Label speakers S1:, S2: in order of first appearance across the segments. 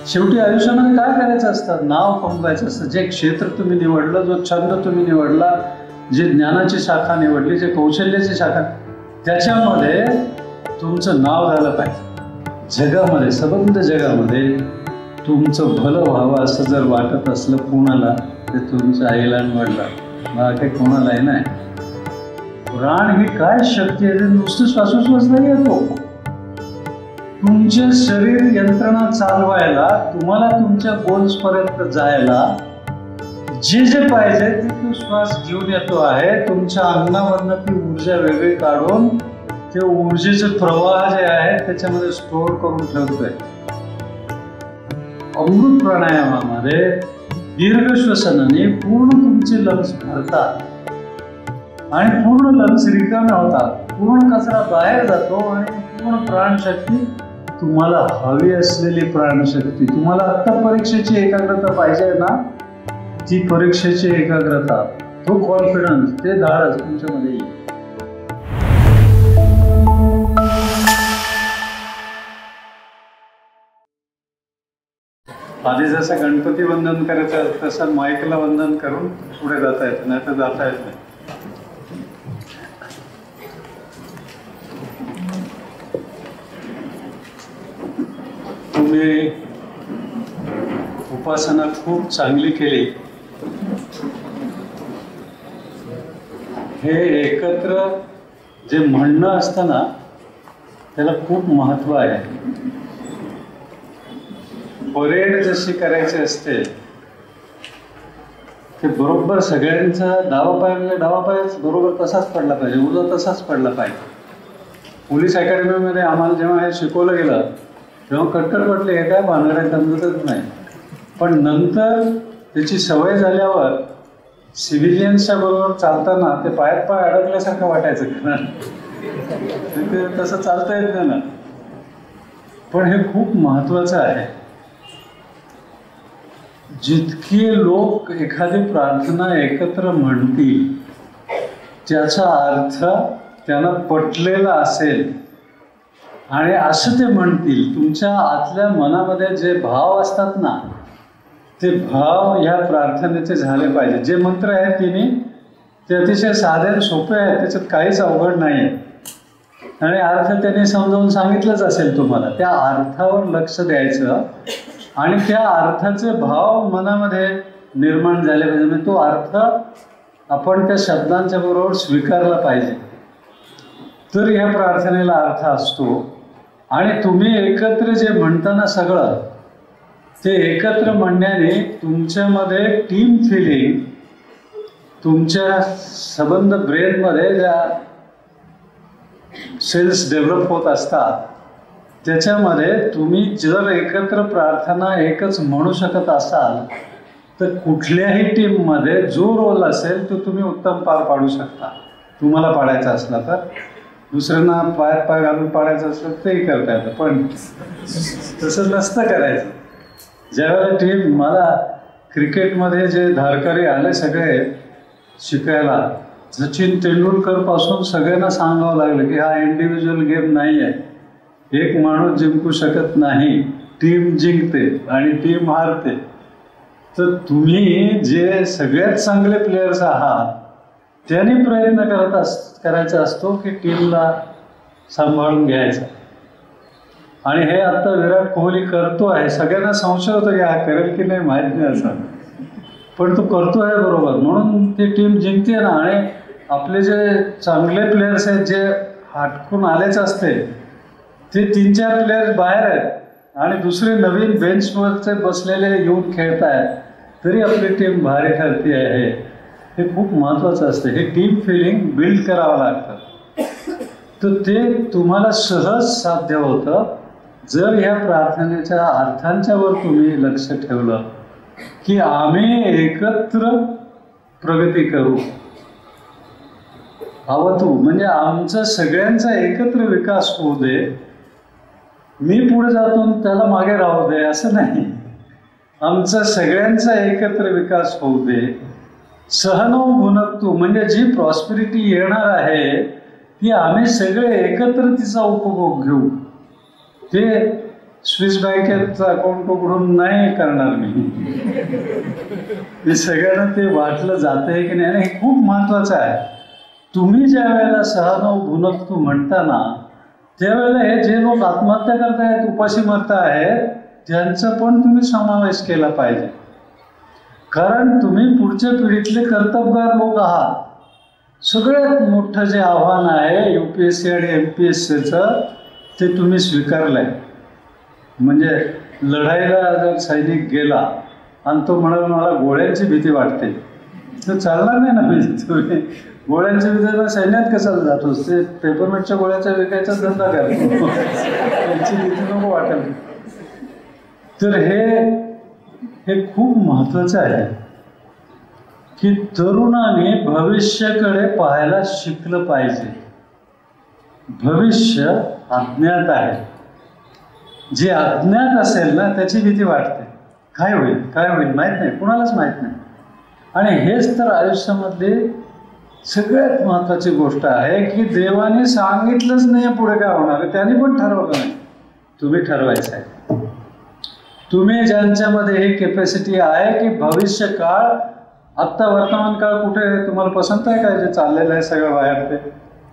S1: शेवटी आयुष्यामध्ये काय करायचं असतं? नाव कमवायचं असतं. जे क्षेत्र तुम्ही निवडलं, जो छंद तुम्ही निवडला, जे ज्ञानाची शाखा निवडली, जे कौशल्याची शाखा, त्याच्यामध्ये तुमचं नाव झालं पाहिजे जगामध्ये, सबंध जगामध्ये तुमचं भलं व्हावं असं जर वाटत असलं कोणाला, ते तुमच्या आईला निवडलं, बाकी कोणालाही नाही. प्राण ही काय शक्ती आहे? नुसतं श्वासोश्वास नाही येतो. तुमचे शरीर यंत्रणा चालवायला, तुम्हाला तुमच्या गोल्स पर्यंत जायला जे जे पाहिजे ते तो श्वास घेऊन येतो आहे. तुमच्या अंगावरनं ती ऊर्जा वेगळी काढून ते ऊर्जेचे प्रवाह जे आहेत त्याच्यामध्ये स्टोअर करून ठेवतोय. अमृत प्राणायामामध्ये दीर्घ श्वसनाने पूर्ण तुमचे लंग्स भरतात आणि पूर्ण लंग्स रिकामे होतात. पूर्ण कचरा बाहेर जातो आणि पूर्ण प्राणशक्ती, तुम्हाला हवी असलेली प्राणशक्ती, तुम्हाला आत्ता परीक्षेची एकाग्रता पाहिजे ना, ती परीक्षेची एकाग्रता, तो कॉन्फिडन्स, ते धाडस तुमच्यामध्ये येईल. आधी जसं गणपती वंदन करायचं तसं माईकला वंदन करून पुढे जाता येतं, नाही तर जाता येत नाही. तुम्ही उपासना खूप चांगली केली. हे एकत्र जे म्हणणं असतं ना, त्याला खूप महत्त्व आहे. परेड जशी करायची असते, ते बरोबर सगळ्यांचा डावा पाय म्हणजे डावा पायच बरोबर तसाच पडला पाहिजे, उजवा तसाच पडला पाहिजे. पोलीस अकॅडमीमध्ये आम्हाला जेव्हा हे शिकवलं गेलं तेव्हा कटकट वाटले, हे काय भानगड समजतच नाही. पण नंतर त्याची सवय झाल्यावर सिव्हिलियन्सच्या बरोबर चालताना ते पायात पाय अडकल्यासारखं वाटायचं, कारण ते तसं चालता येत नाही ना. पण हे खूप महत्त्वाचं आहे. जितके लोक एखादी प्रार्थना एकत्र म्हणतील त्याचा अर्थ त्यांना पटलेला असेल आणि असं ते म्हणतील, तुमच्या आतल्या मनामध्ये जे भाव असतात ना, ते भाव ह्या प्रार्थनेचे झाले पाहिजे. जे मंत्र आहेत तिन्ही ते अतिशय साधे आणि सोपे आहेत, त्याच्यात काहीच अवघड नाही आहे आणि अर्थ त्यांनी समजावून सांगितलंच असेल तुम्हाला. त्या अर्थावर लक्ष द्यायचं आणि त्या अर्थाचे भाव मनामध्ये निर्माण झाले पाहिजे. म्हणजे तो अर्थ आपण त्या शब्दांच्या बरोबर स्वीकारला पाहिजे, तर ह्या प्रार्थनेला अर्थ असतो. आणि तुम्ही एकत्र जे म्हणताना सगळं ते एकत्र म्हणण्याने तुमच्यामध्ये टीम फिलिंग, तुमच्या सबंध ब्रेनमध्ये ज्या सेल्स डेव्हलप होत असतात त्याच्यामध्ये तुम्ही जर एकत्र प्रार्थना एकच म्हणू शकत असाल तर कुठल्याही टीममध्ये जो रोल असेल तो तुम्ही उत्तम पार पाडू शकता. तुम्हाला पाडायचा असला तर, दुसऱ्यांना पायात पाय घालून पाडायचं असलं तेही करता येतं, पण तसं नसतं करायचं. ज्यावेळेला टीम, मला क्रिकेटमध्ये जे धारकरी आले सगळे शिकायला, सचिन तेंडुलकर पासून सगळ्यांना सांगावं लागलं की हा इंडिव्हिज्युअल गेम नाही आहे, एक माणूस जिंकू शकत नाही, टीम जिंकते आणि टीम हारते. तर तुम्ही जे सगळ्यात चांगले प्लेयर्स आहात त्यांनी प्रयत्न करायचा असतो की टीमला सांभाळून घ्यायचा. आणि हे आता विराट कोहली करतो आहे. सगळ्यांना संशय होतो की हा करेल की नाही माहीत नाही असं, पण तो करतो आहे बरोबर, म्हणून ती टीम जिंकते ना. आणि आपले जे चांगले प्लेयर्स आहेत जे हटकून आलेच असते ते 3-4 प्लेयर्स बाहेर आहेत आणि दुसरे नवीन बेंचवरचे बसलेले येऊन खेळत आहेत, तरी आपली टीम भारी ठरती आहे. हे खूप महत्त्वाचं असतं. हे टीम फिलिंग बिल्ड करावं लागतं. तर ते तुम्हाला सहज साध्य होतं जर ह्या प्रार्थनेच्या अर्थांच्यावर तुम्ही लक्ष ठेवलं की आम्ही एकत्र प्रगती करू. अवतू म्हणजे आमचा सगळ्यांचा एकत्र विकास होऊ दे. मी पुढे जातो त्याला मागे राहू दे असं नाही. आमचा सगळ्यांचा एकत्र विकास होऊ दे. सहनो भुनक्तू म्हणजे जी प्रॉस्पेरिटी येणार आहे ती आम्ही सगळे एकत्र तिचा उपभोग घेऊ. ते स्विस बँकेचं अकाउंट उघडून नाही करणार मी सगळ्यांना ते वाटलं जातंय की नाही. आणि हे खूप महत्वाचं आहे. तुम्ही ज्या वेळेला सहनव भुनकतो म्हणता ना, त्यावेळेला हे जे लोक आत्महत्या करतायत, उपाशी मरतायत, त्यांचं पण तुम्ही समावेश केला पाहिजे. कारण तुम्ही पुढच्या पिढीतले कर्तबगार लोक आहात. सगळ्यात मोठं जे आव्हान आहे UPSC आणि MPSCचं, ते तुम्ही स्वीकारलंय. म्हणजे लढाईला जर सैनिक गेला आणि तो म्हणाला मला गोळ्यांची भीती वाटते, तर चालणार नाही ना. म्हणजे तुम्ही गोळ्यांच्या भीतीला सैन्यात कशाला जातोस? ते पेपरमेंटच्या गोळ्याचा विकायचा धंदा करतो, त्यांची भीती नको वाटेल. तर हे खूप महत्वाचं आहे की तरुणांनी भविष्याकडे पाहायला शिकलं पाहिजे. भविष्य अज्ञात आहे. जे अज्ञात असेल ना, त्याची भीती वाटते. काय होईल माहीत नाही, कुणालाच माहीत नाही. आणि हेच तर आयुष्यामधली सगळ्यात महत्वाची गोष्ट आहे की देवाने सांगितलंच नाही पुढे काय होणार आहे, त्यांनी पण ठरवलं नाही. तुम्ही ठरवायचं आहे. तुम्ही ज्यांच्यामध्ये ही कॅपॅसिटी आहे की भविष्य काळ, आत्ता वर्तमान काळ कुठे आहे, तुम्हाला पसंत आहे काय जे चाललेलं आहे सगळं बाहेर? ते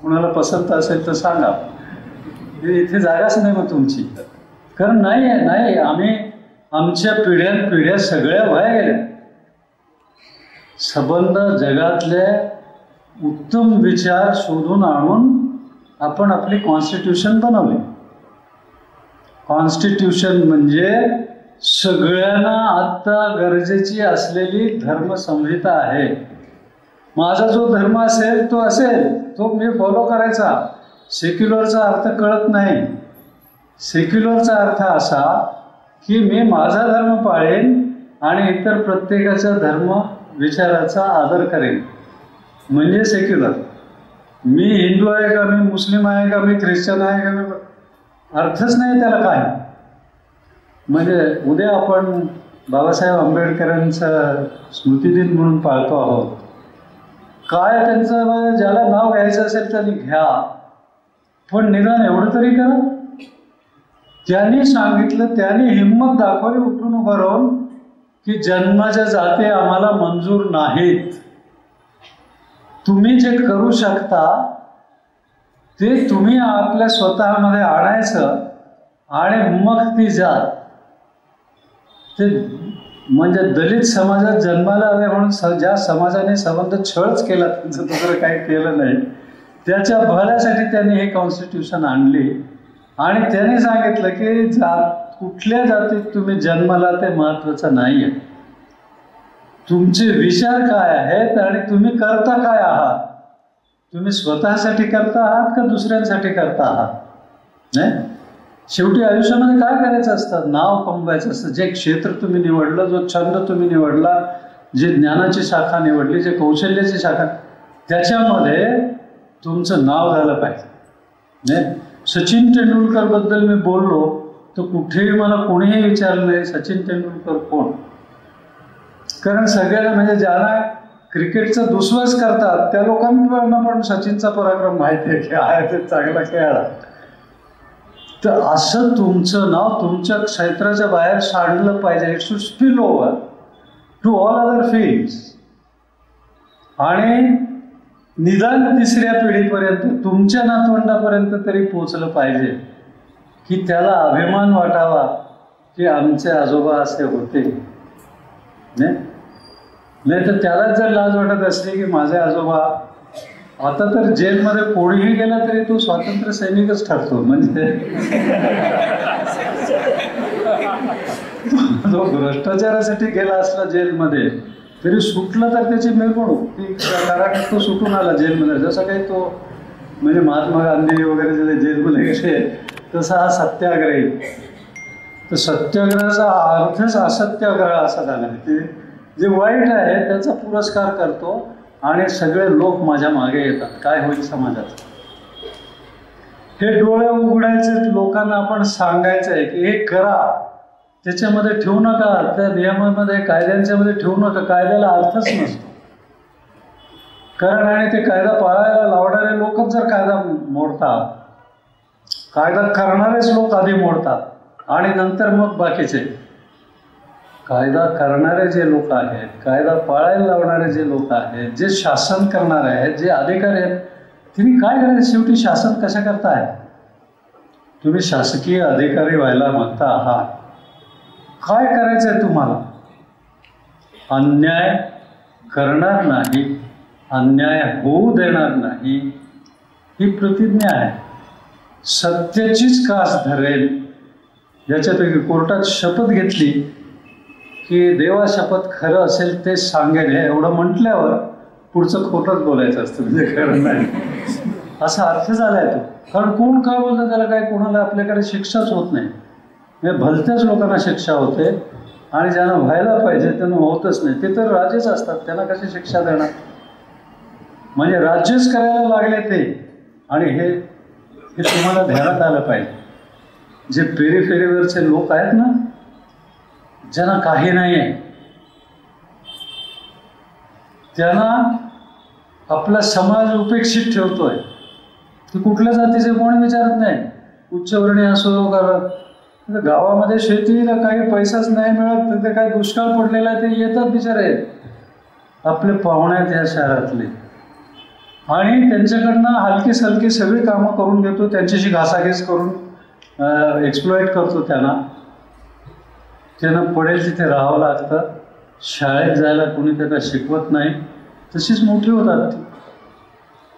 S1: कुणाला पसंत असेल तर सांगा. इथे जागाच नाही मग तुमची. कारण नाही आम्ही आमच्या पिढ्या सगळ्या वाया गेल्या. संबंध जगातले उत्तम विचार शोधून आणून आपण आपली कॉन्स्टिट्यूशन बनवली. कॉन्स्टिट्यूशन म्हणजे सगळ्यांना आत्ता गरजेची असलेली धर्मसंहिता आहे. माझा जो धर्म असेल तो मी फॉलो करायचा. सेक्युलरचा अर्थ कळत नाही. सेक्युलरचा अर्थ असा की मी माझा धर्म पाळेन आणि इतर प्रत्येकाचा धर्म विचाराचा आदर करेन, म्हणजे सेक्युलर. मी हिंदू आहे का, मी मुस्लिम आहे का, मी ख्रिश्चन आहे का, मी अर्थच नाही त्याला काय. म्हणजे उद्या आपण बाबासाहेब आंबेडकरांचा स्मृतिदिन म्हणून पाळतो आहोत. काय त्यांचं ज्याला नाव घ्यायचं असेल त्यांनी घ्या, पण निदान एवढं तरी करा. त्यांनी सांगितलं, त्यांनी हिंमत दाखवली उठून उभं राहून की जन्माच्या जाती आम्हाला मंजूर नाहीत. तुम्ही जे करू शकता ते तुम्ही आपल्या स्वतःमध्ये आणायचं आणि मग ती जात, ते म्हणजे दलित समाजात जन्माला आले म्हणून ज्या समाजाने संबंध छळच केला, त्यांचं दुसरं काही केलं नाही, त्याच्या भल्यासाठी त्यांनी हे कॉन्स्टिट्यूशन आणली. आणि त्यांनी सांगितलं की कुठल्या जातीत तुम्ही जन्माला ते महत्वाचं नाही आहे. तुमचे विचार काय आहेत आणि तुम्ही करता काय आहात. तुम्ही स्वतःसाठी करता आहात का दुसऱ्यांसाठी करता आहात? नाही, शेवटी आयुष्यामध्ये काय करायचं असतं? नाव कमवायचं असतं. जे क्षेत्र तुम्ही निवडलं, जो छंद तुम्ही निवडला, जे ज्ञानाची शाखा निवडली, जे कौशल्याची शाखा, त्याच्यामध्ये तुमचं नाव झालं पाहिजे. नाही, सचिन तेंडुलकर बद्दल मी बोललो तर कुठेही मला कोणीही विचारलं नाही सचिन तेंडुलकर कोण. कारण सगळ्यांना म्हणजे ज्यांना क्रिकेटचा दुस्वास करतात त्या लोकांना पण सचिनचा पराक्रम माहिती आहे की आहे ते चांगला खेळाडा. तर असं तुमचं नाव तुमच्या क्षेत्राच्या बाहेर सांडलं पाहिजे. It should spill over to all other fields. आणि निदान तिसऱ्या पिढीपर्यंत, तुमच्या नातवंडापर्यंत तरी पोचलं पाहिजे की त्याला अभिमान वाटावा की आमचे आजोबा असे होते. नाही तर त्याला जर लाज वाटत असली की माझे आजोबा, आता तर जेलमध्ये कोणीही गेला तरी तो स्वातंत्र्य सैनिकच ठरतो. म्हणजे तो भ्रष्टाचारासाठी गेला असला जेलमध्ये तरी सुटला तर त्याची मिरवणूक ती, कारण तो सुटून आला जेलमध्ये. जसं काही तो म्हणजे महात्मा गांधी वगैरे जे जेलमध्ये गेले तसा हा सत्याग्रही. तर सत्याग्रहाचा अर्थच असत्याग्रह असा झाला की जे वाईट आहे त्याचा पुरस्कार करतो आणि सगळे लोक माझ्या मागे येतात. काय होईल समाजात? हे डोळे उघडायचे, लोकांना आपण सांगायचं आहे की हे करा, त्याच्यामध्ये ठेवू नका, त्या नियमामध्ये कायद्यांच्या मध्ये ठेवू नका. कायद्याला अर्थच नसतो. कारण आणि ते कायदा पाळायला लावणारे लोकच जर कायदा मोडतात, कायदा करणारेच लोक आधी मोडतात आणि नंतर मग बाकीचे कायदा करणारे जे लोक आहेत, कायदा पाळायला लावणारे जे लोक आहेत, जे शासन करणारे आहेत, जे अधिकारी आहेत, तुम्ही काय करायचं? शेवटी शासन कसं करताय? तुम्ही शासकीय अधिकारी व्हायला म्हणता आहात, काय करायचंय तुम्हाला? अन्याय करणार नाही, अन्याय होऊ देणार नाही, ही प्रतिज्ञा आहे. सत्याचीच कास धरेल. ज्याच्यापैकी कोर्टात शपथ घेतली की देवा शपथ खरं असेल ते सांगेल, हे एवढं म्हटल्यावर पुढचं खोटंच बोलायचं असतं, म्हणजे खरं नाही असा अर्थ झालाय तो. कारण कोण काय बोलतं त्याला काय, कोणाला आपल्याकडे शिक्षाच होत नाही. म्हणजे भलत्याच लोकांना शिक्षा होते आणि ज्यांना व्हायला पाहिजे त्यांना होतच नाही. ते तर राजेच असतात, त्यांना कशी शिक्षा देणार? म्हणजे राज्यच करायला लागले ते. आणि हे तुम्हाला ध्यानात आलं पाहिजे. जे पेरीफेरीवरचे लोक आहेत ना, ज्यांना काही नाही आहे, त्यांना आपला समाज उपेक्षित ठेवतोय. ते कुठल्या जातीचे कोणी विचारत नाही, उच्चवर्णीय असो का. गावामध्ये शेतीला काही पैसाच नाही मिळत, तर ते काय दुष्काळ पडलेला आहे, ते येतात बिचारे, आपले पाहुणे आहेत ह्या शहरातले, आणि त्यांच्याकडनं हलकी सलकी सगळी कामं करून घेतो, त्यांच्याशी घासाघीस करून एक्सप्लॉइट करतो त्यांना पडेल तिथे राहावं लागतं. शाळेत जायला कोणी त्यांना शिकवत नाही, तशीच मोठी होतात ती.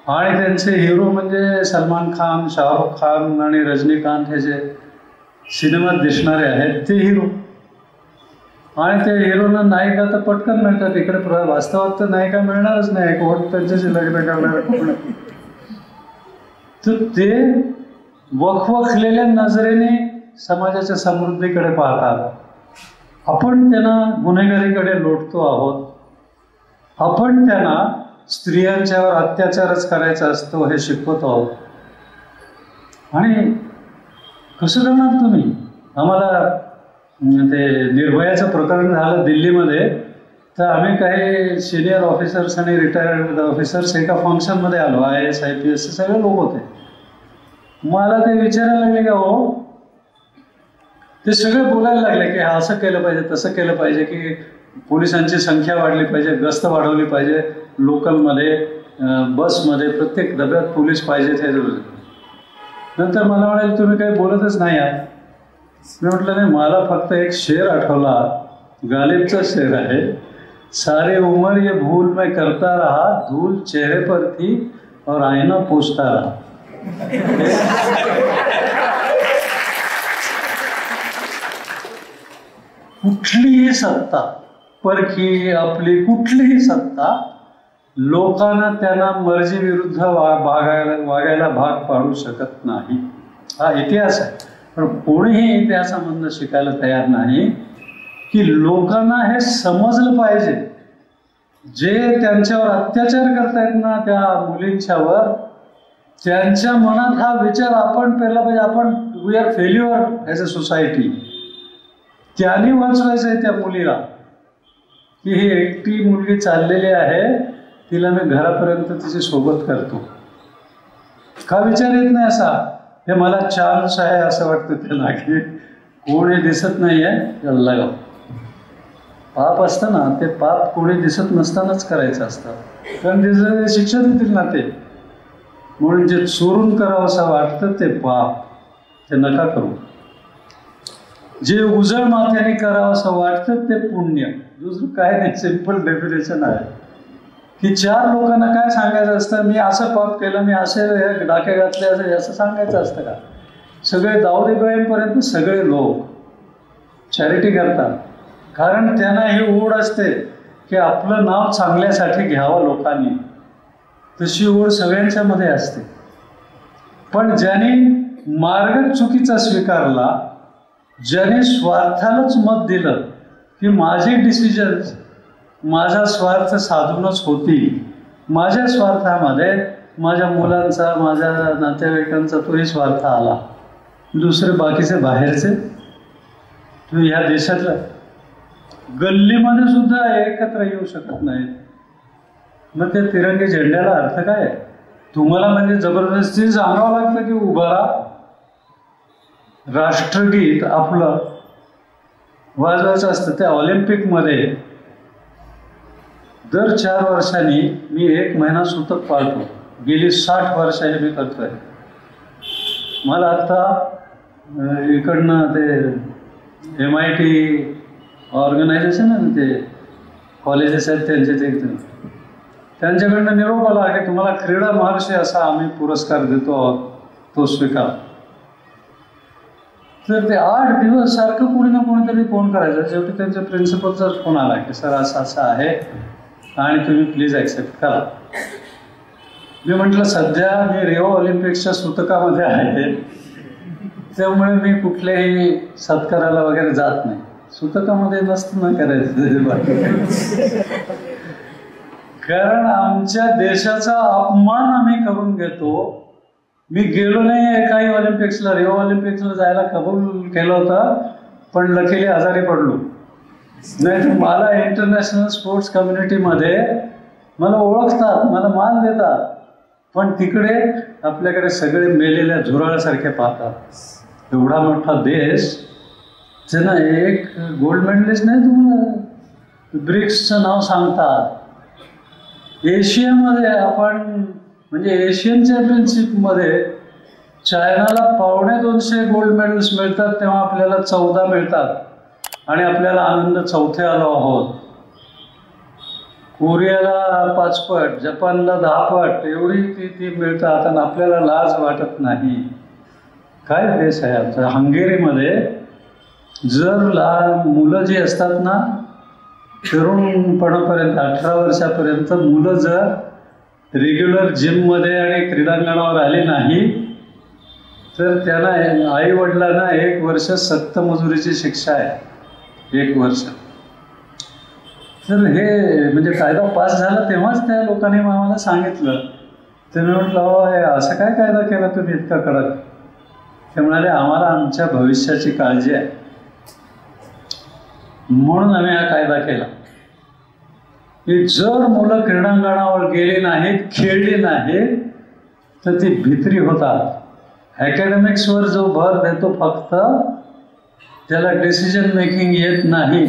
S1: आणि त्यांचे हिरो म्हणजे सलमान खान, शाहरुख खान आणि रजनीकांत, हे जे सिनेमात दिसणारे आहेत ते हिरो. आणि त्या हिरोना नायिका तर पटकन मिळतात. इकडे वास्तवात तर नायिका मिळणारच नाही, कोण त्यांच्याशी लग्न करणार कोण. तर ते वखवखलेल्या नजरेने समाजाच्या समृद्धीकडे पाहतात. आपण त्यांना गुन्हेगारीकडे लोटतो आहोत. आपण त्यांना स्त्रियांच्यावर अत्याचारच करायचा असतो हे शिकवत आहोत. आणि कसं करणार तुम्ही? आम्हाला ते निर्भयाचं प्रकरण झालं दिल्लीमध्ये, तर आम्ही काही सिनियर ऑफिसर्स आणि रिटायर्ड ऑफिसर्स एका फंक्शनमध्ये आलो. IAS IPS सगळे लोक होते. मला ते विचारायला लागले का हो, ते सगळे बोलायला लागले की असं केलं पाहिजे, तसं केलं पाहिजे, की पोलिसांची संख्या वाढली पाहिजे, गस्त वाढवली पाहिजे, लोकलमध्ये, बसमध्ये, प्रत्येक डब्यात पोलीस पाहिजेत. हे नंतर मला म्हणाले तुम्ही काही बोलतच नाही आहे. मी म्हटलं नाही, मला फक्त एक शेर आठवला, गालिबचा शेर आहे, सारी उम्र ये भूल मैं करता रहा, धूल चेहरे पर थी और आईना पोछता रहा. कुठलीही सत्ता, परकी आपली कुठलीही सत्ता, लोकांना त्यांना मर्जीविरुद्ध वागायला भाग पाडू शकत नाही. हा इतिहास आहे. पण कोणीही इतिहासामधनं शिकायला तयार नाही की लोकांना हे समजलं पाहिजे. जे त्यांच्यावर अत्याचार करतायत ना त्या मुलींच्यावर, त्यांच्या मनात हा विचार आपण पेरला पाहिजे. आपण we are failure as a society. त्यांनी वाचवायचं आहे त्या मुलीला की ही एकटी मुलगी चाललेली आहे, तिला मी घरापर्यंत तिची सोबत करतो. का विचार येत नाही असा? हे मला चान्स आहे असं वाटतं त्याला, की कोणी दिसत नाही आहे त्याला लगाव. पाप असतं ना, ते पाप कोणी दिसत नसतानाच करायचं असतं, कारण त्याचं शिक्षा देतील ना ते. म्हणून जे चोरून करावं असं वाटतं ते पाप, ते नका करू. जे उजळ माथ्याने करावं असं वाटतं ते पुण्य. दुसरं काय नाही, सिंपल डेफिनेशन आहे. की चार लोकांना काय सांगायचं असतं, मी असं पाप केलं, मी असे डाके घातले, असं सांगायचं असतं का? सगळे दाऊद इब्राहिमपर्यंत सगळे लोक चॅरिटी करतात, कारण त्यांना ही ओढ असते की आपलं नाव चांगल्यासाठी घ्यावं लोकांनी. तशी ओढ सगळ्यांच्या मध्ये असते. पण ज्याने मार्ग चुकीचा स्वीकारला, ज्याने स्वार्थालाच मत दिलं की माझे डिसिजन्स माझा स्वार्थ साधूनच होतील, माझ्या स्वार्थामध्ये माझ्या मुलांचा, माझ्या नातेवाईकांचा तोही स्वार्थ आला, दुसरे बाकीचे बाहेरचे, तुम्ही ह्या देशातल्या गल्लीमध्ये सुद्धा एकत्र येऊ शकत नाहीत. मग त्या तिरंगी झेंड्याला अर्थ काय आहे? तुम्हाला म्हणजे जबरदस्ती सांगावं लागतं की उभा राहा. राष्ट्रगीत आपलं वाजवायचं असतं. त्या ऑलिम्पिकमध्ये दर 4 वर्षांनी मी 1 महिना सुतक पाळतो. गेली 60 वर्ष हे मी करतोय. मला आत्ता इकडनं ते MIT ऑर्गनायझेशन आहे ना, ते कॉलेजेस आहेत त्यांचे, ते त्यांच्याकडनं निरोप आला की तुम्हाला क्रीडा महर्षी असा आम्ही पुरस्कार देतो आहोत, तो स्वीकार. तर ते 8 दिवस सारखं कोणी ना कोणीतरी फोन करायचं. शेवटी त्यांच्या प्रिन्सिपलचाच फोन आला की सर असं असं आहे आणि तुम्ही प्लीज ॲक्सेप्ट करा. मी म्हटलं सध्या मी रिओ ऑलिम्पिक्सच्या सुतकामध्ये आहे, त्यामुळे मी कुठल्याही सत्काराला वगैरे जात नाही. सुतकामध्ये नसतं ना करायचं कारण आमच्या देशाचा अपमान आम्ही करून घेतो. मी गेलो नाही काही ऑलिम्पिक्सला. रिओ ऑलिम्पिक्सला जायला कबूल केलं होतं, पण लकीली आजारी पडलो. नाही तर मला इंटरनॅशनल स्पोर्ट्स कम्युनिटीमध्ये मला ओळखतात, मला मान देतात, पण तिकडे आपल्याकडे सगळे मेलेल्या झुरळासारखे पाहतात. एवढा मोठा देश, त्यांना एक गोल्ड मेडलिस्ट नाही, तुम्हाला ब्रिक्सचं नाव सांगतात. एशियामध्ये आपण म्हणजे एशियन चॅम्पियनशिपमध्ये चायनाला 250 गोल्ड मेडल्स मिळतात, तेव्हा आपल्याला 14 मिळतात आणि आपल्याला आनंद 4थ्या आलो आहोत. कोरियाला 5 पट, जपानला 10 पट एवढी ती मिळतात आणि आपल्याला लाज वाटत नाही. काय देश आहे आमचा. हंगेरीमध्ये जर मुलं जी असतात ना, तरुणपणापर्यंत 18 वर्षापर्यंत मुलं जर रेग्युलर जिममध्ये आणि क्रीडांगणावर आली नाही तर त्यांना आईवडिलांना 1 वर्ष सक्त मजुरीची शिक्षा आहे. 1 वर्ष. तर हे म्हणजे कायदा पास झाला तेव्हाच त्या लोकांनी आम्हाला सांगितलं. ते मी म्हटलं हो हे असं काय कायदा केला तुम्ही इतका कडक. ते म्हणाले आम्हाला आमच्या भविष्याची काळजी आहे म्हणून आम्ही हा कायदा केला की जर मुलं क्रीडांगणावर गेली नाहीत, खेळली नाहीत तर ती भित्री होतात. अकॅडमिक्सवर जो भर देतो फक्त, त्याला डिसिजन मेकिंग येत नाही.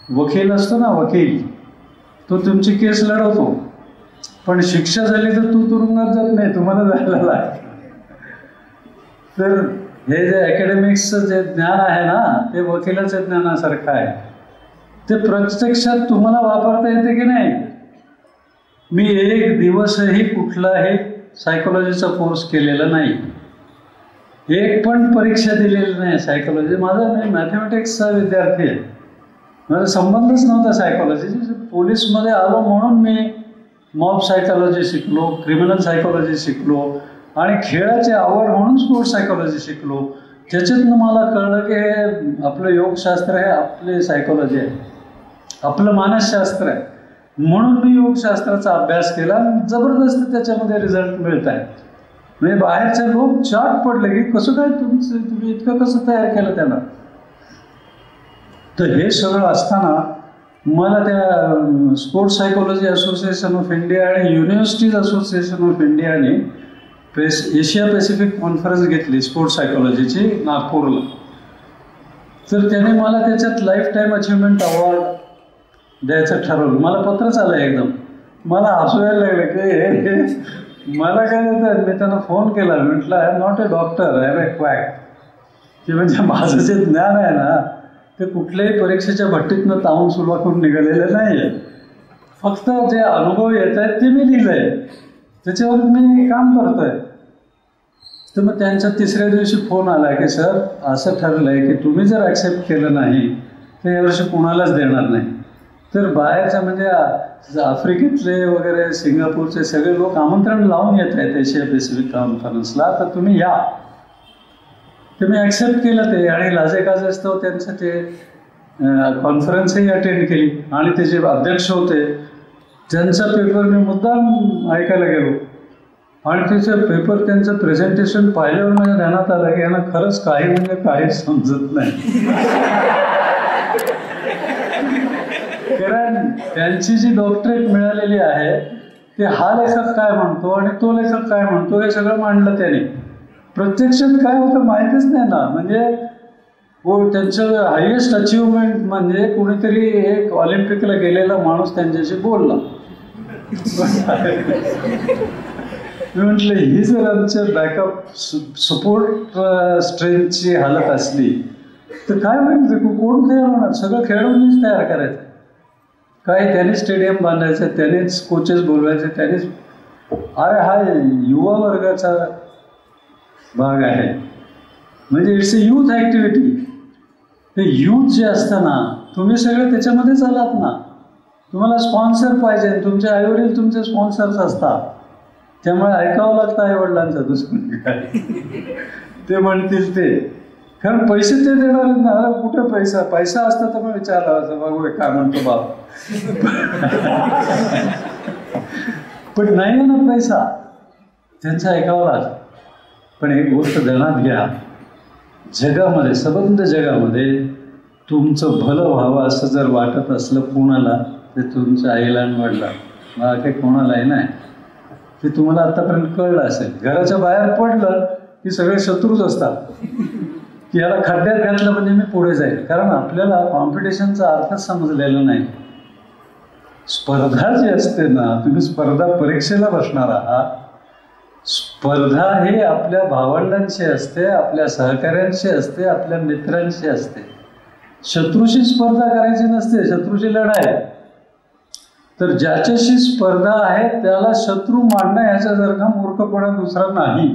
S1: वकील असतो ना, वकील, तो तुमची केस लढवतो, पण शिक्षा झाली तर तू तुरुंगात जात नाही, तुम्हाला जायला लागतं. तर हे जे अकॅडमिक्सचं जे ज्ञान आहे ना, ते वकिलाच्या ज्ञानासारखं आहे. ते प्रत्यक्षात तुम्हाला वापरता येते की नाही. मी 1 दिवसही कुठलाही सायकोलॉजीचा कोर्स केलेला नाही, 1 पण परीक्षा दिलेली नाही सायकोलॉजी. मी मॅथमॅटिक्सचा विद्यार्थी आहे, माझा संबंधच नव्हता सायकोलॉजीचा. पोलीसमध्ये आलो म्हणून मी मॉब सायकोलॉजी शिकलो, क्रिमिनल सायकोलॉजी शिकलो आणि खेळाची आवड म्हणून स्पोर्ट्स सायकोलॉजी शिकलो. त्याच्यातनं मला कळलं की हे आपलं योगशास्त्र आहे, आपली सायकोलॉजी आहे, आपलं मानसशास्त्र आहे. म्हणून मी योगशास्त्राचा अभ्यास केला आणि जबरदस्त त्याच्यामध्ये रिझल्ट मिळत आहेत. म्हणजे बाहेरचे लोक चाट पडले की कसं काय तुम्ही इतकं कसं तयार केलं त्याला. तर हे सगळं असताना मला त्या sports psychology association of India आणि युनिव्हर्सिटीज असोसिएशन ऑफ इंडियाने एशिया पॅसिफिक कॉन्फरन्स घेतली स्पोर्ट्स सायकोलॉजीची नागपूरला. तर त्याने मला त्याच्यात लाईफ टाईम अचिव्हमेंट अवॉर्ड द्यायचं ठरवलं. मला पत्रच आलं एकदम. मला हसू यायला लागलं की मला काय देतात. मी त्यांना फोन केला, म्हटलं I am not a doctor, I am a quack. की म्हणजे माझं जे ज्ञान आहे ना ते कुठल्याही परीक्षेच्या भट्टीतनं तावून सुरुवात करून निघालेलं नाही आहे. फक्त जे अनुभव येत आहेत ते मी लिहिलं आहे, त्याच्यावर मी काम करतोय. तर मग त्यांच्या 3ऱ्या दिवशी फोन आला की सर असं ठरलं आहे की तुम्ही जर ॲक्सेप्ट केलं नाही तर यावर्षी कोणालाच देणार नाही. तर बाहेरच्या म्हणजे आफ्रिकेतले वगैरे सिंगापूरचे सगळे लोक आमंत्रण लावून येत आहेत एशिया पॅसिफिक कॉन्फरन्सला, तर तुम्ही या. तर मी ॲक्सेप्ट केलं ते आणि लाजेकाजास्तव त्यांचं ते कॉन्फरन्सही अटेंड केली आणि ते जे अध्यक्ष होते त्यांचा पेपर मी मुद्दाम ऐकायला गेलो आणि त्याचं पेपर त्यांचं प्रेझेंटेशन पाहिल्यावर माझ्या ध्यानात आलं की यांना खरंच काही म्हणजे काहीच समजत नाही. कारण त्यांची जी डॉक्टरेट मिळालेली आहे ते हा लेखक काय म्हणतो आणि तो लेखक काय म्हणतो हे सगळं मांडलं त्याने. प्रत्यक्षात काय होतं माहितीच नाही ना. म्हणजे त्यांचं हायेस्ट अचिव्हमेंट म्हणजे कोणीतरी एक ऑलिम्पिकला गेलेला माणूस त्यांच्याशी बोलला. मी म्हटलं ही जर आमच्या बॅकअप सपोर्ट स्ट्रेंथची हालत असली तर काय होईल, कोण तयार होणार? सगळं खेळाडूंनीच तयार करायचं. काय त्याने स्टेडियम बांधायचं, त्यानेच कोचेस बोलवायचे, त्यानेच. अरे हा युवा वर्गाचा भाग आहे. म्हणजे इट्स अ यूथ ॲक्टिव्हिटी. ते यूथ जे असतं ना, तुम्ही सगळे त्याच्यामध्येच आलात ना. तुम्हाला स्पॉन्सर पाहिजे, तुमचे आईवडील तुमचे स्पॉन्सर्स असतात, त्यामुळे ऐकावं लागतं आईवडिलांचं. दुसरं काय ते म्हणतील ते, कारण पैसे ते देणार आहेत ना. कुठे पैसा पैसा असता तर मग विचारलं बघू काय म्हणतो बाप. पण नाही ना पैसा, त्यांचं ऐकावं लागतं. पण एक गोष्ट ध्यानात घ्या, जगामध्ये सबंध जगामध्ये तुमचं भलं व्हावं असं जर वाटत असलं कोणाला, ते तुमच्या आईला आणि वडिला, बाकी कोणालाही नाही. ते तुम्हाला आतापर्यंत कळलं असेल. घराच्या बाहेर पडलं की सगळे शत्रूच असतात, की याला खड्ड्यात घातलं म्हणजे मी पुढे जाईल. कारण आपल्याला कॉम्पिटिशनचा अर्थच समजलेला नाही. स्पर्धा जी असते ना, तुम्ही स्पर्धा परीक्षेला बसणार आहात. स्पर्धा ही आपल्या भावंडांशी असते, आपल्या सहकाऱ्यांशी असते, आपल्या मित्रांशी असते. शत्रूशी स्पर्धा करायची नसते, शत्रूशी लढाई. तर ज्याच्याशी स्पर्धा आहे त्याला शत्रू मानणं ह्याच्यासारखा मूर्खपणा दुसरा नाही.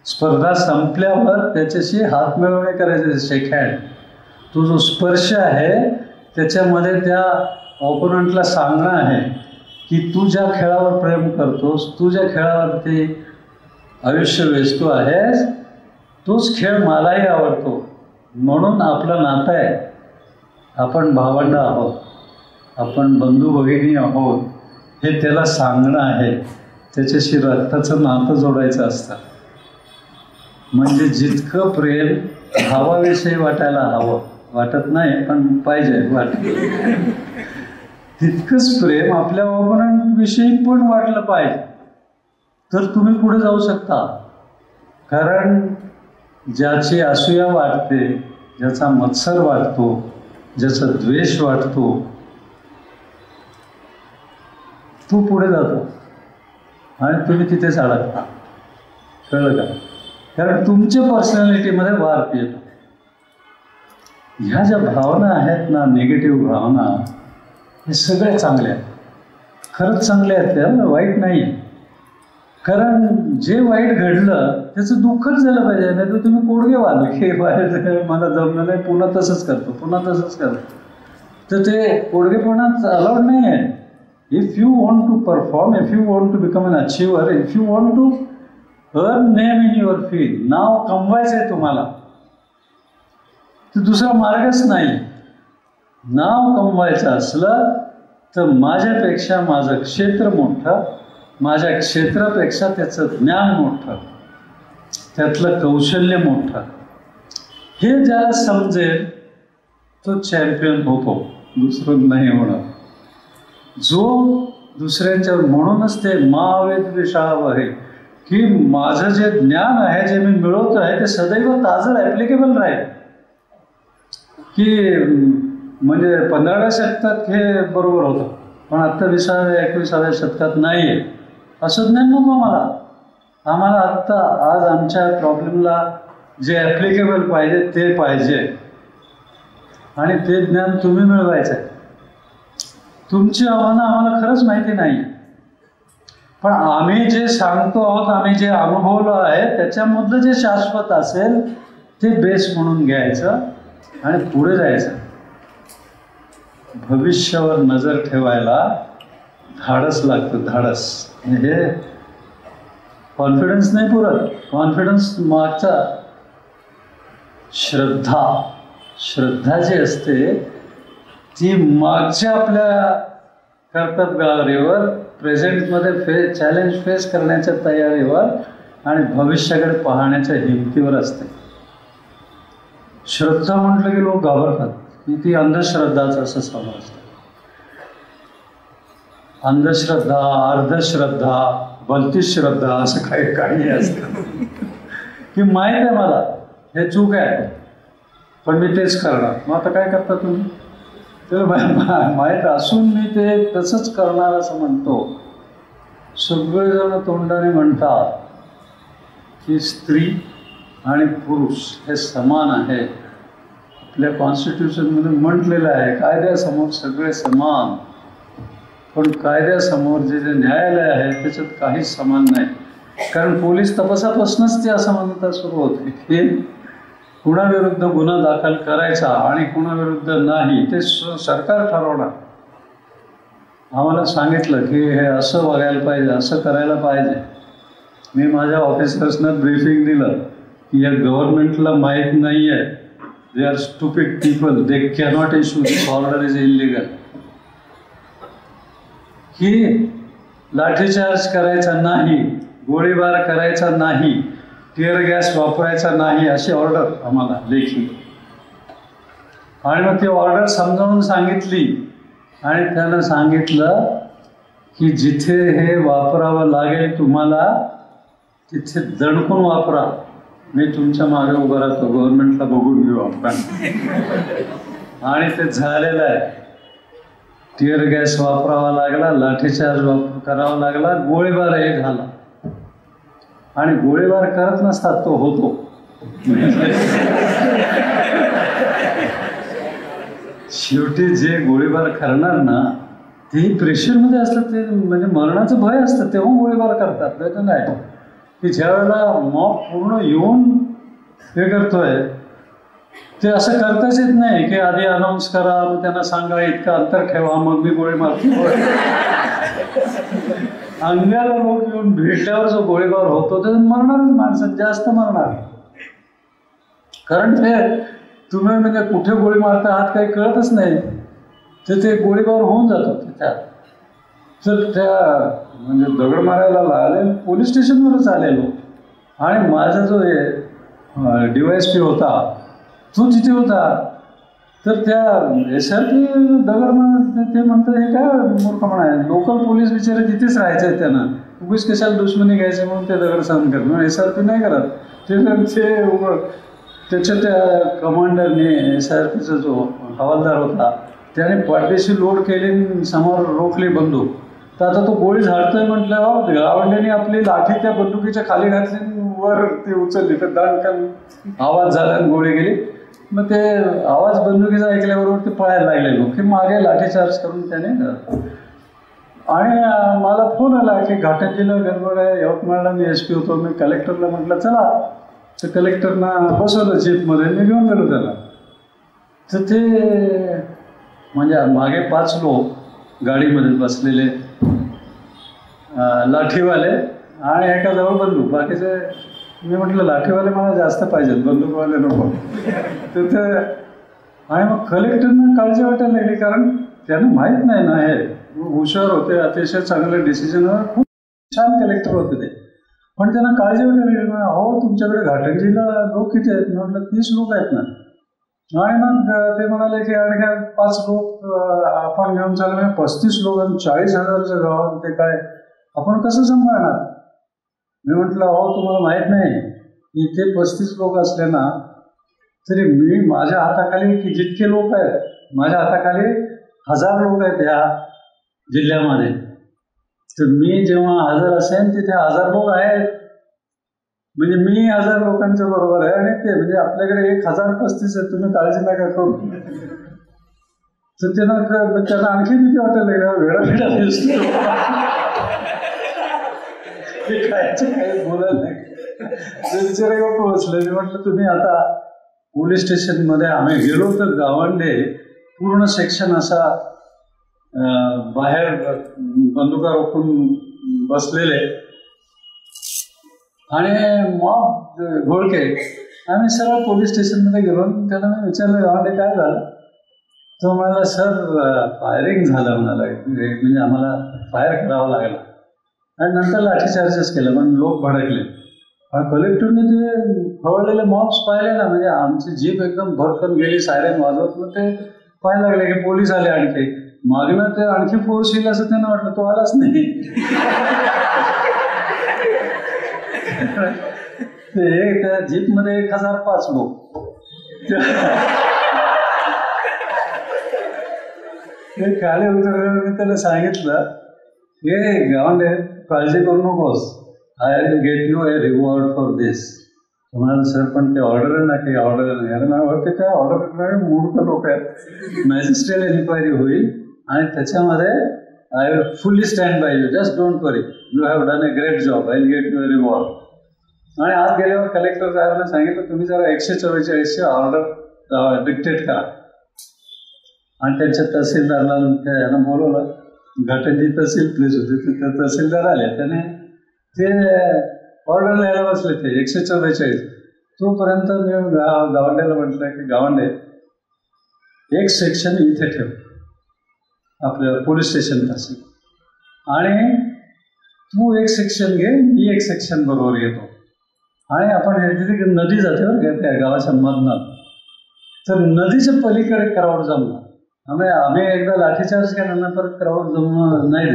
S1: स्पर्धा संपल्यावर त्याच्याशी हात मिळवणे करायचे, शेक हँड. तो जो स्पर्श आहे त्याच्यामध्ये त्या ऑपोनंटला सांगणं आहे की तू ज्या खेळावर प्रेम करतोस, तू ज्या खेळावरती आयुष्य वेचतो आहेस, तोच खेळ मलाही आवडतो, म्हणून आपलं नातं आहे. आपण भावंड आहोत, आपण बंधू भगिनी आहोत, हे त्याला सांगणं आहे. त्याच्याशी रक्ताचं नातं जोडायचं असतं. म्हणजे जितकं प्रेम भावाविषयी वाटायला हवं, वाटत नाही पण पाहिजे वाटत, तितकंच प्रेम आपल्या ऑपोनंटविषयी पण वाटलं पाहिजे. तर तुम्ही पुढे जाऊ शकता. कारण ज्याची असूया वाटते, ज्याचा मत्सर वाटतो, ज्याचा द्वेष वाटतो, तो पुढे जातो आणि तुम्ही तिथेच अडकता. कळलं का? कारण तुमच्या पर्सनॅलिटीमध्ये वार येतो. ह्या ज्या भावना आहेत ना, निगेटिव्ह भावना, हे सगळे चांगले आहेत. खरंच चांगले आहेत, त्या वाईट नाही. कारण जे वाईट घडलं त्याचं दुःखच झालं पाहिजे. नाही तर तुम्ही कोडगे व्हाल की वाईट मला जमलं नाही, पुन्हा तसंच करतो, पुन्हा तसंच करतो. तर ते कोडगेपणाच अलाउड नाही आहे. If you want to perform, if you want to become an achiever, if you want to earn name in your field, नाव कमवायचं आहे तुम्हाला, तर दुसरा मार्गच नाही. नाव कमवायचं असलं तर माझ्यापेक्षा माझं क्षेत्र मोठं, माझ्या क्षेत्रापेक्षा त्याचं ज्ञान मोठं, त्यातलं कौशल्य मोठं, हे ज्याला समजेल तो चॅम्पियन होतो, दुसरं नाही होणार. जो दुसऱ्यांच्या, म्हणूनच ते मावेद विषाव आहे की माझं जे ज्ञान आहे, जे मी मिळवतो आहे, ते सदैव ताजं ॲप्लिकेबल राहील. की म्हणजे 15व्या शतकात हे बरोबर होतं, पण आत्ता 20व्या 21व्या शतकात नाही आहे. असं ज्ञान नको आम्हाला. आम्हाला आत्ता आज आमच्या प्रॉब्लेमला जे ॲप्लिकेबल पाहिजे ते पाहिजे, आणि ते ज्ञान तुम्ही मिळवायचं आहे. तुमची आव्हानं आम्हाला खरंच माहिती नाही, पण आम्ही जे सांगतो आहोत, आम्ही जे अनुभवलं आहे, त्याच्यामधलं जे शाश्वत असेल ते बेस म्हणून घ्यायचं आणि पुढे जायचं. भविष्यावर नजर ठेवायला धाडस लागतं, धाडस. म्हणजे कॉन्फिडन्स नाही पुरत. कॉन्फिडन्स मागचा श्रद्धा, श्रद्धा जी असते ती मागच्या आपल्या कर्तव्यावर, प्रेझेंटमध्ये चॅलेंज फेस करण्याच्या तयारीवर आणि भविष्याकडे पाहण्याच्या हिमतीवर असते. श्रद्धा म्हटलं की लोक घाबरतात, की ती अंधश्रद्धाच असं समजतं. अंधश्रद्धा, अर्धश्रद्धा, बलती श्रद्धा असं काही असतं. की माहीत आहे मला हे चूक आहे, पण मी तेच करणार. मग आता काय करता तुम्ही? तर माहीत असून मी ते तसंच करणार असं म्हणतो. सगळेजण तोंडाने म्हणतात की स्त्री आणि पुरुष हे समान आहे. आपल्या कॉन्स्टिट्यूशनमध्ये म्हटलेलं आहे कायद्यासमोर सगळे समान, पण कायद्यासमोर जे न्यायालय आहे त्याच्यात काहीच समान नाही. कारण पोलीस तपासापासूनच ते असं म्हणता सुरू होते की कुणाविरुद्ध गुन्हा दाखल करायचा आणि कुणाविरुद्ध नाही ते सरकार ठरवणार. आम्हाला सांगितलं की हे असं बघायला पाहिजे, असं करायला पाहिजे. मी माझ्या ऑफिसर्सना ब्रीफिंग दिलं की या गव्हर्नमेंटला माहीत नाही आहे, they are stupid people, they cannot issue this order is illegal. की लाठीचार्ज करायचा नाही, गोळीबार करायचा नाही, टिअर गॅस वापरायचा नाही अशी ऑर्डर आम्हाला लेखी. आणि मग ती ऑर्डर समजावून सांगितली आणि त्यानं सांगितलं की जिथे हे वापरावं लागेल तुम्हाला तिथे दणकून वापरा, मी तुमच्या मागे उभं राहतो, गव्हर्नमेंटला बघून घेऊ आपण. आणि ते झालेलं आहे. टिअर गॅस वापरावा लागला, लाठीचार्ज करावा लागला, गोळीबारही झाला. आणि गोळीबार करत नसतात तो होतो. शेवटी जे गोळीबार करणार ना तेही प्रेशरमध्ये असतात, ते म्हणजे मरणाचं भय असतं तेव्हा गोळीबार करतात. त्याचं नाही की ज्या वेळेला मॉब पूर्ण येऊन हे करतोय ते असं करताच येत नाही की आधी अनाऊन्स करा, मग त्यांना सांगा इतकं अंतर ठेवा, मग मी गोळी मारतो. अंगाला लोक येऊन भेटल्यावर जो गोळीबार होतो तर मरणारच माणसं, जास्त मरणार. कारण ते तुम्ही म्हणजे कुठे गोळी मारता आहात काही कळतच नाही, तर ते गोळीबार होऊन जातो त्यात. तर त्या म्हणजे दगड मारायला आले पोलीस स्टेशनवरच आलेलो. आणि माझा जो DYSP होता तो तिथे होता. तर त्या SRP दगड मार ते म्हणतात हे काय मूर्खपणा आहे, लोकल पोलीस बिचारे तिथेच राहायचे आहेत त्यांना, उगीच कशाला दुश्मनी घ्यायचे म्हणून ते दगड सहन करत. SRP नाही करत ते त्याच्या त्या कमांडरने SRPचा जो हवालदार होता त्याने पाठीशी लोड केली, समोर रोखली बंदूक. तर आता तो गोळी झाडतोय म्हटल्यावर गावंड्याने आपली लाठी त्या बंदुकीच्या खाली घातली, वर ती उचलली तर दणकन आवाज झाला आणि गोळी गेली. मग ते आवाज बंदुकीचा ऐकल्याबरोबर ते पळायला लागले लोक की मागे लाठीचार्ज करून त्याने. आणि मला फोन आला की घाटंजीला गडबड आहे, यवतमाळला मी SP होतो. मी कलेक्टरला म्हटलं चला, तर कलेक्टरना बसवलं जीपमध्ये, मी घेऊन गेलो त्याला. तर ते म्हणजे मागे 5 लोक गाडीमध्ये बसलेले, लाठीवाले आणि एकाजवळ बंदूक, बाकीचे. मी म्हटलं लाठीवाले मला जास्त पाहिजेत, बंदूकवाले नको. तर ते आणि मग कलेक्टरना काळजी वाटायला लागली, कारण त्यांना माहीत नाही ना, हे हुशार होते, अतिशय चांगले डिसिजनवर खूप छान कलेक्टर होते ते. पण त्यांना काळजी वाटायला लागली, अहो तुमच्याकडे घाटंजीला लोक किती आहेत? म्हटलं 30 लोक आहेत ना. आणि मग ते म्हणाले की आणि काय 5 लोक आपण घेऊन चालले, 35 लोक 40,000चं गाव, ते काय आपण कसं सांभाळणार? मी म्हटलं अहो तुम्हाला माहीत नाही, इथे 35 लोक असले ना तरी मी माझ्या हाताखाली की जितके लोक आहेत, माझ्या हाताखाली 1000 लोक आहेत ह्या जिल्ह्यामध्ये. तर मी जेव्हा हजर असेन तिथे 1000 लोक आहेत, म्हणजे मी 1000 लोकांच्या बरोबर आहे. आणि ते म्हणजे आपल्याकडे 1035 आहे, तुम्ही काळजी नका करू. तर त्यांना आणखी भीती वाटायला वेळा दिसतो काही बोलायला नाही. बिचारे पोहोचले. मी म्हटलं तुम्ही आता पोलीस स्टेशनमध्ये आम्ही गेलो तर गावंडे पूर्ण सेक्शन असा बाहेर बंदुका रोखून बसलेले आणि मॉब घोळके. आम्ही सरळ पोलीस स्टेशनमध्ये गेलो. त्याला मी विचारलं गावंडे काय झालं? तो म्हणाला सर फायरिंग झालं म्हणाला, म्हणजे आम्हाला फायर करावं लागलं आणि नंतर लाठीचार्जेस केलं, पण लोक भडकले. आणि कलेक्टरने ते खवळलेले मॉब्स पाहिले ना, म्हणजे आमची जीप एकदम भरकन गेली सायरन वाजवत. मग ते पाहायला लागले की पोलीस आले आणखी मागणं, ते आणखी फोर्स येईल असं त्यांना वाटलं, तो आलाच नाही. ते त्या जीपमध्ये 1005 लोक. ते खाली उतरल्यावर मी त्याला सांगितलं, हे गावंडे काळजी करू नकोस, I will get you a reward for this. म्हणाल सर पण ते ऑर्डर आहे ना, काही ऑर्डर नाही. अरे मला वाटतं काय ऑर्डर करणारे मूर्ख लोक आहेत. मॅजिस्ट्रेट एन्क्वायरी होईल आणि त्याच्यामध्ये I will fully stand by you, just don't worry, you have done a great job, I will get you a reward. आणि आज गेल्यावर कलेक्टर साहेबांना सांगितलं तुम्ही जरा 144ची ऑर्डर डिक्टेट करा. आणि त्यांच्या तहसीलदारला यांना बोलवलं, घाटंजी तहसील प्लेस होते, त्या तहसीलदार आले, त्याने ते ऑर्डर लिहायला बसले ते 144. तोपर्यंत मी गावंड्याला म्हटलं की गावंडे एक सेक्शन इथे ठेव आपल्या पोलीस स्टेशन पासून, आणि तू एक सेक्शन घे, मी एक सेक्शन बरोबर घेतो, आणि आपण तिथे नदी जाते बरं त्या गावाच्या मधनं, तर नदीच्या पलीकडे क्राऊड जमणार. आम्ही एकदा लाठीचार्ज केला ना, परत क्राऊड जमणार नाही,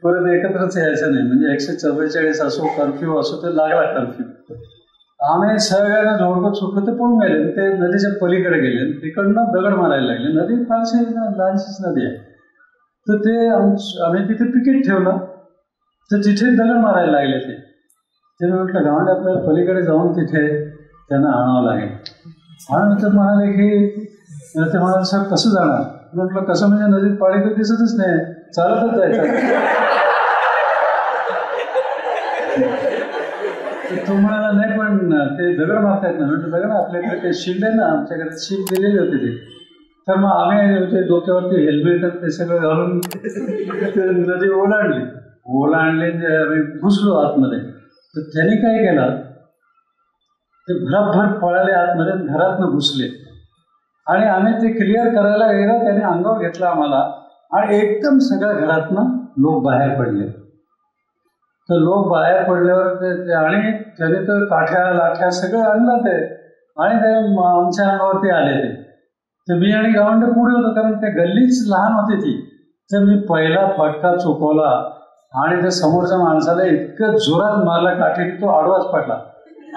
S1: परत एकत्रच यायचं नाही. म्हणजे 144 असो, कर्फ्यू असो, ते लागला कर्फ्यू. आम्ही सगळ्यांना जोडकं चुकलं ते पळून गेले, ते नदीच्या पलीकडे गेले, तिकडनं दगड मारायला लागले. नदी फारशी लहानशीच नदी आहे, तर ते आम्ही तिथे पिकेट ठेवलं, तर तिथे दगड मारायला लागले. ते म्हटलं गावांडे आपल्याला पलीकडे जाऊन तिथे त्यांना आणावं लागेल. आणि ते म्हणाले की ते म्हणाले सर कसं जाणार? म्हटलं कसं म्हणजे नदीत पाणी तर दिसतच नाही, चालतच जायचं. तो म्हणाला नाही पण ते दगड मारतायत ना. म्हटलं दगड आपल्याकडे ते शिल्ड आहे ना, आमच्याकडे शिल्ड दिलेली होती ते. तर मग आम्ही डोक्यावरती हेल्मेट ते सगळं घालून नदी ओलांडली आम्ही घुसलो आतमध्ये. तर त्याने काय केलं, ते भराभर पळाले आतमध्ये, घरातनं घुसले, आणि आम्ही ते क्लिअर करायला गेलं. त्याने अंगावर घेतलं आम्हाला, आणि एकदम सगळ्या घरातनं लोक बाहेर पडले. तर लोक बाहेर पडल्यावर आणि त्याने तर काठ्या लाठ्या सगळं आणलं ते, आणि ते आमच्या अंगावरती आले ते. तर मी आणि गावंडे पुढे होतो, कारण त्या गल्लीच लहान होती ती. तर मी पहिला फटका चुकवला, आणि त्या समोरच्या माणसाला इतकं जोरात मारला काठीने, तो आडवाच पडला.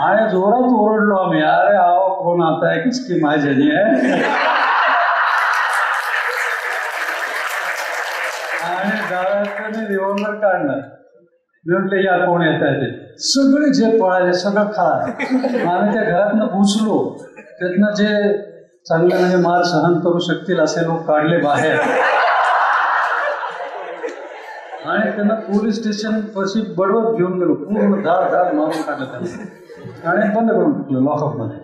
S1: आणि जोरात ओरडलो आम्ही, अरे आओ कोण आता है, किसकी माय जनी आहे. आणि गावात रिव्हॉल्वर काढणार. मी म्हटलं या कोण येत आहे ते. सगळे जे पळाले सगळं खा. आम्ही त्या घरातनं घुसलो, त्यातनं जे चांगले म्हणजे मार सहन करू शकतील असे लोक काढले बाहेर, आणि त्यांना पोलीस स्टेशन पाशी बडवत घेऊन गेलो. पूर्ण धाड मारून टाकलं त्यांना, आणि बंद करून टाकलं लॉकअपमध्ये.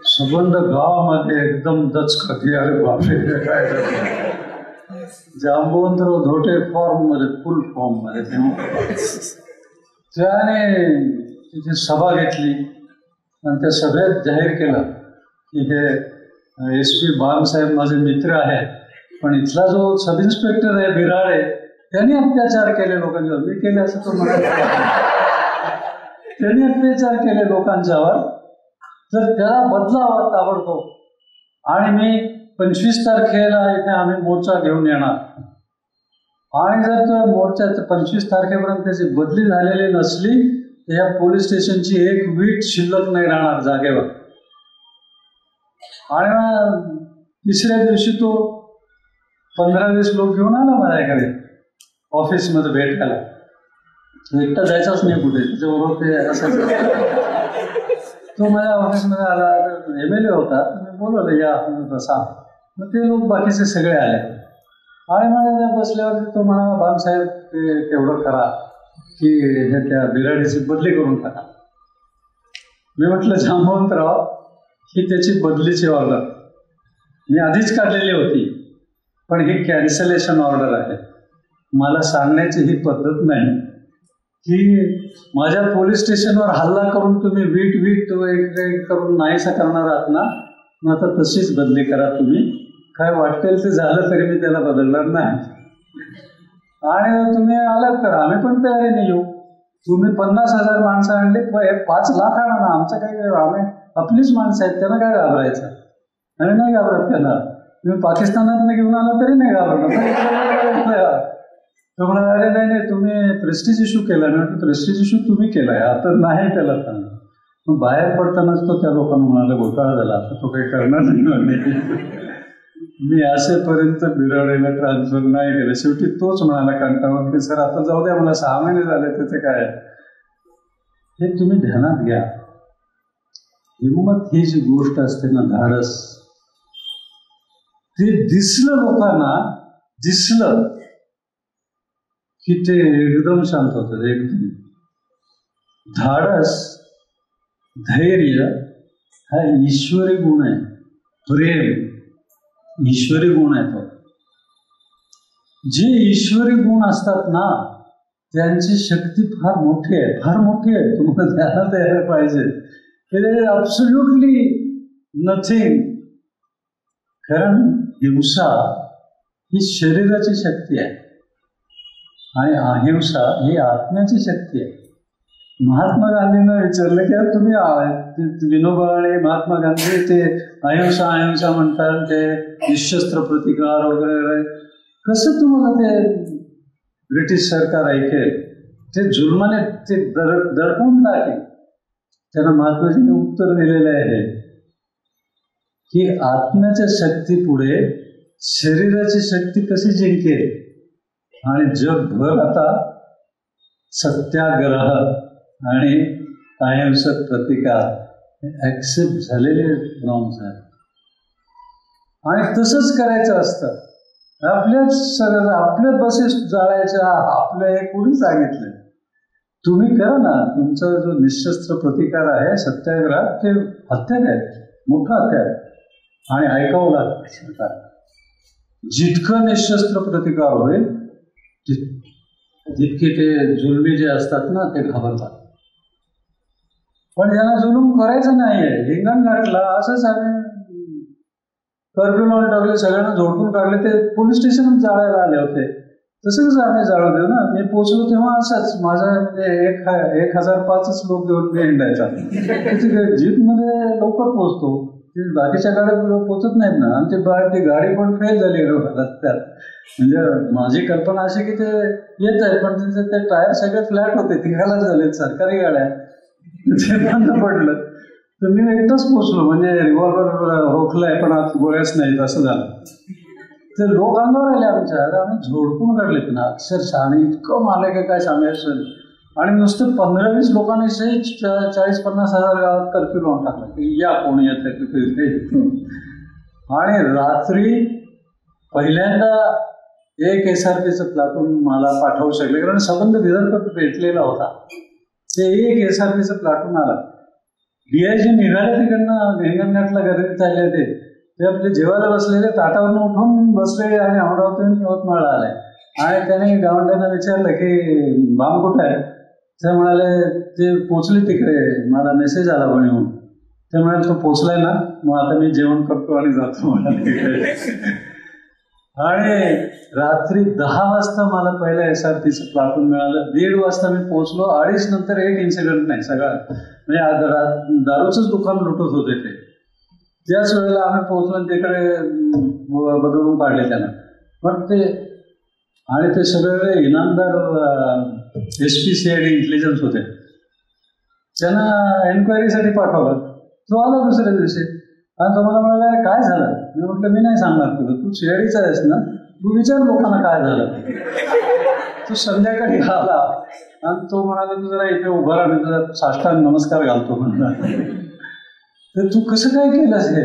S1: संबंध गावामध्ये एकदम दचका की अरे बापरे काय. जांबुवंतराव धोटे फॉर्ममध्ये, फुल फॉर्ममध्ये. त्याने तिथे सभा घेतली, आणि त्या सभेत जाहीर केलं की हे SP बामसाहेब माझे मित्र आहेत, पण इथला जो सब इन्स्पेक्टर आहे बिराडे, त्यांनी अत्याचार केले लोकांच्यावर. मी केले असं तो म्हणाला, त्यांनी अत्याचार केले लोकांच्यावर, तर त्याला बदला हवा ताबडतोब. आणि मी 25 तारखेला इथे आम्ही मोर्चा घेऊन येणार, आणि जर तो मोर्चा 25 तारखेपर्यंत त्याची बदली झालेली नसली तर या पोलीस स्टेशनची एक वीट शिल्लक नाही राहणार जागेवर. आणि तिसऱ्या दिवशी तो 15-20 लोक घेऊन आला माझ्याकडे ऑफिसमध्ये भेटायला. एकटा जायचाच नाही कुठे, त्याच्याबरोबर ते असं. तो माझ्या ऑफिसमध्ये आला, MLA होता. मी बोलवलं या बसा. मग ते लोक बाकीचे सगळे आले, आणि मला बसल्यावर तो म्हणाला बामसाहेब ते तेवढं करा की हे त्या बिराडीची बदली करून टाका. मी म्हटलं जांबवंतराव ही त्याची बदलीची ऑर्डर मी आधीच काढलेली होती, पण ही कॅन्सलेशन ऑर्डर आहे. मला सांगण्याची ही पद्धत नाही की माझ्या पोलीस स्टेशनवर हल्ला करून तुम्ही वीट एक करून नाहीसा करणार आहात ना, मग आता तशीच बदली करा तुम्ही. काय वाटेल ते झालं तरी मी त्याला बदलणार नाही. आणि तुम्ही आलात तर आम्ही पण तयारीने येऊ. तुम्ही 50,000 माणसं आणली, 5 लाख आणा ना, आमचं काही, आम्ही आपलीच माणसं आहेत, त्यांना काय घाबरायचं. आणि नाही घाबरत त्यांना. तुम्ही पाकिस्तानात घेऊन आला तरी नाही घाबरणार. तो म्हणाला, अरे नाही नाही, तुम्ही प्रेस्टिज इश्यू केला ना. प्रेस्टिज इश्यू तुम्ही केलाय, आता नाही त्याला सांग. मग बाहेर पडतानाच तो त्या लोकांना म्हणाला, घोटाळा झाला, आता तो काही करणार नाही. मी असेपर्यंत बिराडीला ट्रान्सफर नाही केलं. शेवटी तोच म्हणाला कंटाळून की सर आता जाऊ द्या, मला 6 महिने झाले, त्याचं काय. हे तुम्ही ध्यानात घ्या. हिंमत ही जी गोष्ट असते ना, धाडस, ते दिसलं लोकांना, दिसलं की ते एकदम शांत होतं. एकदम धाडस, धैर्य हा ईश्वरी गुण आहे. प्रेम ईश्वरी गुण आहे. तो जे ईश्वरी गुण असतात ना, त्यांची शक्ती फार मोठी आहे, फार मोठी आहे. तुम्हाला ध्यानात यायला पाहिजे. हे ॲब्सोल्युटली नथिंग. कारण हिंसा ही शरीराची शक्ती आहे आणि अहिंसा ही आत्म्याची शक्ती आहे. महात्मा गांधींना विचारलं की तुम्ही विनोबा आणि महात्मा गांधी ते अहिंसा अहिंसा म्हणतात, ते निशस्त्र प्रतिकार वगैरे, कसं तुम्हाला ते ब्रिटिश सरकार ऐकेल? ते जुलमाने ते दडपून टाकेल. त्यांना महात्माजींनी उत्तर दिलेलं आहे की आत्म्याच्या शक्तीपुढे शरीराची शक्ती कशी जिंकेल. आणि जगभर आता सत्याग्रह आणि अहिंसक प्रतिकार ऍक्सेप्ट झालेले नॉर्म्स आहेत. आणि तसंच करायचं असतं. आपल्या बसेस जाळायच्या, आपल्या हे कोणी सांगितलं? तुम्ही करा ना. तुमचा जो निशस्त्र प्रतिकार आहे, सत्याग्रह, ते हत्यार आहे, मोठं हत्यार. आणि ऐकावं लागतं सरकार. जितकं निशस्त्र प्रतिकार होईल तितके ते जुलमी जे असतात ना, ते घाबरतात. पण यांना जुलूम करायचं नाहीये. हिंगणघाटला असंच आम्ही कर्फ्यू लावून टाकले, सगळ्यांना झोडपून काढले, ते पोलीस स्टेशन जाळायला आले होते. तसंच आम्ही जाळू देऊ ना. मी पोचलो तेव्हा असंच माझा म्हणजे 1005च लोक घेऊन मी हिंडायचा. जीपमध्ये लवकर पोचतो, बाकीच्या गाड्या पोचत नाहीत ना. आणि ती गाडी पण फेल झाली रस्त्यात. म्हणजे माझी कल्पना अशी की ते येत आहे, पण ते टायर सगळे फ्लॅट होते, तिघालाच झाले, सरकारी गाड्या, ते बंद पडलं. तर मी एकटाच पोचलो. म्हणजे रिव्हॉल्वर रोखलाय पण आत गोळ्याच नाहीत, असं झालं. ते लोक अंगावर आले आमच्या. आम्ही झोडपून काढलेत ना अक्षरशः. आणि इतकं माले की काय सांगायचं. आणि नुसतं 15-20 लोकांनी 40-50 हजार गावात कर्फ्यू लावून टाकला की या कोणी येत. आणि रात्री पहिल्यांदा एक SRPचं प्लाटून मला पाठवू शकले, कारण संबंध विदर्भ भेटलेला होता. ते एक SRPचं प्लाटून आला. DIG निघाले तिकडनं, हिंगणघाटला गर्दीत चालले होते. ते आपले जेवायला बसलेले, ताटावरून उठून बसले आणि अमरावतीहून यवतमाळला आले. आणि त्याने गावंड्यांना विचारलं की बाम कुठे आहे? ते म्हणाले ते पोचले तिकडे, मला मेसेज आला पण येऊन. ते म्हणाले तो पोचलाय ना, मग आता मी जेवण करतो आणि जातो म्हणाले. आणि रात्री 10 वाजता मला पहिल्या SRPचं प्लाटून मिळालं. 1:30 वाजता मी पोहोचलो. 2:30 नंतर एक इन्सिडेंट नाही. सगळं म्हणजे दारूचंच दुकान लुटत होते ते. त्याच वेळेला आम्ही पोहोचलो, तिकडे बदलून काढले त्यांना. पण ते आणि ते सगळे इनामदार SPCID इंटेलिजन्स होते. त्यांना एन्क्वायरीसाठी पाठवलं. तो आला दुसऱ्या दिवशी आणि तो मला म्हणाला, अरे काय झालं? मी म्हटलं मी नाही सांगणार तुला, तू CIDचा आहेस ना, तू विचार लोकांना काय झालं. तो संध्याकाळी आला आणि तो म्हणाला तू जरा इथे उभा राहा, मी तुझा साष्टांग नमस्कार घालतो म्हणला. तर तू कसं काय केलंस हे?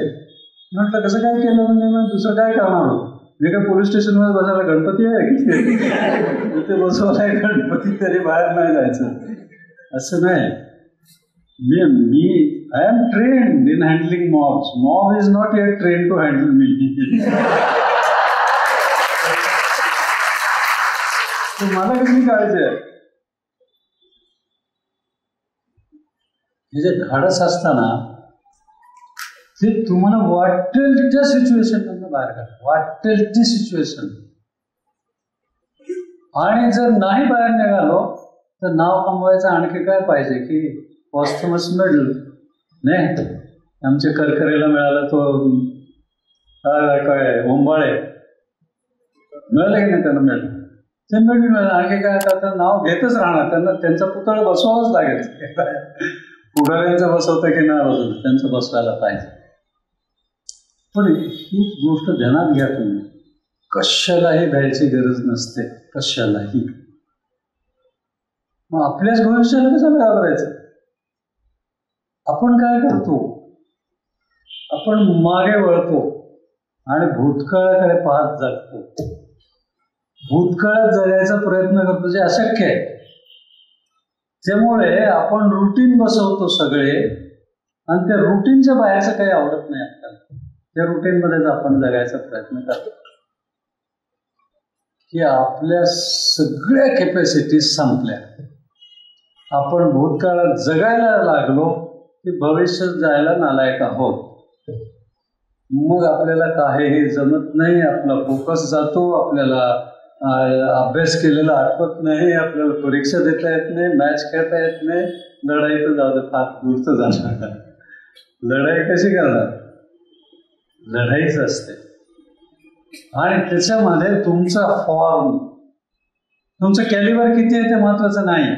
S1: म्हटलं कसं काय केलं म्हणजे मग दुसरं काय करणार होतो? मी काय पोलीस स्टेशनवर बसायला गणपती आहे की तिथे बसवायला गणपती, तरी बाहेर नाही जायचं असं नाही. मी I am trained in handling mobs. Mob is not yet trained to handle me. मला कसली काळजी आहे? हे जे धाडस असताना ते तुम्हाला वाटेल त्या सिच्युएशन मधून बाहेर काढ, वाटेल ती सिच्युएशन. आणि जर नाही बाहेर निघालो तर नाव कमवायचं आणखी काय पाहिजे की पॉस्थमस मेडल नाही. आमच्या करकरेला मिळाला तो काय ओंबाळे, मिळालं की नाही त्यांना मेडल. जनरली आणखी काय करतात, नाव घेतच राहणार, त्यांना त्यांचा पुतळा बसवावाच लागेल. पुढाऱ्यांचं बसवतं की नाही बसवतं, त्यांचं बसवायला पाहिजे. पण ही गोष्ट ध्यानात घ्या तुम्ही, कशालाही भ्यायची गरज नसते, कशालाही. मग आपल्याच भविष्याला कशाला घाबरायचं? आपण काय करतो, आपण मागे वळतो आणि भूतकाळाकडे पाहत जगतो. भूतकाळात जगायचा प्रयत्न करतो जे अशक्य आहे. त्यामुळे आपण रुटीन बसवतो सगळे, आणि त्या रुटीनच्या बाहेरचं काही आवडत नाही आपल्याला. त्या रुटीनमध्येच आपण जगायचा प्रयत्न करतो की आपल्या सगळ्या कॅपॅसिटीज संपल्या. आपण भूतकाळात जगायला लागलो की भविष्यात जायला नालायक आहोत. मग आपल्याला काहीही जमत नाही, आपला फोकस जातो, आपल्याला अभ्यास केलेला आठवत नाही, आपल्याला परीक्षा देता येत नाही, मॅच खेळता येत नाही, लढाई तर जाऊ दे, फार दूरचं जाणार. लढाई कशी करणार? लढाईच असते. आणि त्याच्यामध्ये तुमचा फॉर्म, तुमचं कॅलिबर किती आहे ते महत्वाचं नाही.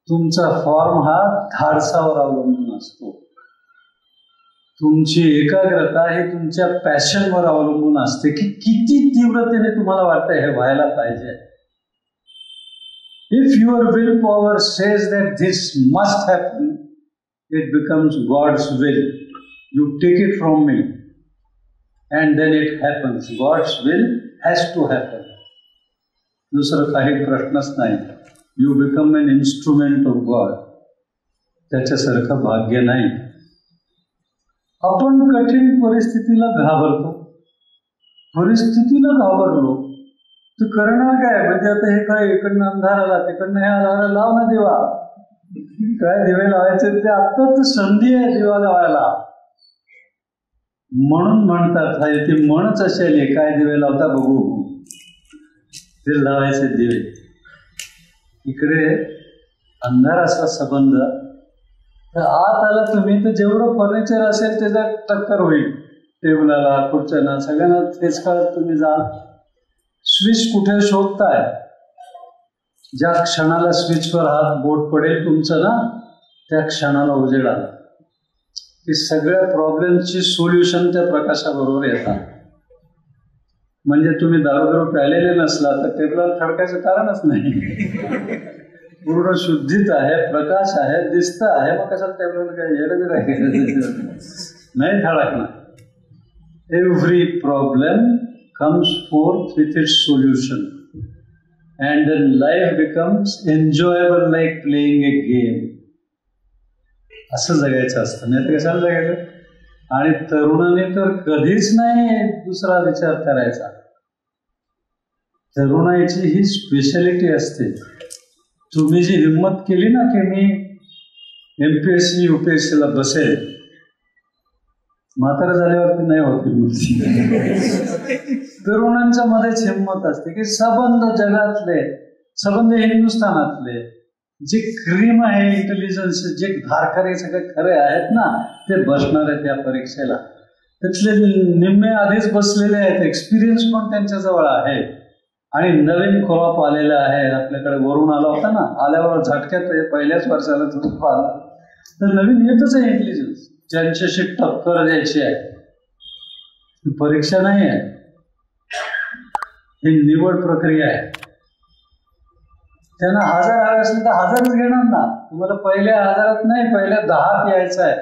S1: तुमचा फॉर्म हा धाडसावर अवलंबून असतो. तुमची एकाग्रता ही तुमच्या पॅशनवर अवलंबून असते की किती तीव्रतेने तुम्हाला वाटतं हे व्हायला पाहिजे. If your will power says that this must happen, it becomes God's will. You take it from me and then it happens. God's will has to happen. दुसरं काही प्रश्नच नाही. You become an instrument of God. त्याच्यासारखं भाग्य नाही. आपण कठीण परिस्थितीला घाबरतो. परिस्थितीला घाबरलो तर करणार काय? म्हणजे आता हे काय, इकडनं अंधार आला, तिकडनं हे आला, लाव ना दिवा. काय दिवे लावायचे ते आत्ता तर संधी आहे दिवा लावायला. म्हणून म्हणतात, ती म्हणच असेल, काय दिवे लावता बघू, ते लावायचे दिवे. इकडे अंधार असला संबंध, तर आत आला तुम्ही तर जेवढं फर्निचर असेल त्याचा टक्कर होईल. टेबलाला, खुर्च्यांना, सगळ्यांना तेच काळात तुम्ही जा. स्विच कुठे शोधताय, ज्या क्षणाला स्विचवर हात बोट पडेल तुमचं ना, त्या क्षणाला उजेड आला की सगळ्या प्रॉब्लेमची सोल्युशन त्या प्रकाशाबरोबर येतात. म्हणजे तुम्ही दारू प्यालेले नसला तर टेबलावर थडकायचं कारणच नाही. पूर्ण शुद्धीत आहे, प्रकाश आहे, दिसत आहे, मग कशाला टेबलवर काय येडबिड आहे? नाही थडकणार. Every problem comes forth with its solution and then life becomes enjoyable like playing a game. असं जगायचं असतं, नाही तर कशाला जगायचं? आणि तरुणाने तर कधीच नाही दुसरा विचार करायचा. तरुणाईची ही स्पेशालिटी असते. तुम्ही जी हिंमत केली ना की मी MPSC UPSCला बसेल, म्हातारा झाल्यावरती नाही होत हिंमत. तरुणांच्या मध्येच हिंमत असते की संबंध जगातले, संबंध हिंदुस्थानातले जे क्रीम आहे, इंटेलिजन्स, जे धारकारे सगळे खरे आहेत ना, ते बसणार आहेत या परीक्षेला. त्यातले निम्मे आधीच बसलेले आहेत, एक्सपिरियन्स पण त्यांच्याजवळ आहे. आणि नवीन क्रॉप आलेला आहे. आपल्याकडे वरून आला होता ना, आल्यावर झटक्यात पहिल्याच वर्षाला झुडप आला, तर नवीन येतच आहे इंटेलिजन्स, ज्यांच्याशी टक्कर द्यायची आहे. ही परीक्षा नाही आहे, ही निवड प्रक्रिया आहे. त्यांना 1000 हवे असले तर 1000च घेणार ना. तुम्हाला पहिल्या 1000 नाही, पहिल्या 10त यायचं आहे,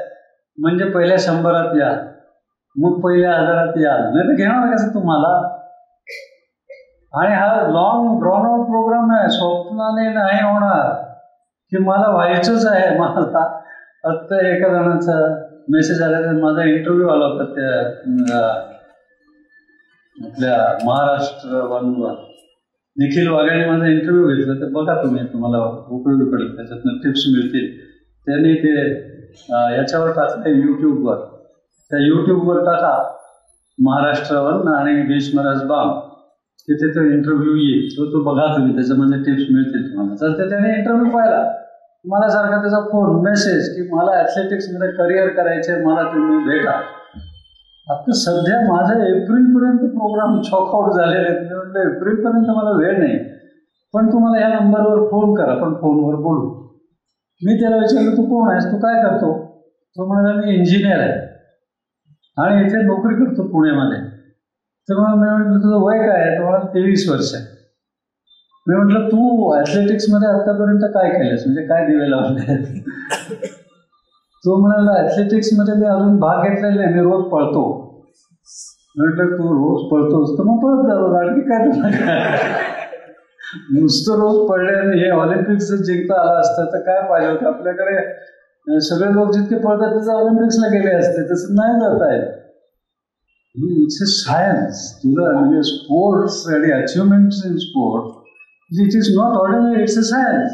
S1: म्हणजे पहिल्या 100त या, मग पहिल्या 1000त या, नाही तर घेणार कसं तुम्हाला? आणि हा लॉंग ड्रॉन आउट प्रोग्राम आहे. स्वप्नाने नाही होणार की मला व्हायचंच आहे. मला आत्ता एका जणांचा मेसेज आला, तर माझा इंटरव्ह्यू आला होता त्या आपल्या महाराष्ट्र वनवर. निखिल वाघाने माझा इंटरव्ह्यू घेतला, तर बघा तुम्ही, तुम्हाला उपयोगी पडेल, त्याच्यातनं टिप्स मिळतील. त्यांनी ते याच्यावर टाकलं यूट्यूबवर. त्या यूट्यूबवर टाका महाराष्ट्र वन आणि भीष्मराज बाम, तिथे तो इंटरव्ह्यू येईल, तो बघा तुम्ही, त्याच्यामध्ये टिप्स मिळतील तुम्हाला. तर त्याने इंटरव्ह्यू पाहिला, मला सारखा त्याचा फोन मेसेज की मला ॲथलेटिक्समध्ये करिअर करायचे, मला तुम्ही भेटा. आता सध्या माझा एप्रिलपर्यंत प्रोग्राम चॉकआउट झालेले आहेत. मी म्हटलं एप्रिलपर्यंत मला वेळ नाही, पण तुम्हाला ह्या नंबरवर फोन करा, पण फोनवर बोलू. मी त्याला विचारलं, तू कोण आहेस, तू काय करतो? तो म्हणाला, मी इंजिनियर आहे आणि इथे नोकरी करतो पुण्यामध्ये. तर मग मी म्हटलं, तुझं वय काय आहे? तो म्हणाला, 23 वर्ष आहे. मी म्हटलं, तू ॲथलेटिक्समध्ये आतापर्यंत काय केलंस, म्हणजे काय दिवे लावले? तो म्हणाला, ॲथलेटिक्समध्ये मी अजून भाग घेतलेला नाही, मी रोज पळतो. म्हटलं, तू रोज पळतोस तर मग पळत जावं, आणखी काय तुला? नुसतं रोज पडल्याने हे ऑलिम्पिक्स जर जिंकता आला असतं तर काय पाहिजे होतं आपल्याकडे. सगळे लोक जितके पळतात त्याचं ऑलिम्पिक्सला गेले असते, तसं नाही जात आहे. It's a science. तुला म्हणजे स्पोर्ट्स आणि achievements in sport it is not ordinary, it's a science.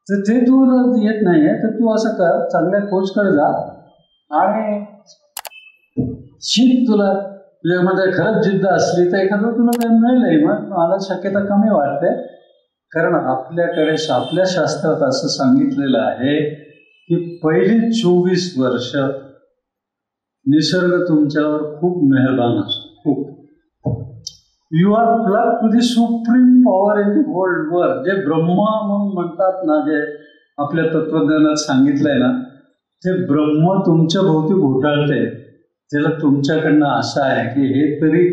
S1: तर ते तू येत नाहीये तर तू असं कर, चांगल्या कोचकडे जा आणि शिक. तुझ्यामध्ये खरंच जिद्द असली तर एखादं तुला काही मिळेलही. मग मला शक्यता कमी वाटते, कारण आपल्याकडे आपल्या शास्त्रात असं सांगितलेलं आहे की पहिली 24 वर्ष निसर्ग तुमच्यावर खूप मेहरबान असतो, खूप. You are plug to the supreme power in the world वर. जे ब्रह्मा म्हणून म्हणतात ना, जे आपल्या तत्वज्ञानात सांगितलंय ना, ते ब्रह्म तुमच्या भोवती घोटाळते. त्याला तुमच्याकडनं असं आहे की हे तरी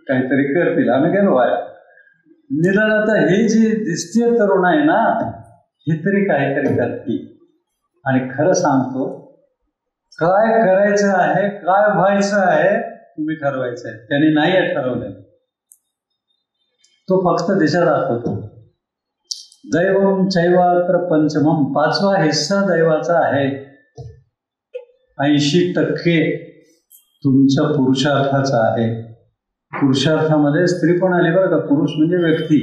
S1: काहीतरी करतील. आम्ही गेलो आहे निदान आता हे जे दिसते तरुण आहे ना, हे तरी काहीतरी करतील. आणि खरं सांगतो, काय करायचं आहे, काय व्हायचं आहे, तुम्ही ठरवायचं आहे. त्यांनी नाही ठरवलं, तो फक्त दिशा दाखवतो. दैवम चैवात्र पंचमम, 5वा हिस्सा दैवाचा आहे. 80% तुमच्या पुरुषार्थाचा आहे. पुरुषार्थामध्ये स्त्री पण आली बरं का. पुरुष म्हणजे व्यक्ती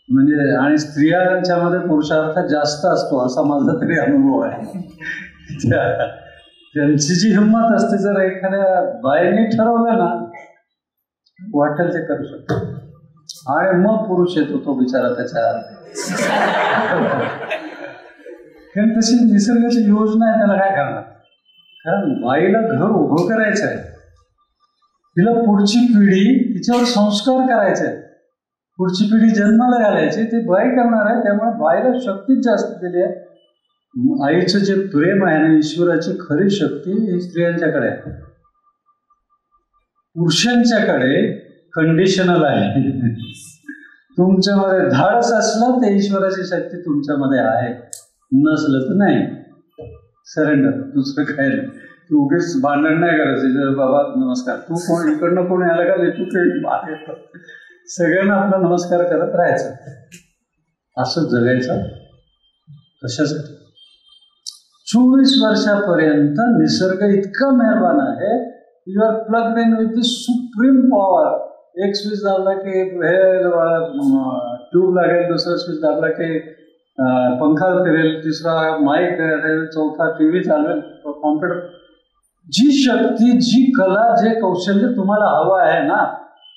S1: म्हणजे, आणि स्त्रियांच्यामध्ये पुरुषार्थ जास्त असतो असा माझा तरी अनुभव आहे. त्यांची जी हिंमत असते, जर एखाद्या बाईने ठरवलं ना, वाटेल ते करू शकतो. आणि मग पुरुष येतो तो बिचारा त्याच्या. कारण तशी निसर्गाची योजना आहे, त्याला काय करणार. कारण बाईला घर उभं करायचं आहे, तिला पुढची पिढी, तिच्यावर संस्कार करायचे आहेत, पुढची पिढी जन्माला घालायची, ते बाई करणार आहे. त्यामुळे बाईला शक्तीच जास्त दिली आहे. आईचं जे प्रेम आहे ना, ईश्वराची खरी शक्ती ही स्त्रियांच्याकडे आहे. पुरुषांच्याकडे कंडिशनल आहे. तुमच्यामध्ये धाडस असलं तर ईश्वराची शक्ती तुमच्यामध्ये आहे, नसलं तर नाही. सरेंडर, दुसरं काय नाही. तू उगीच भांडण नाही करायचं. बाबा नमस्कार, तू कोण, इकडनं कोण यायला का, तू काही बाहेर. सगळ्यांना आपला नमस्कार करत राहायचं, असं जगायचं. कशासाठी? 24 वर्षापर्यंत निसर्ग इतका मेहरबान आहे. You are plugged in with the supreme power. एक स्विच दाबला की हे ट्यूब लागेल, दुसरा स्विच दाबला की पंखा फिरेल, तिसरा माईक फिरेल, चौथा टीव्ही चालेल, कॉम्प्युटर. जी शक्ती, जी कला, जे कौशल्य तुम्हाला हवं आहे ना,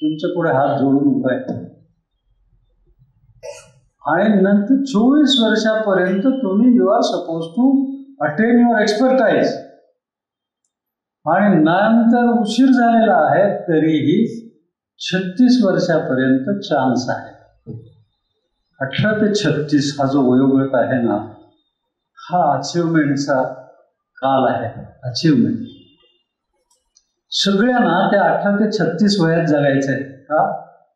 S1: तुमच्या पुढे हात जोडून उभं आहे. आणि नंतर 24 वर्षापर्यंत तुम्ही you are suppose to attain your expertise. आणि नंतर उशीर झालेला आहे तरीही 36 वर्षापर्यंत चान्स आहे. 18 ते 36 हा जो वयोगट आहे ना, हा अचिव्हमेंटचा काल आहे. अचिव्हमेंट सगळ्यांना त्या 18 ते 36 वयात जगायचं आहे. का?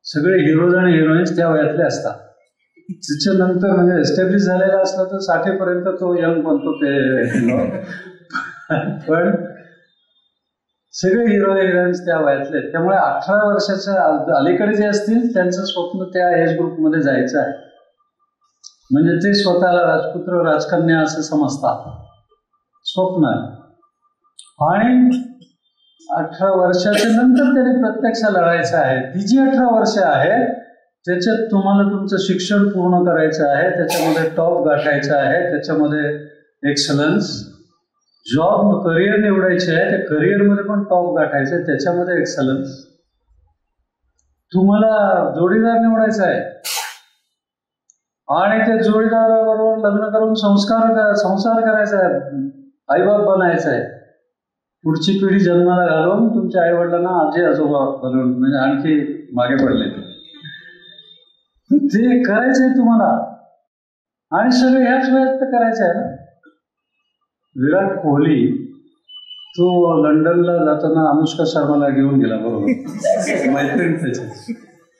S1: सगळे हिरोज आणि हिरोईन्स त्या वयातले असतात. त्याच्यानंतर म्हणजे एस्टॅब्लिश झालेला असला तर 60 पर्यंत तो यंग बनतो ते. पण सगळे हिरो हिरोईन्स त्या वयातले. त्यामुळे 18 वर्षाच्या अलीकडे जे असतील त्यांचं स्वप्न त्या एज ग्रुपमध्ये जायचं आहे. म्हणजे ते स्वतःला राजपुत्र राजकन्या असं समजतात, स्वप्न आहे. आणि 18 वर्षाच्या नंतर त्याने प्रत्यक्ष लढायचं आहे. ती जी 18 वर्ष आहे त्याच्यात तुम्हाला तुमचं शिक्षण पूर्ण करायचं आहे, त्याच्यामध्ये टॉप गाठायचं आहे, त्याच्यामध्ये एक्सलन्स. जॉब करिअर निवडायचे आहे, त्या करिअरमध्ये पण टॉप गाठायचं आहे, त्याच्यामध्ये एक्सलन्स. तुम्हाला जोडीदार निवडायचा आहे आणि त्या जोडीदाराबरोबर लग्न करून संसार करायचा आहे, आईबाप बनायचं आहे, पुढची पिढी जन्माला घालून तुमच्या आईवडिलांना आजी आजोबा बनवून, म्हणजे आणखी मागे पडले. ते करायचंय तुम्हाला आणि सगळं ह्याच वेळेत तर करायचं आहे ना. विराट कोहली तो लंडनला जाताना अनुष्का शर्माला घेऊन गेला बरोबर मैत्रीण त्याची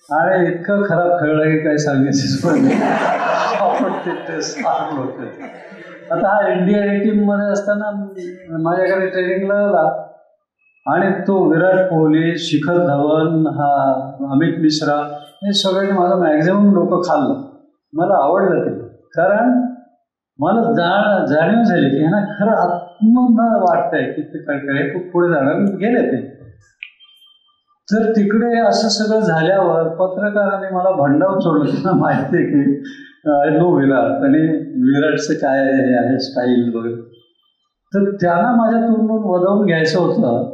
S1: आणि इतकं खराब खेळलं की काही सांगायचं आता हा इंडिया ए टीम मध्ये असताना माझ्याकडे ट्रेनिंगला आला आणि तो विराट कोहली, शिखर धवन, हा अमित मिश्रा हे सगळ्यांनी माझं मॅक्झिमम डोकं खाल्लं. मला आवडलं ते, कारण मला जाणीव झाली की ह्यांना खरं आत्मन वाटतंय की ते काय खूप पुढे जाणार गेले ते. तर तिकडे असं सगळं झाल्यावर पत्रकारांनी मला भंडावून सोडलं. त्यांना माहिती आहे की आय नो विराट आणि विराटचं काय आहे स्टाईल वगैरे. तर त्यांना माझ्या तोंडून वदवून घ्यायचं होतं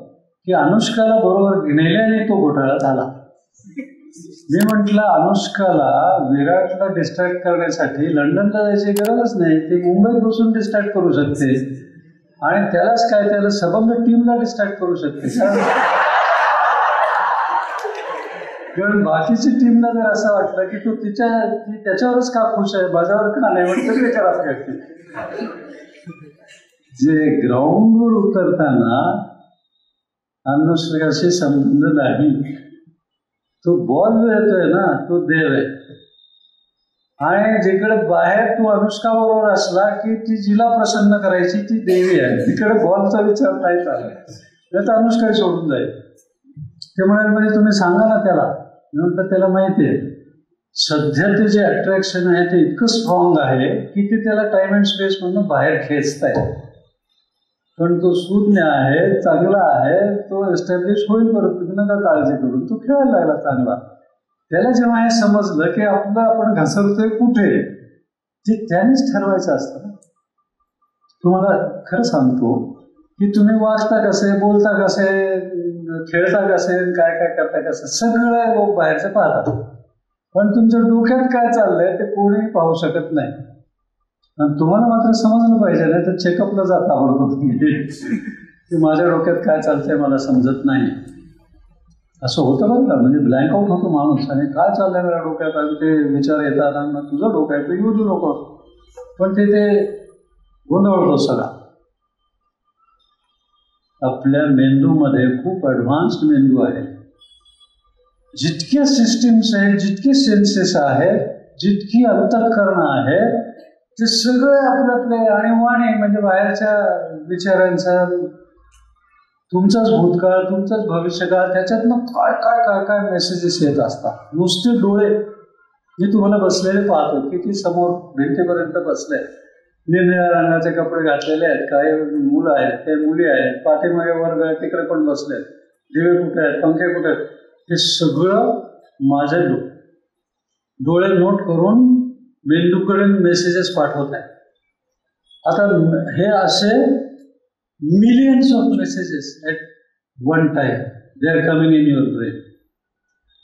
S1: की अनुष्काला बरोबर नेल्याने तो घोटाळा झाला. मी म्हटलं अनुष्काला विराटला डिस्ट्रॅक्ट करण्यासाठी लंडनला जायची गरजच नाही, ती मुंबईत बसून डिस्ट्रॅक्ट करू शकते आणि त्यालाच काय त्याला सबंध टीमला डिस्ट्रॅक्ट करू शकते. कारण बाकीची टीमला जर असं वाटलं की तो त्याच्यावरच का खुश आहे, माझ्यावर का नाही म्हटलं ते खराब करते. जे ग्राउंडवर उतरताना अनुष्काशी संबंध नाही, तो बॉल जो येतोय ना तो देव आहे. आणि जिकडे बाहेर तू अनुष्का बरोबर असला की ती जिला प्रसन्न करायची ती देवी आहे, तिकडे बॉलचा विचार नाही चालला तर अनुष्का सोडून जाईल. ते म्हणाले म्हणजे तुम्ही सांगा ना त्याला. म्हटलं त्याला माहिती आहे सध्या ते जे अट्रॅक्शन आहे ते इतकं स्ट्रॉंग आहे की ते त्याला टाइम अँड स्पेस मधून बाहेर खेचताय. पण तो शून्य आहे, चांगला आहे, तो एस्टॅब्लिश होईल परत, तुम्ही नका काळजी करून. तो खेळायला लागला चांगला. त्याला जेव्हा हे समजलं की आपण घसरतोय कुठे ते त्यानेच ठरवायचं असतं. तुम्हाला खरं सांगतो की तुम्ही वागता कसे, बोलता कसे, खेळता कसे, काय काय करता कसं, सगळं लोक बाहेरचं पाहतात. पण तुमच्या डोक्यात काय चाललंय ते कोणीही पाहू शकत नाही. आणि तुम्हाला मात्र समजलं पाहिजे नाही तर चेकअपला जाता आवडतो तुम्ही की माझ्या डोक्यात काय चालतंय मला समजत नाही. असं होतं बरं का, म्हणजे ब्लँकआउट होतो माणूस आणि काय चाललंय माझ्या डोक्यात आणि ते विचार येतात आणि मग तुझं डोकं आहे तर येऊ दे नको, पण ते गोंधळतो सगळा. आपल्या मेंदूमध्ये खूप ॲडव्हान्स्ड मेंदू आहे. जितक्या सिस्टीम्स आहेत, जितके सेन्सेस आहेत, जितकी अंतःकरण आहे ते सगळे आपले आणीबाणी म्हणजे बाहेरच्या विचारांचं, तुमचाच भूतकाळ, तुमचाच भविष्यकाळ, त्याच्यातनं काय काय काय काय मेसेजेस येत असतात. नुसते डोळे मी तुम्हाला बसलेले पाहतो किती समोर भिंतीपर्यंत बसले, निळ्या रंगाचे कपडे घातलेले आहेत, काही मुलं आहेत, काही मुली आहेत, पाठीमागे वर्ग आहेत तिकडे पण बसले, दिवे कुठे आहेत, पंखे कुठे आहेत, हे सगळं माझे डोळे नोट करून मेंदूकडे मेसेजेस पाठवत आहेत. आता हे असे millions of messages at one time they are coming in your brain.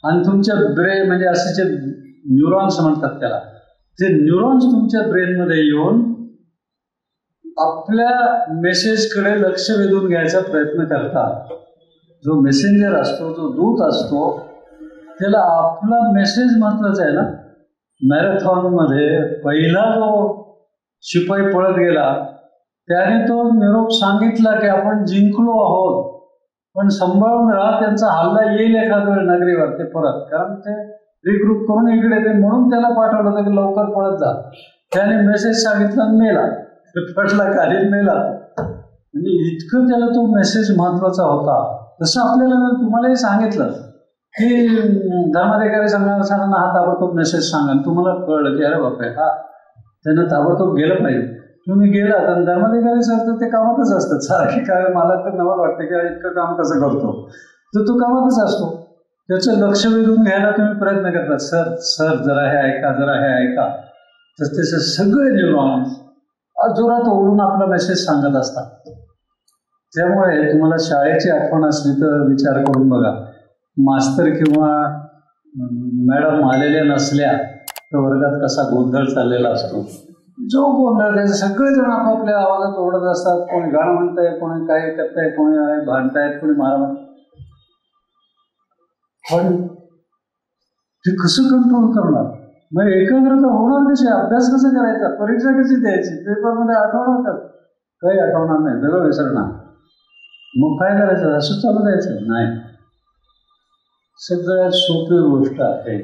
S1: आणि तुमच्या ब्रेन म्हणजे असे जे न्यूरॉन्स म्हणतात त्याला, ते न्यूरॉन्स तुमच्या ब्रेनमध्ये येऊन आपल्या मेसेजकडे लक्ष वेधून घ्यायचा प्रयत्न करतात. जो मेसेंजर असतो, जो दूत असतो, त्याला आपला मेसेज महत्वाचा आहे ना. मॅरेथॉनमध्ये पहिला जो शिपाई पळत गेला त्याने तो निरोप सांगितला की आपण जिंकलो आहोत, पण सांभाळून राहा, त्यांचा हल्ला येईल एखाद वेळ नगरीवर ते परत, कारण ते रिग्रुप करून इकडे ते, म्हणून त्याला पाठवलं होतं की लवकर पळत जा. त्याने मेसेज सांगितला मेला, पटला काही मेला. म्हणजे इतकं त्याला तो मेसेज महत्वाचा होता. तसं आपल्याला तुम्हालाही सांगितलं की धर्माधिकारी सांगताना हा ताबडतोब मेसेज सांगा, तुम्हाला कळलं की अरे बापरे हा त्यांना ताबडतोब गेलं पाहिजे, तुम्ही गेलात आणि धर्माधिकारी सर तर ते कामातच असतात सारखे. काय मला तर नवल वाटतं की इतकं काम कसं करतो, तर तो कामातच असतो. त्याचं लक्ष वेधून घ्यायला तुम्ही प्रयत्न करता, सर जरा हे ऐका, जरा हे ऐका. तर त्याचे सगळे न्यूरॉन्स जोरात ओढून आपला मेसेज सांगत असतात. त्यामुळे तुम्हाला शाळेची आठवण असली तर विचार करून बघा, मास्तर किंवा मॅडम आलेल्या नसल्या तर वर्गात कसा गोंधळ चाललेला असतो. जो गोंधळ त्याचे सगळेजण आपापल्या आवाजात ओढत असतात. कोणी गाणं म्हणताय, कोणी काय करताय, कोणी भांडतायत, कोणी मारामार. पण ते कसं कंट्रोल करणार? मग एकाग्रता होणार कशी, अभ्यास कसा करायचा, परीक्षा कशी द्यायची, पेपरमध्ये आठवणार का, काही आठवणार नाही, सगळं विसरणार. मग काय करायचं, असं चालू द्यायचं नाही. सगळ्यात सोपी गोष्ट आहे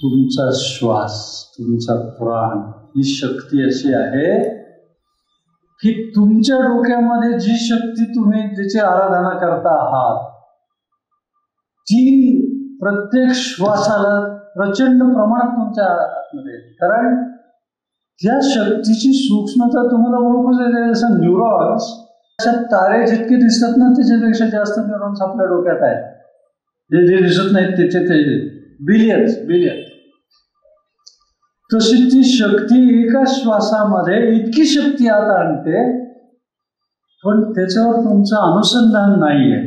S1: तुमचा श्वास, तुमचा प्राण. ही शक्ती अशी आहे की तुमच्या डोक्यामध्ये जी शक्ती तुम्ही जिची आराधना करता आहात ती प्रत्येक श्वासाला प्रचंड प्रमाणात तुमच्या आतमध्ये, कारण त्या शक्तीची सूक्ष्मता तुम्हाला ओळखूच येते. जसं न्यूरॉन्स, अशा तारे जितके दिसतात ना त्याच्यापेक्षा जास्त न्यूरॉन्स आपल्या डोक्यात आहेत. जे दिसत नाहीत त्याचे ते बिलियन्स. तशी ती शक्ती एका श्वासामध्ये इतकी शक्ती आत आणते, पण त्याच्यावर तुमचं अनुसंधान नाहीये,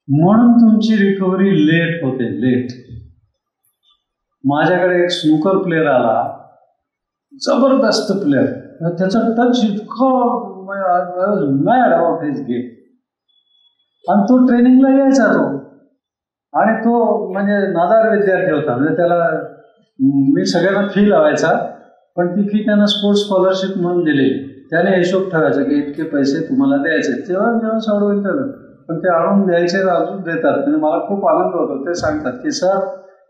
S1: म्हणून तुमची रिकव्हरी लेट होते, लेट. माझ्याकडे एक स्नूकर प्लेअर आला, जबरदस्त प्लेअर, त्याचा टच इतकं मॅड अबाउट हिज गेम, आणि तो ट्रेनिंगला यायचा तो, आणि तो म्हणजे नादार विद्यार्थी होता. म्हणजे त्याला मी सगळ्यांना फी लावायचा, पण ती फी त्यांना स्पोर्ट्स स्कॉलरशिप म्हणून दिलेली. त्याने हिशोब ठेवायचा की इतके पैसे तुम्हाला द्यायचे, जेव्हा सोडवून ठेवलं, पण ते आणून द्यायचे अजून देतात. म्हणजे मला खूप आनंद होतो. ते सांगतात की सर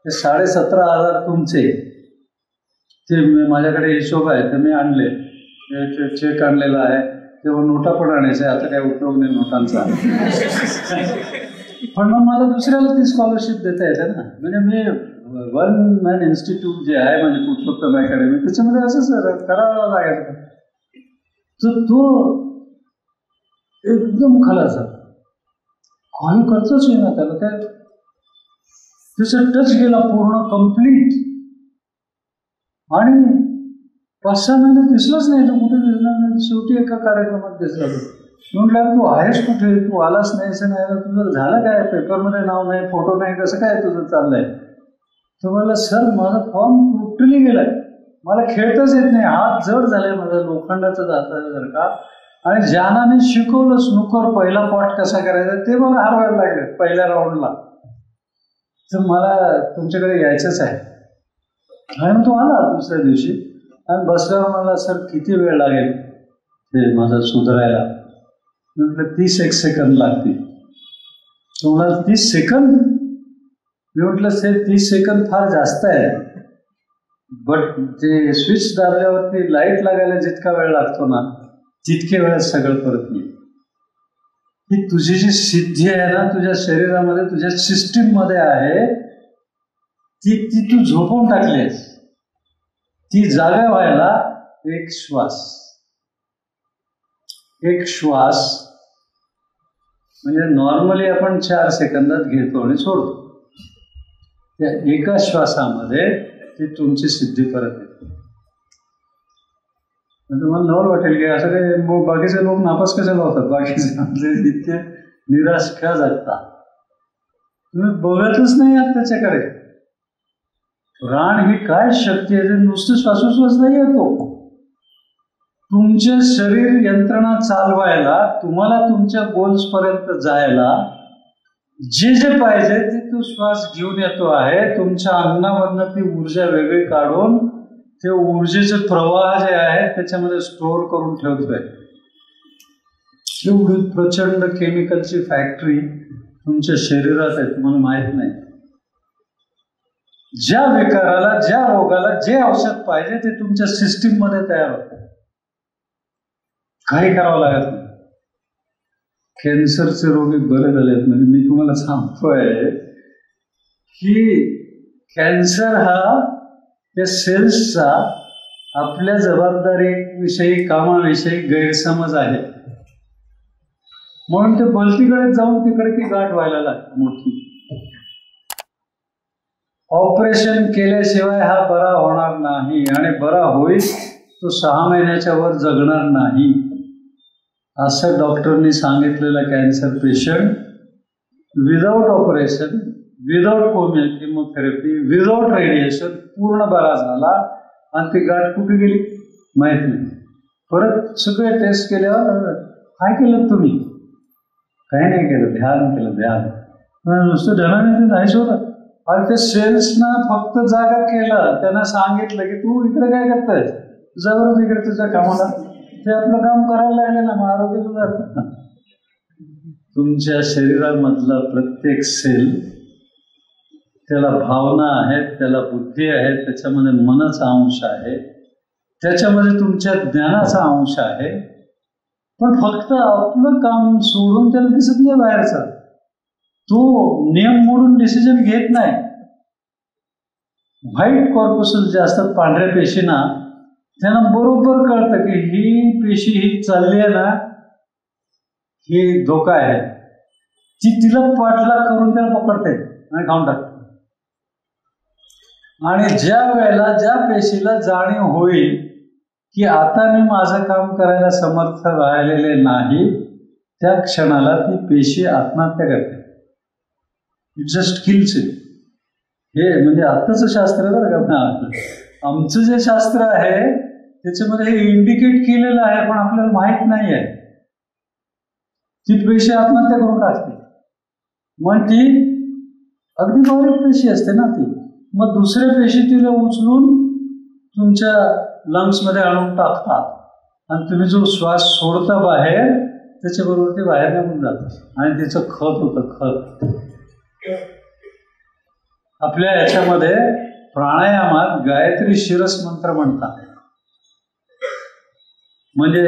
S1: ते 17,500 तुमचे, ते माझ्याकडे हिशोब आहे, तर मी आणले, चेक आणलेला आहे, तेव्हा नोटा पण आणायच्या, आता काय उपयोग नाही नोटांचा. पण मग मला दुसऱ्याला ती स्कॉलरशिप देता येते ना. म्हणजे मी वन मॅन इन्स्टिट्यूट जे आहे म्हणजे पुरुषोत्तम अकॅडमी, त्याच्यामध्ये असंच करावं लागायचं. तर तो एकदम खलासा, काही करतोच येईना त्याला, त्याचा टच गेला पूर्ण कम्प्लीट, आणि 5-6 महिने दिसलाच नाही. तो कुठे दिसला नाही. शेवटी एका कार्यक्रमात दिसला. म्हटलं तू आहेस कुठे, तू आलाच नाहीस, नाही तुझं झालं काय, पेपरमध्ये नाव नाही, फोटो नाही, कसं काय तुझं चाललंय. तो म्हणला सर माझा फॉर्म टोटली गेलाय, मला खेळताच येत नाही, हात जड झालाय माझा, लोखंडाचा जाता, आणि ज्याने शिकवलं स्नूकर पहिला पॉट कसा करायचा ते मला हरवायला लागले पहिल्या राऊंडला. तर मला तुमच्याकडे यायचंच आहे. आणि तो आला दुसऱ्या दिवशी आणि बसल्यावर मला सर किती वेळ लागेल ते माझं सुधारायला. म्हटलं 31 सेकंद लागतील. तो म्हणाला 30 सेकंद. मी म्हटलं ते 30 सेकंद फार जास्त आहे, बट ते स्विच दाबल्यावरती लाईट लागायला जितका वेळ लागतो ना तितके वेळात सगळं परत येईल. ही तुझी जी सिद्धी आहे ना तुझ्या शरीरामध्ये, तुझ्या सिस्टीम मध्ये आहे, ती तू झोपून टाकलीस. ती जागा व्हायला एक श्वास म्हणजे नॉर्मली आपण 4 सेकंदात घेतो आणि सोडतो. त्या एका श्वासामध्ये ती तुमची सिद्धी परत येते. तुम्हाला नवल वाटेल की असं काही बाकीचे लोक नापास कशाला होतात, बाकीचे इतके निराश का जगतात. तुम्ही बघतच नाही आहात त्याच्याकडे. प्राण ही काय शक्ती आहे, नुसतं श्वासोश्वास नाही येतो. तुमचे शरीर यंत्रणा चालवायला, तुम्हाला तुमच्या गोल्स पर्यंत जायला जे जे पाहिजे ते तो श्वास घेऊन येतो आहे. तुमच्या अन्नामधनं ती ऊर्जा वेगळी काढून ते ऊर्जेचे प्रवाह जे आहेत त्याच्यामध्ये स्टोअर करून ठेवतोय. एवढी प्रचंड केमिकलची फॅक्टरी तुमच्या शरीरात आहे, तुम्हाला माहित नाही. ज्या विकाराला, ज्या रोगाला जे औषध पाहिजे ते तुमच्या सिस्टीम मध्ये तयार होतं. काही करावं लागत नाही. कॅन्सरचे रोगी बरे झालेत. म्हणजे मी तुम्हाला सांगतोय की कॅन्सर हा त्या सेल्सचा आपल्या जबाबदारीविषयी, कामाविषयी गैरसमज आहे. म्हणून ते बलतीकडे जाऊन तिकडे ती गाठ व्हायला लागते मोठी. ऑपरेशन केल्याशिवाय हा बरा होणार नाही, आणि बरा होईल तो 6 महिन्याच्या वर जगणार नाही, असं डॉक्टरनी सांगितलेला cancer patient without operation, without chemotherapy, without radiation पूर्ण बरा झाला. आणि ती गाठ कुठे गेली माहित नाही. परत सगळे टेस्ट केल्यावर काय केलं तुम्ही? काही नाही केलं, ध्यान केलं. ध्यान नुसतं ध्यानाने ते नाहीच होतं. आणि ते सेल्सनं फक्त जागा केलं, त्यांना सांगितलं की तू इकडे काय करतोय, तुझ्यावर इकडे तुझ्या कामाला, ते आपलं काम करायला लागलं ना, मग आरोग्य सुधारतं. तुमच्या शरीरामधला प्रत्येक सेल, त्याला भावना आहेत, त्याला बुद्धी आहे, त्याच्यामध्ये मनाचा अंश आहे, त्याच्यामध्ये तुमच्या ज्ञानाचा अंश आहे. पण फक्त आपलं काम सोडून त्याला दिसत नाही बाहेरचा. तो नियम मोडून डिसिजन घेत नाही. व्हाईट कॉर्पस्युल जे असतात, पांढऱ्या पेशींना, त्यांना बरोबर कळतं की ही पेशी ही चालली आहे ना, ही धोका आहे, ती तिला पाठलाग करून त्याला पकडते आणि खाऊन टाकते. आणि ज्या वेळेला ज्या पेशीला जाणीव होईल की आता मी माझं काम करायला समर्थ राहिलेले नाही, त्या क्षणाला ती पेशी आत्महत्या करते. It just kills it. हे म्हणजे आत्ताचं शास्त्र बरं का. आमचं जे शास्त्र आहे त्याच्यामध्ये हे इंडिकेट केलेलं आहे, पण आपल्याला माहित नाही आहे. ती पेशी आत्महत्या करून टाकते. मग ती अगदी बारीक पेशी असते ना ती, मग दुसऱ्या पेशी तिला उचलून तुमच्या लंग्समध्ये आणून टाकतात आणि तुम्ही जो श्वास सोडता बाहेर, त्याच्याबरोबर ते बाहेर निघून जातं आणि तिचं खत होतं. खत आपल्या याच्यामध्ये प्राणायामात गायत्री शिरस मंत्र म्हणतात. म्हणजे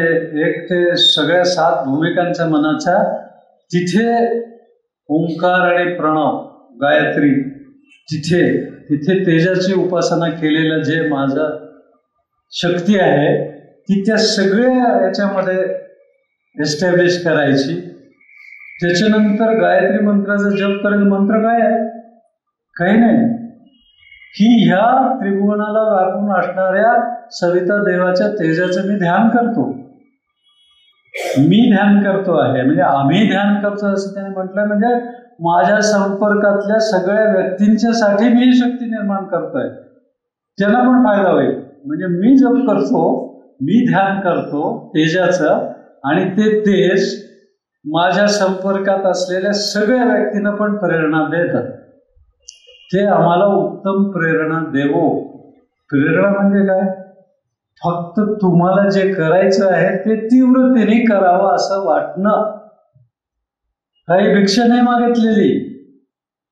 S1: एक ते सगळ्या 7 भूमिकांच्या मनाच्या, तिथे ओंकार आणि प्रणव गायत्री, तिथे तेजाची उपासना केलेलं जे माझं शक्ती आहे, ती त्या सगळ्या याच्यामध्ये एस्टॅब्लिश करायची. त्याच्यानंतर गायत्री मंत्राचा जप करायचं. मंत्र काय आहे? काही नाही की ह्या त्रिभुवनाला व्यापून असणाऱ्या सविता देवाच्या तेजाचं मी ध्यान करतो. मी ध्यान करतो आहे म्हणजे आम्ही ध्यान करतो असं त्याने म्हटलं. म्हणजे माझ्या संपर्कातल्या सगळ्या व्यक्तींच्यासाठी मी ही शक्ती निर्माण करतोय, त्यांना पण फायदा होईल. म्हणजे मी जप करतो, मी ध्यान करतो तेजाचं, आणि ते तेज माझ्या संपर्कात असलेल्या सगळ्या व्यक्तींना पण प्रेरणा देतात. ते आम्हाला उत्तम प्रेरणा देवो. प्रेरणा म्हणजे काय? फक्त तुम्हाला जे करायचं आहे ते तीव्रतेने करावं असं वाटणं. काही भिक्षा नाही मागितलेली,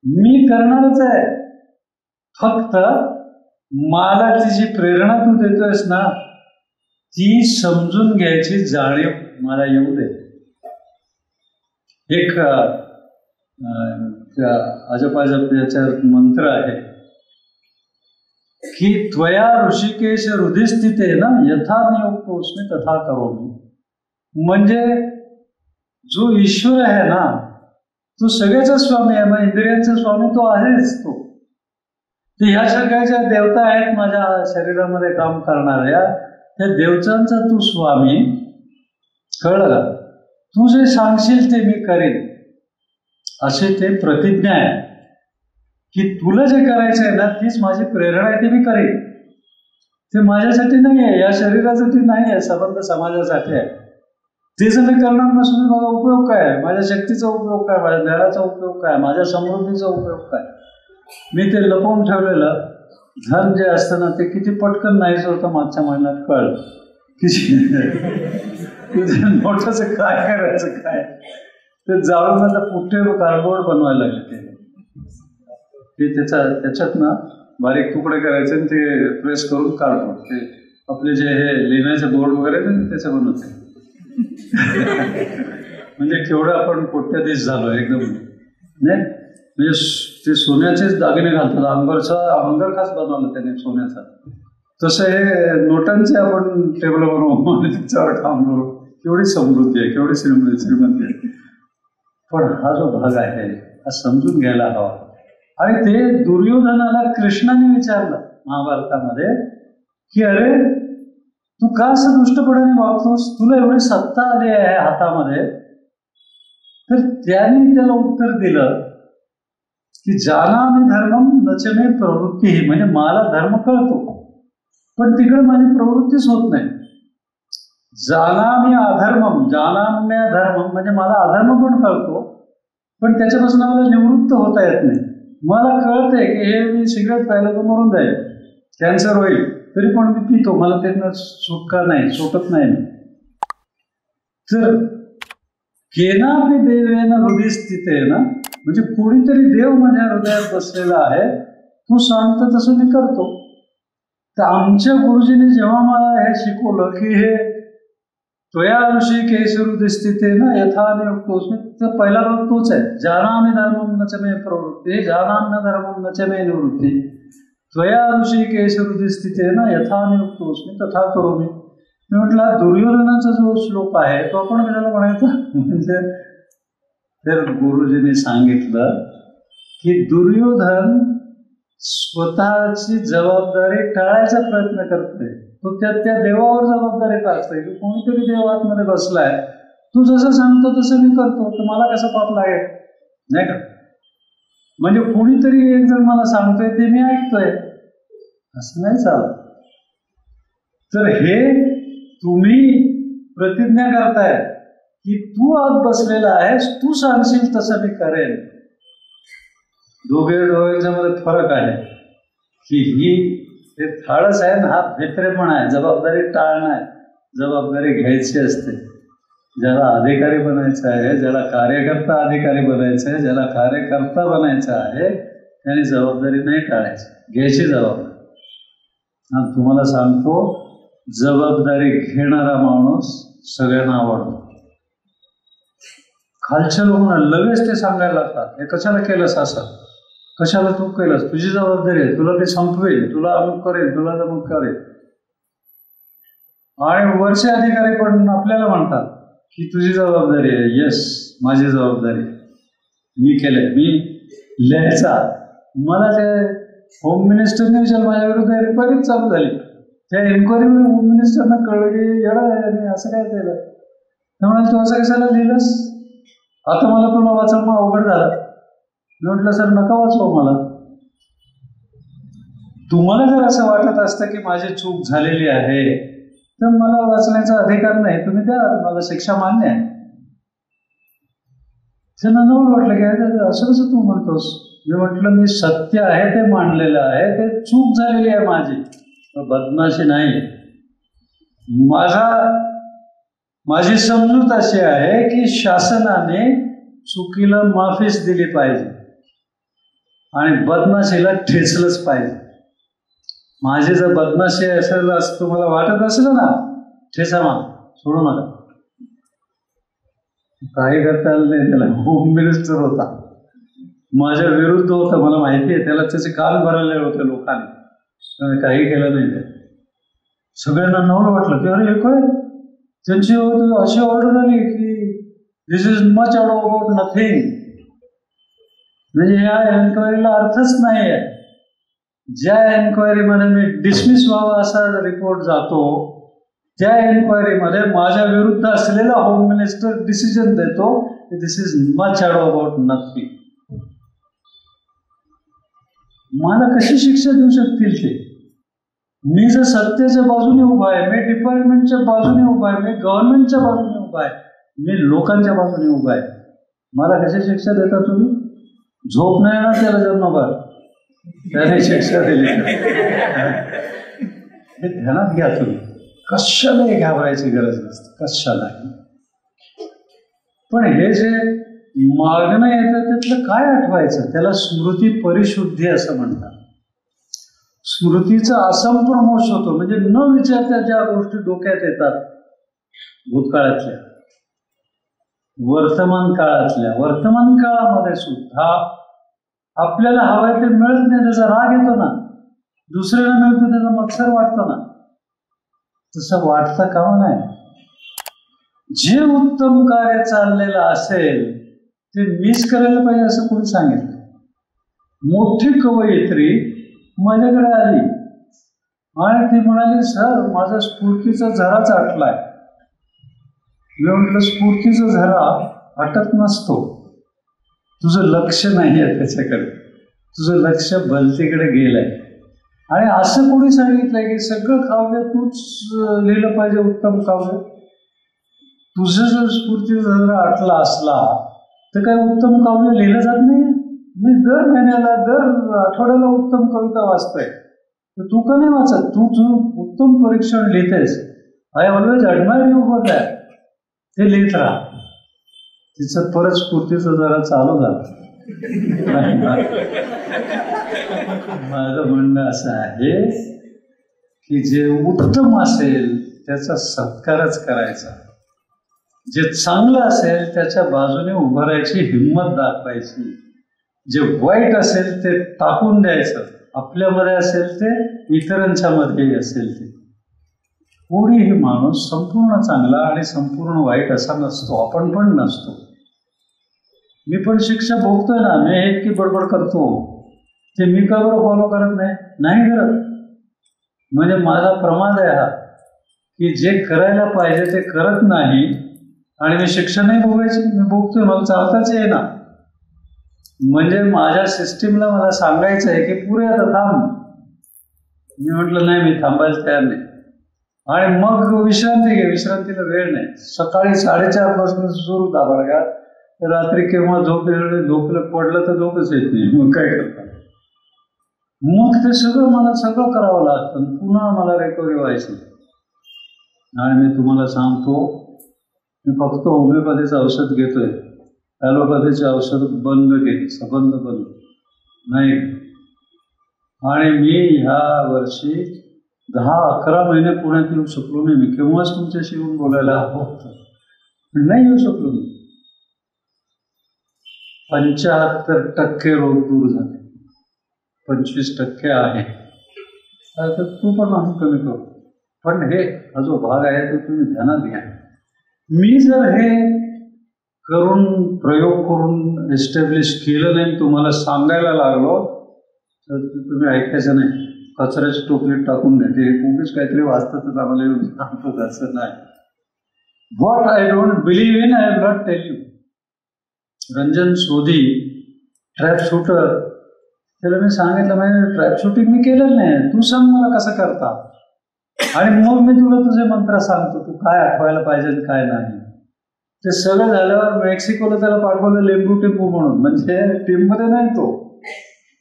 S1: मी करणारच आहे. फक्त मला ती जी प्रेरणा तू देतोयस ना, ती समजून घ्यायची जाणीव मला येऊ दे. एक अजपाजप याचा मंत्र आहे की त्वया ऋषिकेश हृदयस्थिते ना यथा नियुक्तोस्मि तथा करोमि. म्हणजे जो ईश्वर आहे ना, तो सगळ्याचा स्वामी आहे. मग इंद्रियांचा स्वामी तो आहेच. तो ह्या सगळ्याच्या देवता आहेत माझ्या शरीरामध्ये काम करणाऱ्या, त्या देवतांचा तू स्वामी. कळलं का? तू जे सांगशील ते मी करेन, असे ते प्रतिज्ञा आहे की तुला जे करायचं आहे ना, तीच माझी प्रेरणा आहे, ते मी करेन. ते माझ्यासाठी नाही आहे, या शरीरासाठी नाही आहे, संबंध समाजासाठी आहे. ते जर मी करणार नसून माझा उपयोग काय आहे? माझ्या शक्तीचा उपयोग काय? माझ्या ज्ञानाचा उपयोग काय? माझ्या समृद्धीचा उपयोग काय? मी ते लपवून ठेवलेलं धन जे असतं ना, ते किती पटकन नाहीच होतं मागच्या महिन्यात कळलं. तुझ्या नोटाचं काय करायचं काय? ते जाळून आता पुठ्ठे कार्डबोर्ड बनवायला लागले. ते त्याच्यात ना बारीक तुकडे करायचे आणि ते प्रेस करून कार्डबोर्ड, ते आपले जे हे लिहिण्याचे बोर्ड वगैरे त्याचे बनवते. म्हणजे केवढं आपण कोट्याधीश झालो एकदम. नाही म्हणजे ते सोन्याचेच दागिने घालतात. अंबर खास बनवलं त्याने सोन्याचा. तसं हे नोटांचे आपण टेबल बनवून त्याच्यावर ठाम करू. केवढी समृद्धी आहे, केवढी श्रीमंती आहे. पण हा जो भाग आहे हा समजून घ्यायला हवा. आणि ते दुर्योधनाला कृष्णाने विचारलं महाभारतामध्ये की अरे तू का असं दुष्टपणाने वागतोस, तुला एवढी सत्ता आली आहे हातामध्ये. तर त्याने त्याला उत्तर दिलं की जानामि धर्मम नच मे प्रवृत्ती. म्हणजे मला धर्म कळतो, पण तिकडे माझी प्रवृत्तीच होत नाही. जानामि अधर्मम, जानाम्य धर्मम म्हणजे मला अधर्म पण कळतो, पण त्याच्यापासून मला निवृत्त होता येत नाही. मला कळतंय की हे मी सिगरेट प्यायला तर मरून जाईल, कॅन्सर होईल, तरी पण मी पितो, मला त्यातनं सुटका नाही, सुटत नाही मी. तर केनापि देवेन हृदय स्थितेन, म्हणजे कोणीतरी देव माझ्या हृदयात बसलेला आहे, तू सांगतो तसं मी करतो. तर आमच्या गुरुजींनी जेव्हा मला हे शिकवलं की हे त्वया ऋषी केश हृदय स्थितेन यथा नियुक्तोऽस्मि, तर पहिला भाग तोच आहे, जानामि धर्मं न च मे प्रवृत्तिः जानाम्य धर्मं न च मे निवृत्तिः त्वया ऋषी केश हृदय स्थितेन यथा नियुक्तोऽस्मि तथा करोमि. मी म्हटलं दुर्योधनाचा जो श्लोक आहे तो आपण कशाला म्हणायचा, म्हणजे तर गुरुजींनी सांगितलं की दुर्योधन स्वतःची जबाबदारी टाळायचा प्रयत्न करतोय, तो त्या देवावर जबाबदारी टाकतोय की कोणीतरी देव आतमध्ये बसलाय, तू जसं सांगतो तसं मी करतो, तर मला कसं पाप लागेल, नाही का? म्हणजे कोणीतरी एक जण मला सांगतोय ते मी ऐकतोय, असं नाही चालत. तर हे तुम्ही प्रतिज्ञा करताय की तू आत बसलेला आहेस, तू सांगशील तसं मी करेन. दोघांच्या मध्ये फरक आहे की ही ते थाळस आहे ना, हा भित्रेपणा आहे, जबाबदारी टाळणं आहे, जबाबदारी घ्यायची असते. ज्याला अधिकारी बनायचं आहे, ज्याला कार्यकर्ता अधिकारी बनायचं आहे, ज्याला कार्यकर्ता बनायचं आहे, त्याने जबाबदारी नाही टाळायची, घ्यायची जबाबदारी. आणि तुम्हाला सांगतो, जबाबदारी घेणारा माणूस सगळ्यांना आवडतो. खालच्या लोकांना लगेच ते सांगायला लागतात, हे कशाला केलंस असं, कशाला तू केलंस, तुझी जबाबदारी आहे, तुला ते संपवेल, तुला अमुक करेल, तुला अमुक करेल. आणि वरचे अधिकारी पण आपल्याला म्हणतात की तुझी जबाबदारी आहे. येस, माझी जबाबदारी, मी केलंय, मी लिहायचा. मला ते होम मिनिस्टरने विचारलं, माझ्या विरुद्ध एन्क्वायरी चालू झाली, त्या एन्क्वायरीमध्ये होम मिनिस्टरना कळलं की येडा आहे, असं काय केलं, त्यामुळे तू असं कशाला लिहिलंस, आता मला तुला वाचणं अवघड झालं. मी म्हटलं सर नका वाचव मला, तुम्हाला जर असं वाटत असतं की माझी चूक झालेली आहे तर मला वाचण्याचा अधिकार नाही, तुम्ही द्या, मला शिक्षा मान्य आहे. त्यांना नवल वाटलं की असं कसं तू म्हणतोस. मी म्हटलं मी सत्य आहे ते मांडलेलं आहे, ते चूक झालेली आहे माझी, बदमाशी नाही. माझी समजूत अशी आहे की शासनाने चुकीला माफीच दिली पाहिजे आणि बदमाशीला ठेचलंच पाहिजे. माझी जर बदमाशी असेल असं तुम्हाला वाटत असेल ना, ठेचा मा, सोडू नका. काही करता आलं नाही त्याला, होम मिनिस्टर होता, माझ्या विरुद्ध होता, मला माहिती आहे, त्याला त्याचे कान भरलेले होते लोकांनी, काही केलं नाही. ते सगळ्यांना नवल वाटलं की अरे हे काय, त्यांची अशी ऑर्डर आली की दिस इज मच अबाउट नथिंग, म्हणजे या एन्क्वायरीला अर्थच नाही आहे. ज्या एन्क्वायरीमध्ये मी डिसमिस व्हावा असा रिपोर्ट जातो, त्या एन्क्वायरीमध्ये माझ्या विरुद्ध असलेला होम मिनिस्टर डिसिजन देतो की दिस इज मच अबाउट नथिंग. मला कशी शिक्षा देऊ शकतील ते? मी जर सत्याच्या बाजूने उभा आहे, मी डिपार्टमेंटच्या बाजूने उभा आहे, मी गव्हर्नमेंटच्या बाजूने उभा आहे, मी लोकांच्या बाजूने उभा आहे, मला कशी शिक्षा देता तुम्ही? झोप नाही ना त्याला जन्मभर, त्याने शिक्षा दिली. हे ध्यानात घ्या तुम्ही, कशालाही घाबरायची गरज नसते, कशालाही. पण हे जे मागणं येतं त्यातलं काय आठवायचं, त्याला स्मृती परिशुद्धी असं म्हणतात. स्मृतीचा असंप्रमोश होतो, म्हणजे न विचारता ज्या गोष्टी डोक्यात येतात, भूतकाळातल्या, वर्तमान काळामध्ये सुद्धा आपल्याला हवंय ते मिळत नाही, त्याचा राग येतो ना, दुसऱ्याला मिळतो त्याचा मत्सर वाटतो ना, तसं वाटतं का नाही. जे उत्तम कार्य चाललेलं असेल ते मीच करायला पाहिजे असं कोणी सांगितलं? मोठी कवयित्री माझ्याकडे आली आणि ती म्हणाली, सर माझा स्फूर्तीचा झराच आटलाय. मी म्हटलं स्फूर्तीचा झरा आटत नसतो, तुझं लक्ष नाही आहे त्याच्याकडे, तुझं लक्ष भलतीकडे गेलंय. आणि असं कोणी सांगितलंय की सगळं काव्य तूच लिहिलं पाहिजे, उत्तम काव्य? तुझं जर स्फूर्तीचा झरा आटला असला तर काय उत्तम काव्य लिहिलं जात नाही? मी दर महिन्याला दर आठवड्याला उत्तम कविता वाचतोय, तर तू का नाही वाचत? तू उत्तम परीक्षण लिहितेस. I always admire you for that. ते लिहित राहा. तिचं परत स्फूर्तीचं जरा चालू झालं. माझं म्हणणं असं आहे की जे उत्तम असेल त्याचा सत्कारच करायचा, जे चांगलं असेल त्याच्या बाजूने उभं राहायची हिंमत दाखवायची, जे वाईट असेल ते टाकून द्यायचं. आपल्यामध्ये असेल ते इतरांच्या मध्येही असेल ते. कोणीही माणूस संपूर्ण चांगला आणि संपूर्ण वाईट असा नसतो. आपण पण नसतो. मी पण शिक्षा भोगतोय ना. मी हे इतकी बडबड करतो ते मी का बरं फॉलो करत नाही करत. म्हणजे माझा प्रमाद आहे हा की जे करायला पाहिजे ते करत नाही आणि मी शिक्षा नाही भोगायची. मी भोगतोय, मला चालताच येईना. म्हणजे माझ्या सिस्टीमला मला सांगायचं आहे की पुरे आता थांब. मी म्हटलं नाही, मी थांबायला तयार नाही. आणि मग विश्रांती घे. विश्रांतीला वेळ नाही. सकाळी 4:30 पासून सुरू दाबाडगा, रात्री केव्हा झोपलं पडलं तर झोपच येत नाही. मग काय करतात? मग ते मला सगळं करावं लागतं. पुन्हा मला रिकव्हरी व्हायची. आणि मी तुम्हाला सांगतो, मी फक्त होमिओपॅथीचं औषध घेतोय. ॲलोपॅथीचे औषध बंद केली, सबंध बंद नाही. आणि मी ह्या वर्षी 10-11 महिने पुण्यात येऊ शकलो नाही. मी केव्हाच तुमच्याशी येऊन बोलायला हवं होतं, नाही येऊ शकलो मी. 75% रोग दूर झाले. 25% आहे. तर तू पण आम्ही कमी करू. पण हे हा जो भाग आहे तो तुम्ही ध्यानात घ्या. मी जर हे करून प्रयोग करून एस्टॅब्लिश केलं नाही, तुम्हाला सांगायला लागलो तर तुम्ही ऐकायचं नाही. कचऱ्याची टोपलीत टाकून देते. उगीच काहीतरी वाचतातच आम्हाला येऊन सांगतो, असं नाही. What I don't believe in I have not tell you. Ranjan Sodhi trap shooter, त्याला मी सांगितलं म्हणजे ट्रॅप शूटिंग मी केलेलं नाही, तू सांग मला कसं करता. आणि मग मी तुला तुझे मंत्र सांगतो, तू काय आठवायला पाहिजे काय नाही. ते सगळं झाल्यावर मेक्सिकोला त्याला पाठवलं लिंबू टिंबू म्हणून. म्हणजे टीममध्ये नाही तो,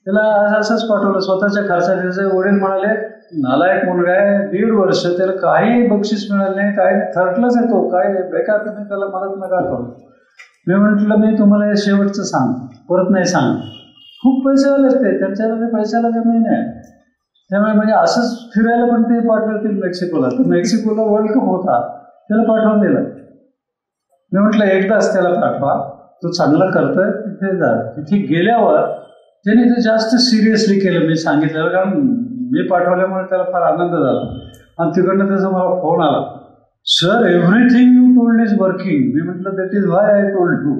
S1: त्याला असंच पाठवलं स्वतःच्या खर्चाने. त्याचे वडील म्हणाले नालायक मुलगा आहे, 1.5 वर्ष त्याला काही बक्षीस मिळालं नाही, काही थर्टलाच येतो, काय बेकार तुम्ही त्याला मदत नका करू. मी म्हटलं मी तुम्हाला हे शेवटचं सांगतो, परत नाही सांग. खूप पैसे आले ते, त्यांच्याला ते पैशाला कमी नाही. त्यामुळे म्हणजे असंच फिरायला पण ते पाठवतील मेक्सिकोला. तर मेक्सिकोला वर्ल्ड कप होता, त्याला पाठवून दिलं. मी म्हटलं एकदाच त्याला पाठवा, तो चांगला करतोय, तिथे जा. तिथे गेल्यावर त्याने ते जास्त सिरियसली केलं मी सांगितलं, कारण मी पाठवल्यामुळे त्याला फार आनंद झाला. आणि तिकडनं त्याचा मला फोन आला, sir everything you told is working. मी म्हटलं that is why I told you.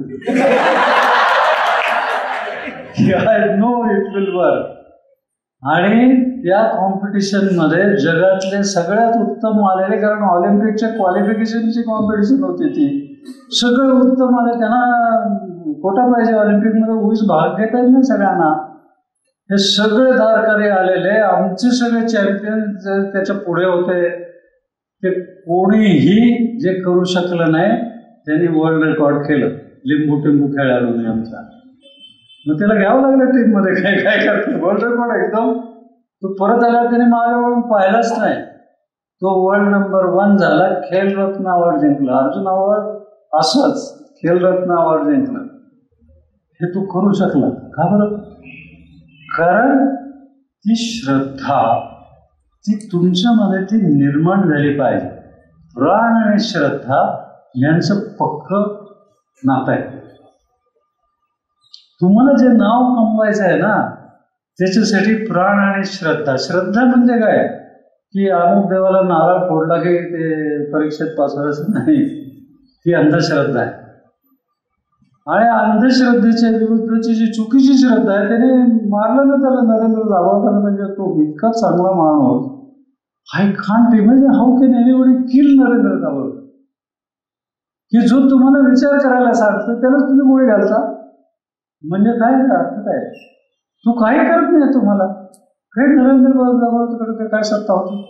S1: I know it will work. आणि त्या कॉम्पिटिशनमध्ये जगातले सगळ्यात उत्तम आलेले, कारण ऑलिम्पिकच्या क्वालिफिकेशनची कॉम्पिटिशन होती ती, सगळे उत्तम आले. त्यांना कोटा पाहिजे ऑलिम्पिकमध्ये, उगीच भाग घेता येत नाही सगळ्यांना. हे सगळे धारकरी आलेले, आमचे सगळे चॅम्पियन त्याच्या पुढे होते. ते कोणीही जे करू शकलं नाही त्यांनी वर्ल्ड रेकॉर्ड केलं. लिंबू टिंबू खेळायला नाही आमचा. मग त्याला घ्यावं लागलं टीममध्ये. काय करते वर्ल्ड रेकॉर्ड एकदम. तो परत आला, त्याने मागे वळून पाहिलाच नाही. तो वर्ल्ड नंबर 1 झाला. खेलरत्न अवॉर्ड जिंकला. अर्जुन अवॉर्ड असंच खेलरत्न अवॉर्ड जिंकला. हे तू करू शकला का बरं? कारण ती श्रद्धा ती तुमच्यामध्ये ती निर्माण झाली पाहिजे. प्राण आणि श्रद्धा यांचं पक्क नातं आहे. तुम्हाला जे नाव कमवायचं आहे ना, त्याच्यासाठी प्राण आणि श्रद्धा. श्रद्धा म्हणजे काय की अमुक देवाला नारळ फोडला की ते परीक्षेत पास व्हायचं नाही, ती अंधश्रद्धा आहे. आणि अंधश्रद्धेच्या विरुद्धची जी चुकीची श्रद्धा आहे, त्याने मारलं ना त्याला नरेंद्र दाभोळकर. म्हणजे तो इतका चांगला माणूस, I can't imagine how can anybody kill Narendra Dabholkar, की जो तुम्हाला विचार करायला सांगतो त्यालाच तुम्ही गोळी घालता. म्हणजे काय अर्थ काय? तू काही करत नाही. तुम्हाला काही नरेंद्र दाभोळकरकडे काय सत्ता होती?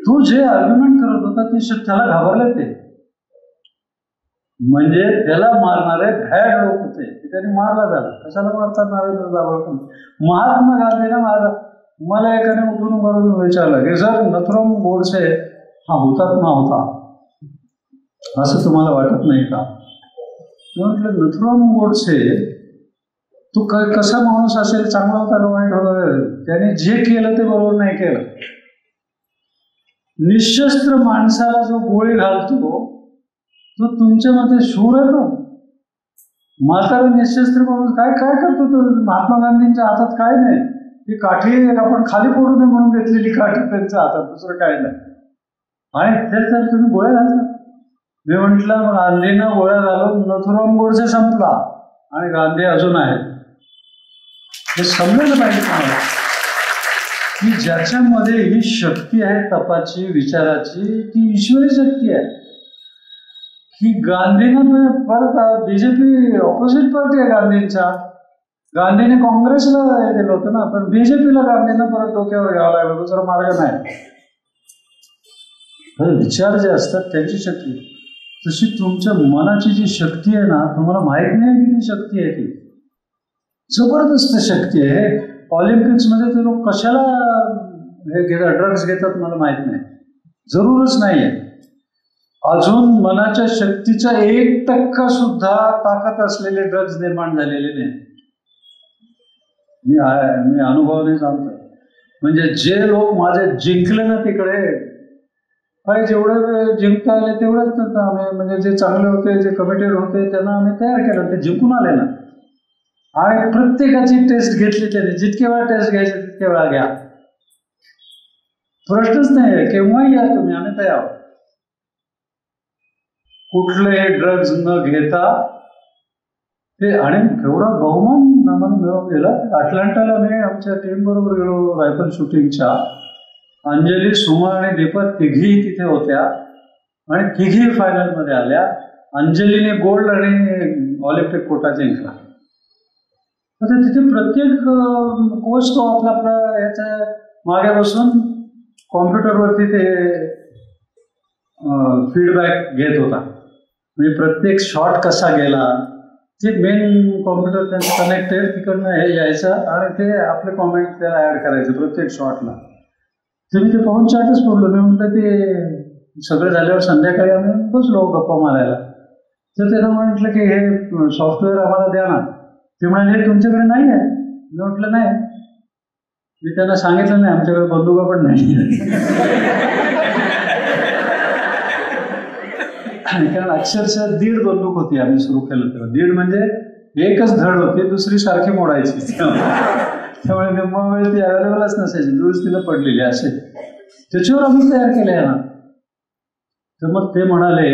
S1: तू जे आर्ग्युमेंट करत होता ते त्याला घाबरले ते. म्हणजे त्याला मारणारे भॅड लोक होते, त्यांनी मारला झाला. कशाला मारतात नरेंद्र दाभोळकर? महात्मा गांधींना मारला. मला एकाने उठून बरोबर विचारलं की सर नथुराम गोडसे हा हुतात्मा होता, असं तुम्हाला वाटत नाही का? म्हटलं नथुराम गोडसे तू कसा माणूस असेल, चांगला होता का वाईट होता? त्याने जे केलं ते बरोबर नाही केलं. निशस्त्र माणसाला जो गोळी घालतो तो तुमच्या मध्ये शूर आहे. तो म्हातारा निशस्त्र माणूस काय काय करतो तो? महात्मा गांधींच्या हातात काय नाही, ती काठी आपण खाली पडू नये म्हणून घेतलेली काठी त्यांच्या हातात, दुसरं काय नाही. आणि तर तुम्ही गोळ्या घालता. मी म्हटलं गांधींना गोळ्या घालून नथुराम गोडसे संपला आणि गांधी अजून आहेत. हे समजायला पाहिजे तुम्हाला की ज्याच्यामध्ये ही शक्ती आहे तपाची, विचाराची, ती ईश्वरी शक्ती आहे. की गांधींना परत बीजेपी ऑपोजिट पार्टी आहे गांधींचा. गांधीने काँग्रेसला हे दिलं होतं ना, पण बीजेपीला गांधींना परत डोक्यावर घ्यावं लागलं, दुसरा मार्ग नाही. विचार जे असतात त्यांची शक्ती, तशी तुमच्या मनाची जी शक्ती आहे ना, तुम्हाला माहित नाही किती शक्ती आहे. ती जबरदस्त शक्ती आहे. ऑलिम्पिक्समध्ये ते लोक कशाला हे घेतात, ड्रग्स घेतात, मला माहित नाही, जरूरच नाही आहे. अजून मनाच्या शक्तीचा 1% सुद्धा ताकद असलेले ड्रग्ज निर्माण झालेले नाही. मी अनुभवाने सांगतो. म्हणजे जे लोक माझे जिंकले ना तिकडे, काय जेवढे जिंकता आले तेवढेच आम्ही, म्हणजे जे चांगले होते, जे कमिटेड होते, त्यांना आम्ही तयार केलं, ते जिंकून आले ना. आणि प्रत्येकाची टेस्ट घेतली त्यांनी. जितके वेळा टेस्ट घ्यायचे तितके वेळा घ्या, प्रश्नच नाही आहे. केव्हाही या तुम्ही, आम्ही तयार आहोत. कुठले ड्रग्ज न घेता ते. आणि एवढा बहुमान आम्हाला मिळवून दिला. अटलांटाला मी आमच्या टीम बरोबर गेलो रायफल शूटिंगच्या. अंजली, सुमा आणि दीपा तिघी तिथे होत्या आणि तिघी फायनलमध्ये आल्या. अंजलीने गोल्ड आणि ऑलिम्पिक कोटा जिंकला. आता तिथे प्रत्येक कोच तो आपला आपला याच्या मागे बसून कॉम्प्युटरवरती ते फीडबॅक घेत होता. म्हणजे प्रत्येक शॉट कसा गेला, ते मेन कॉम्प्युटर त्यांचं कनेक्टेड, तिकडनं हे यायचं आणि ते आपले कॉमेंट त्याला ॲड करायचे प्रत्येक शॉटला. तर मी ते पाहून चाटच पडलो. मी म्हटलं ते सगळं झाल्यावर संध्याकाळी आम्ही बसलो गप्पा मारायला. तर त्यांना म्हटलं की हे सॉफ्टवेअर आम्हाला द्या ना. ते म्हणाले हे तुमच्याकडे नाही आहे. मी म्हटलं नाही. मी त्यांना सांगितलं नाही आमच्याकडे बंदुका पण नाही. कारण अक्षरशः 1.5 बंदूक होती आम्ही सुरू केलं तेव्हा. 1.5 म्हणजे एकच धड होती, दुसरी सारखी मोडायची. त्यामुळे निम्मा वेळ ती अवेलेबलच नसायची, दुरुस्तीला पडलेली असे. त्याच्यावर आम्ही तयार केले आहे ना. तर मग ते म्हणाले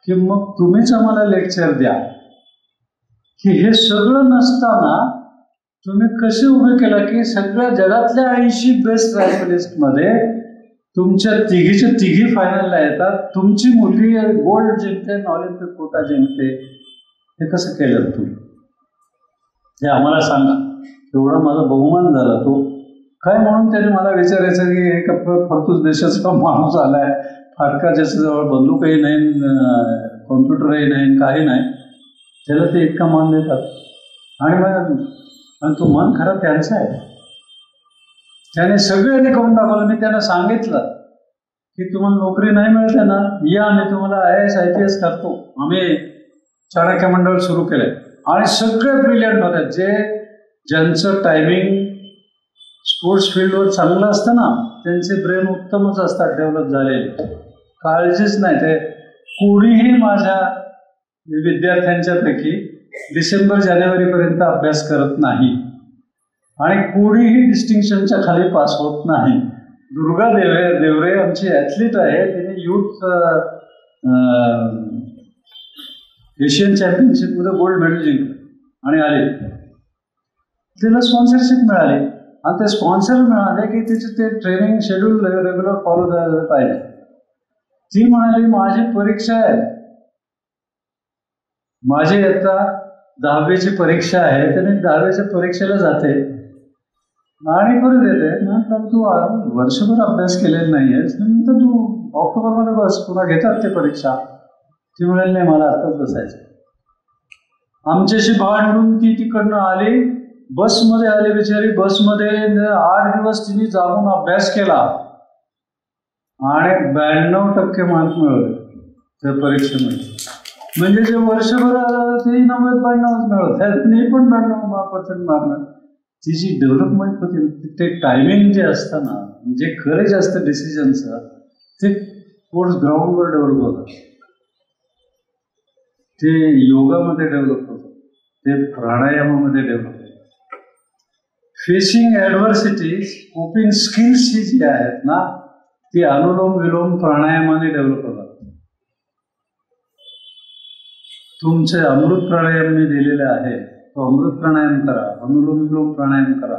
S1: की मग तुम्हीच आम्हाला लेक्चर द्या की हे सगळं नसताना तुम्ही कसे उभे केलं की सगळ्या जगातल्या 80 बेस्ट रायफलिस्टमध्ये तुमच्या तिघीच्या तिघी फायनलला येतात, तुमची मुलगी गोल्ड जिंकते, ऑलिम्पिक कोटा जिंकते. हे कसं केलं तुम्ही? हे आम्हाला सांगा. एवढा माझा बहुमान झाला तो काय. म्हणून त्याने मला विचारायचं की एक फडतूस देशाचा माणूस आलाय, फाटका ज्याच्याजवळ बंदूकही नाही, कॉम्प्युटरही नाही, काही नाही, त्याला ते इतका मान देतात. आणि तो मन खरा त्यांचा आहे. त्याने सगळ्यांनी करून दाखवलं. मी त्यांना सांगितलं की तुम्हाला नोकरी नाही मिळते ना, या आम्ही तुम्हाला IAS IPS करतो. आम्ही चाणक्य मंडळ सुरू केलंय आणि सगळे ब्रिलियंट होते. ज्यांचं टायमिंग स्पोर्ट्स फील्डवर चांगलं असतं ना, त्यांचे ब्रेन उत्तमच असतात डेव्हलप झालेले, काळजीच नाही. ते कोणीही माझ्या विद्यार्थ्यांच्यापैकी डिसेंबर-जानेवारीपर्यंत अभ्यास करत नाही आणि कोणीही डिस्टिंक्शनच्या खाली पास होत नाही. दुर्गा देवरे आमची ॲथलीट आहे. तिने यूथ एशियन चॅम्पियनशिपमध्ये गोल्ड मेडल जिंकलं आणि आले. तिला स्पॉन्सरशिप मिळाली आणि ते स्पॉन्सर मिळाले की तिचे ते ट्रेनिंग शेड्यूल रेग्युलर फॉलो झालं पाहिजे. ती म्हणाली माझी परीक्षा आहे, माझी आता 10वीची परीक्षा आहे, त्याने 10वीच्या परीक्षेला जाते आणि परत येते. म्हटलं तू वर्षभर अभ्यास केलेला नाही आहेस, नंतर तू ऑक्टोबरमध्ये बस, पुन्हा घेतात ते परीक्षा. ती म्हणाली नाही मला आत्ताच बसायचं. आमच्याशी भांडून ती तिकडनं आली, बसमध्ये आली बिचारी. बसमध्ये 8 दिवस तिने जाऊन अभ्यास केला आणि 92% मार्क मिळवले त्या परीक्षेमध्ये. म्हणजे जे वर्षभर ते 90-92 मिळवत त्यातनी पण 92% मारणार. तिची डेव्हलपमेंट होती. ते टायमिंग जे असतं ना, जे करेज असतं डिसिजनचं, ते कोर्स ग्राउंडवर डेव्हलप होतं, ते योगामध्ये डेव्हलप होतं, ते प्राणायामामध्ये डेव्हलप होतं. फेसिंग ॲडव्हर्सिटीज, कोपिंग स्किल्स ही जी आहेत ना, ती अनुलोम विलोम प्राणायामाने डेव्हलप होतात. तुमचे अमृत प्राणायाम मी दिलेले आहे, तो अमृत प्राणायाम करा, अनुलोम विलोम प्राणायाम करा,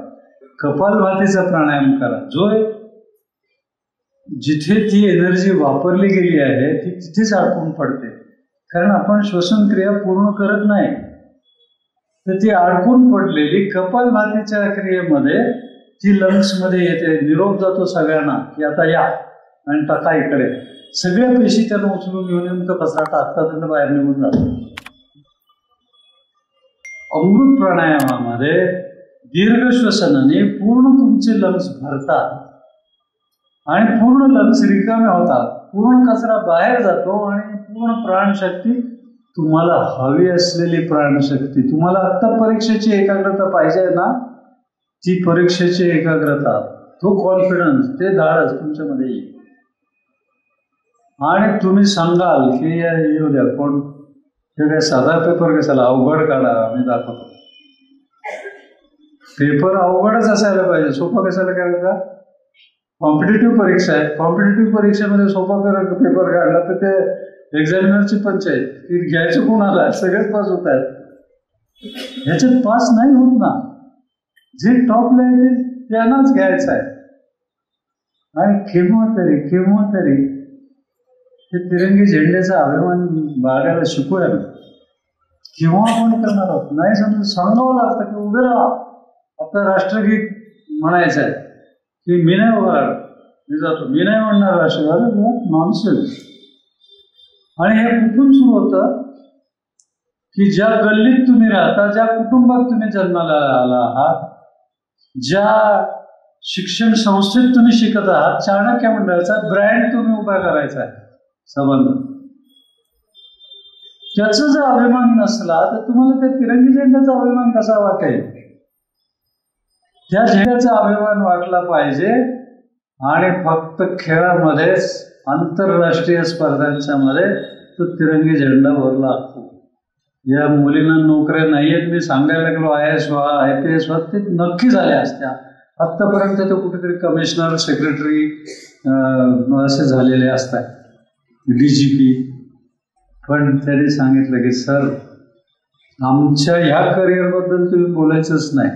S1: कपालभातीचा प्राणायाम करा. जो जिथे ती एनर्जी वापरली गेली आहे ती तिथेच अडकून पडते, कारण आपण श्वसन क्रिया पूर्ण करत नाही. तर ती अडकून पडलेली कपालभातीच्या क्रियेमध्ये ती लंग्समध्ये येते. निरोप जातो सगळ्यांना की आता या आणि टाका इकडे. सगळ्या पेशी त्यांना उचलून घेऊन तो कचरा टाकतात आणि बाहेर निघून जातो. अमृत प्राणायामामध्ये दीर्घ श्वसनाने पूर्ण तुमचे लंग्स भरतात आणि पूर्ण लंग्स रिकामे होतात, पूर्ण कचरा बाहेर जातो आणि पूर्ण प्राणशक्ती, तुम्हाला हवी असलेली प्राणशक्ती, तुम्हाला आत्ता परीक्षेची एकाग्रता पाहिजे ना, ती परीक्षेची एकाग्रता, तो कॉन्फिडन्स, ते धाडस तुमच्यामध्ये येईल. आणि तुम्ही सांगाल की येऊ द्या, कोण हे काय साधा पेपर कशाला, अवघड काढा, मी दाखवतो. पेपर अवघडच असायला पाहिजे, सोपा कशाला काढायचा. कॉम्पिटेटिव्ह परीक्षा आहे, कॉम्पिटेटिव्ह परीक्षेमध्ये सोपा पेपर काढला तर ते एक्झामिनरची पंचायत, की घ्यायचं कोणाला, सगळेच पास होत आहेत. ह्याच्यात पास नाही होत ना, जे टॉपला येतील त्यांनाच घ्यायचं आहे. आणि केव्हा तरी ते तिरंगी झेंड्याचा अभिमान बाळगायला शिकूया ना. केव्हा आपण करणार आहोत, नाही समजून सांगावं लागतं की उभे राहा, आता राष्ट्रगीत म्हणायचं आहे की मी नाही उभा राहणार, मी जातो, मी नाही म्हणणार राष्ट्रगीत, नॉनसेन्स. आणि हे कुठून सुरू होतं की ज्या गल्लीत तुम्ही राहता, ज्या कुटुंबात तुम्ही जन्माला आला आहात, ज्या शिक्षण संस्थेत तुम्ही शिकत आहात, चाणक्य मंडळाचा ब्रँड तुम्ही उभा करायचा आहे संबंध. त्याचा जर अभिमान नसला तर तुम्हाला त्या तिरंगी झेंड्याचा अभिमान कसा वाटेल. त्या झेंड्याचा अभिमान वाटला पाहिजे. आणि फक्त खेळामध्येच, आंतरराष्ट्रीय स्पर्धांच्या मध्ये तो तिरंगी झेंडा वर लागतो. या मुलींना नोकऱ्या नाहीयेत, मी सांगायला लागलो IAS व्हा, IPS व्हा, ते नक्की झाल्या असत्या आत्तापर्यंत. ते कुठेतरी कमिशनर, सेक्रेटरी असे झालेले असतात, DGP. पण त्यांनी सांगितलं की सर, आमच्या ह्या करिअरबद्दल तुम्ही बोलायचंच नाही.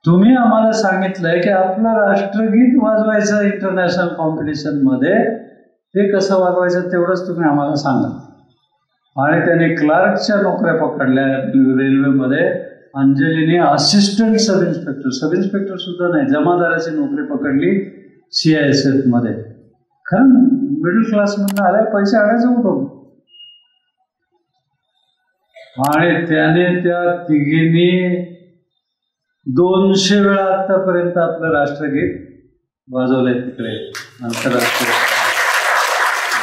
S1: तुम्ही आम्हाला सांगितलंय की आपलं राष्ट्रगीत वाजवायचं इंटरनॅशनल कॉम्पिटिशनमध्ये, ते कसं वाजवायचं तेवढंच तुम्ही आम्हाला सांगा. आणि त्याने क्लार्कच्या नोकऱ्या पकडल्या रेल्वेमध्ये. अंजलीने असिस्टंट सब इन्स्पेक्टर सुद्धा नाही, जमादाराची नोकरी पकडली CISF मध्ये. कारण मिडल क्लासमधून आल्या, पैसे आणायचं कुठून. आणि त्याने त्या तिघींनी 200 वेळा आतापर्यंत आपलं राष्ट्रगीत वाजवलंय तिकडे. आंतरराष्ट्रीय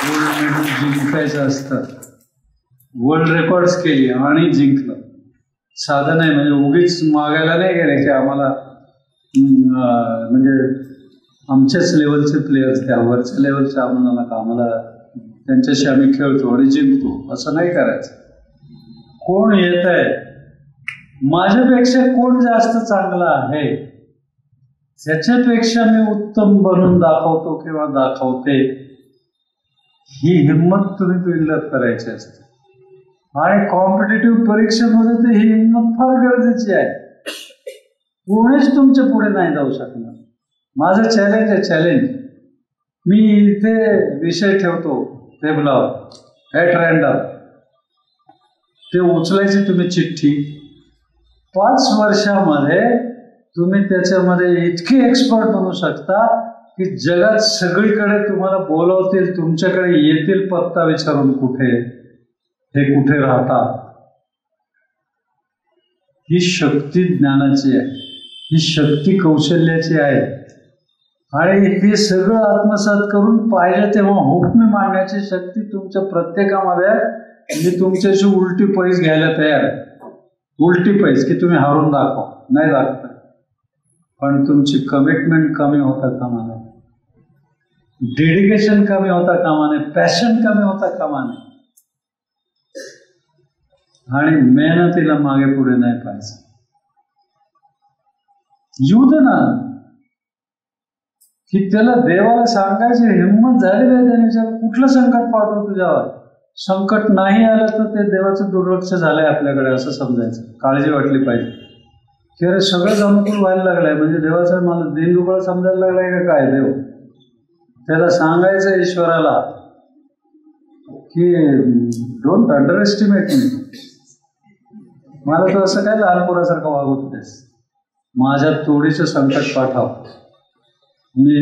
S1: गोल्ड मेडल जिंकायचं असतं, वर्ल्ड रेकॉर्ड्स केली आणि जिंकलं. साधं नाही, म्हणजे उगीच मागायला नाही गेले की आम्हाला, म्हणजे आमच्याच लेवलचे प्लेयर्स, त्या वरच्या लेवलच्या आम्हाला त्यांच्याशी आम्ही खेळतो आणि जिंकतो, असं नाही करायचं. कोण येत आहे, माझ्यापेक्षा कोण जास्त चांगला आहे, त्याच्यापेक्षा मी उत्तम बनून दाखवतो किंवा दाखवते, ही हिंमत तुम्ही बिल्डअप करायची असते. आणि कॉम्पिटेटिव्ह परीक्षेमध्ये तर ही हिंमत फार गरजेची आहे. कोणीच तुमच्या पुढे नाही जाऊ शकणार. माझं चॅलेंज आहे, चॅलेंज. मी इथे विषय ठेवतो टेबलावर ॲट रँडम, ते उचलायची तुम्ही चिठ्ठी. 5 वर्षामध्ये तुम्ही त्याच्यामध्ये इतके एक्सपर्ट बनू शकता की जगात सगळीकडे तुम्हाला बोलवतील, तुमच्याकडे येतील पत्ता विचारून कुठे, हे कुठे राहतात, ही शक्ती ज्ञानाची आहे, ही शक्ती कौशल्याची आहे. आणि हे सगळं आत्मसात करून पाहिजे तेव्हा हुकमी मांडण्याची शक्ती तुमच्या प्रत्येकामध्ये आहे. मी तुमच्याशी उलटी पैस घ्यायला तयार आहे, उलटी पैस, की तुम्ही हारून दाखवा. नाही दाखवत, पण तुमची कमिटमेंट कमी होता कामा नये, डेडिकेशन कमी होता कामा नये, पॅशन कमी होता कामा नये, आणि मेहनतीला मागे पुढे नाही पाहिजे. येऊ दे ना, की त्याला देवाला सांगायची हिंमत झाली नाही. त्याने विचार कुठलं संकट पाठवू तुझ्यावर. संकट नाही आलं तर ते देवाचं दुर्लक्ष झालंय आपल्याकडे असं समजायचं. काळजी वाटली पाहिजे की अरे सगळंच अनुकूल व्हायला लागलंय, म्हणजे देवाचा मला दिनदुबळ समजायला लागलाय का काय देव. त्याला सांगायचं ईश्वराला की डोंट अंडर एस्टिमेट मी, मला तर असं काय लहान पोरासारखं वागवत होतेस, माझ्या तोडीचं संकट पाठव, मी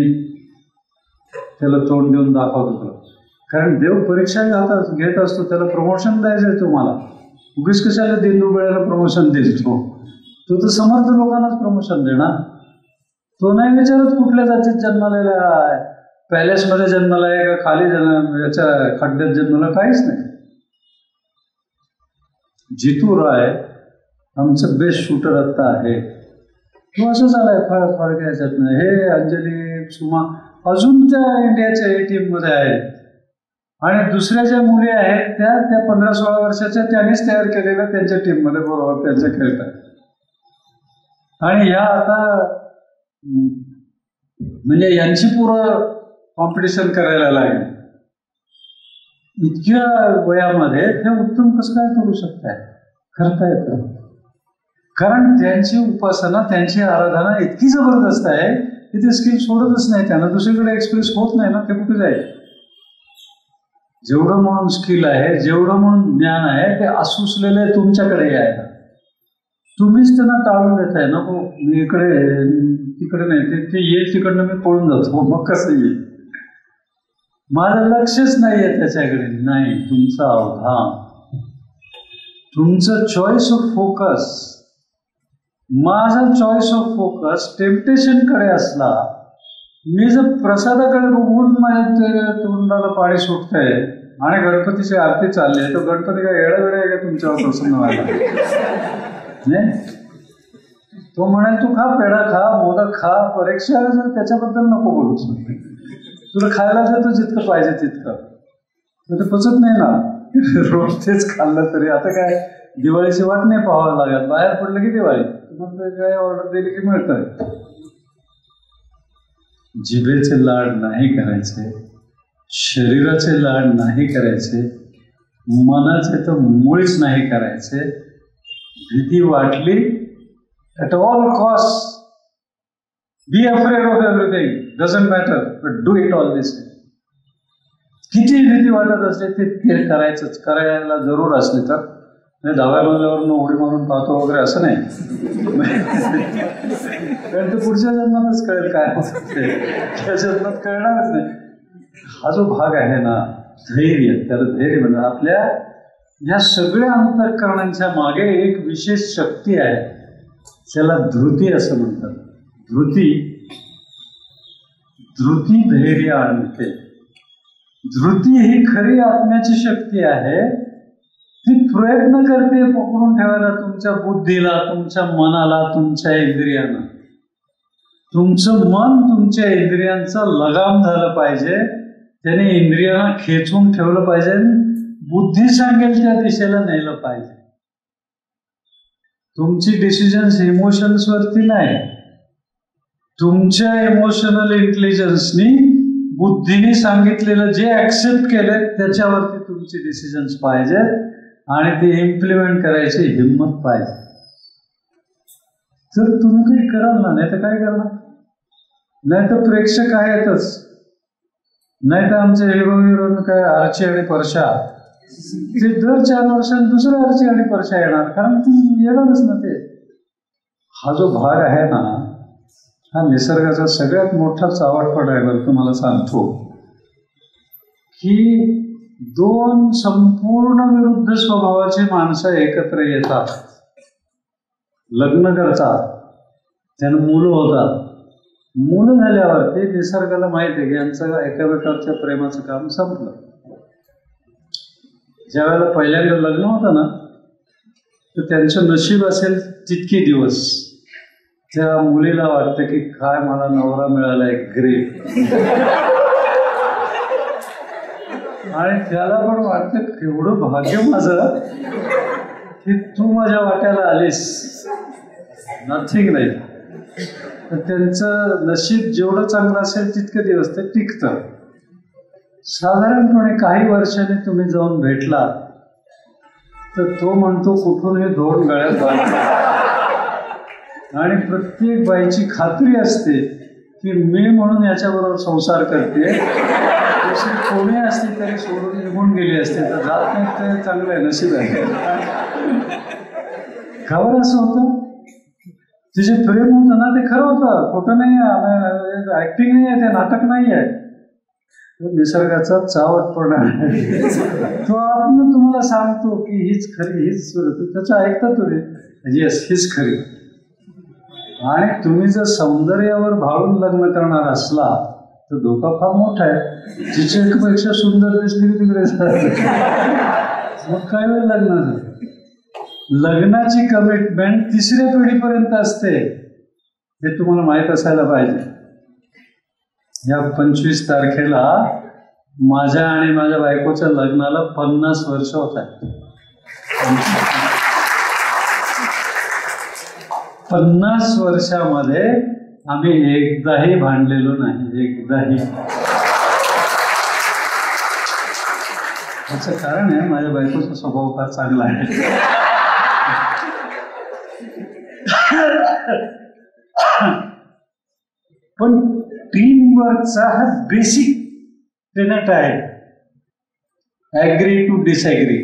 S1: त्याला तोंड देऊन दाखवतो तुला. कारण देव परीक्षा घेत असतो, त्याला प्रमोशन द्यायचंय तुम्हाला. उगीच कशाला दिनदुबळ्याला प्रमोशन देईल तो तर समर्थ लोकांनाच प्रमोशन देणार. तो नाही विचारत कुठल्या जातीत जन्मालेला आहे, पॅलेसमध्ये जन्माला आहे का खाली याच्या खड्ड्यात जन्माला, काहीच नाही. जितू राय आमचं बेस्ट शूटर आता आहे, तो असं झालाय फरक याच्यात नाही. हे अंजली सुमा अजून त्या इंडियाच्या ए टीम मध्ये आहेत, आणि दुसऱ्या ज्या मुली आहेत त्या 15-16 वर्षाच्या त्यांनीच तयार केलेल्या त्यांच्या टीम मध्ये बरोबर त्यांच्या खेळतात. आणि ह्या आता म्हणजे यांची पुरं कॉम्पिटिशन करायला लागेल. इतक्या वयामध्ये ते उत्तम कसं काय करू शकताय, करता येतं. कारण त्यांची उपासना, त्यांची आराधना इतकी जबरदस्त आहे की ते स्किल सोडतच नाही. त्यांना दुसरीकडे एक्सप्रेस होत नाही ना, ते कुठे जाईल. जेवढं म्हणून स्किल आहे, जेवढं म्हणून ज्ञान आहे, ते आसुसलेलं तुमच्याकडे यायला. तुम्हीच त्यांना टाळून देताय. नको मी इकडे तिकडे नाही, ते येईल तिकडनं मी पळून जातो, मग कसं येईल. माझं लक्षच नाहीये त्याच्याकडे. नाही, तुमचा अवधान, तुमचं चॉईस ऑफ फोकस. माझा चॉईस ऑफ फोकस टेम्पटेशन कडे असला, मी जर प्रसादाकडे बघून माझ्या तोंडाला पाणी सुटतंय आणि गणपतीची आरती चालली आहे, तो गणपती काय येडा वेळ आहे का तुमच्यावर प्रसन्न व्हायला. नाही, तो म्हणेल तू खा, पेढा खा, मोदक खा, परीक्षा त्याच्याबद्दल नको बोलूच. तुला खायला देतो जितकं पाहिजे तितकं, ते पचत नाही ना. रोज तेच खाल्लं तरी आता काय दिवाळीची वाट नाही पाहावं लागत. बाहेर पडलं की दिवाळी, तुम्हाला काय ऑर्डर दिली की मिळतं. जिभेचे लाड नाही करायचे, शरीराचे लाड नाही करायचे, मनाचे तर मुळीच नाही करायचे. भीती वाटली at all costs, be afraid of everything, doesn't matter, but do it all this way. किती भीती वाटत असते ते करायचंच. करायला जरूर असले तर 10व्या मजल्यावरून उडी मारून पाहतो वगैरे असं नाही. कारण ते पुढच्या जन्मातच कळेल काय होतं ते, त्या जन्मात कळणारच नाही. हा जो भाग आहे ना, धैर्य, त्याला धैर्य म्हणतात. आपल्या ह्या सगळ्या अंतःकरणांच्या मागे एक विशेष शक्ती आहे, त्याला धृती असं म्हणतात. धृती धैर्य आणते. धृती ही खरी आत्म्याची शक्ती आहे. ती प्रयत्न करते पकडून ठेवायला तुमच्या बुद्धीला, तुमच्या मनाला, तुमच्या इंद्रियांना. तुमचं मन तुमच्या इंद्रियांचा लगाम झालं पाहिजे, त्याने इंद्रियांना खेचून ठेवलं पाहिजे, बुद्धी सांगेल त्या दिशेला नेलं पाहिजे. तुमची डिसिजन्स इमोशन्स वरती नाही, तुमच्या इमोशनल इंटेलिजन्सनी, बुद्धीने सांगितलेलं जे ऍक्सेप्ट केलं त्याच्यावरती तुमची डिसिजन्स पाहिजे, आणि ते इम्प्लिमेंट करायची हिंमत पाहिजे. तर तुम्ही काही कराल ना, नाही तर काय करणार. नाही तर प्रेक्षक आहेतच, नाही तर आमचे हिरो काय आर्ची आणि परशा, ते दर 4 वर्षांनी दुसऱ्या आर्ची आणि परशा येणार, कारण ती येणारच ना ते. हा जो भाग आहे ना, हा निसर्गाचा सगळ्यात मोठा चावटपट आहे. बरं तुम्हाला सांगतो की दोन संपूर्ण विरुद्ध स्वभावाची माणसं एकत्र येतात, लग्न करतात, त्यांना मुलं होतात. मुलं झाल्यावरती निसर्गाला माहिती आहे की यांचं एकामेकांच्या प्रेमाचं काम संपलं. ज्या वेळेला पहिल्यांदा लग्न होतं ना, तर त्यांचं नशीब असेल तितके दिवस त्या मुलीला वाटतं की काय मला नवरा मिळालाय, ग्रेट. आणि त्याला पण वाटतं केवढं भाग्य माझं की तू माझ्या वाट्याला आलीस. नथिंग नाही. तर त्यांचं नशीब जेवढं चांगलं असेल तितके दिवस ते टिकतं. साधारणपणे काही वर्षांनी तुम्ही जाऊन भेटला तर तो म्हणतो कुठूनही दोन गळ्यात बांधतो. आणि प्रत्येक बाईची खात्री असते की मी म्हणून याच्याबरोबर संसार करते, दुसरी कोणी असते तरी सोडून निघून गेली असते, तर जात नाही. ते चांगलं आहे, नशीब आहे. खबर असं होतं, तिचे प्रेम होतं ना ते खरं होतं, खोटं नाही आहे, ऍक्टिंग नाही आहे, ते नाटक नाही आहे. निसर्गाचा चावटपणा आहे. तो आपण तुम्हाला सांगतो की हीच खरी, हीच त्याचं ऐकता तुम्ही, येस हीच खरी. आणि तुम्ही जर सौंदर्यावर भाळून लग्न करणार असला तर धोका फार मोठा आहे. तिची एकपेक्षा सुंदर दिसली की तिकडे मग काय वेळ लग्न. लग्नाची कमिटमेंट तिसऱ्या पिढीपर्यंत असते, हे तुम्हाला माहीत असायला पाहिजे. या 25 तारखेला माझ्या आणि माझ्या बायकोच्या लग्नाला 50 वर्ष होत आहेत. 50 वर्षामध्ये आम्ही एकदाही भांडलेलो नाही, एकदाही. याचं कारण आहे माझ्या बायकोचा स्वभाव फार चांगला आहे. पण टीमवर्कचा हा बेसिक टेनट आहे, ॲग्री टू डिसॲग्री.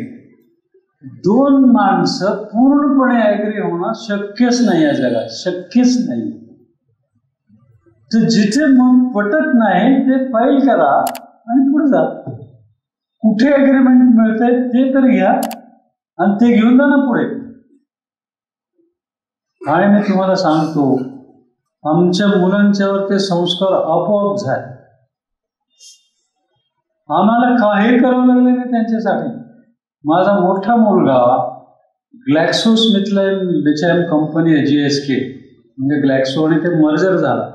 S1: दोन माणसं पूर्णपणे ॲग्री होणं शक्यच नाही या जगात, शक्यच नाही. तर जिथे मग पटत नाही ते फाईल करा आणि पुढे जा. कुठे ॲग्रीमेंट मिळतंय ते तर घ्या आणि ते घेऊन जा ना पुढे. आणि मी तुम्हाला सांगतो, आमच्या मुलांच्यावर ते संस्कार आपोआप झाले. आम्हाला काही करावं लागलं नाही त्यांच्यासाठी. माझा मोठा मुलगा ग्लॅक्सोस्मिथलाइन बिचायम कंपनी आहे, GSK, म्हणजे ग्लॅक्सो, आणि ते मर्जर झाला.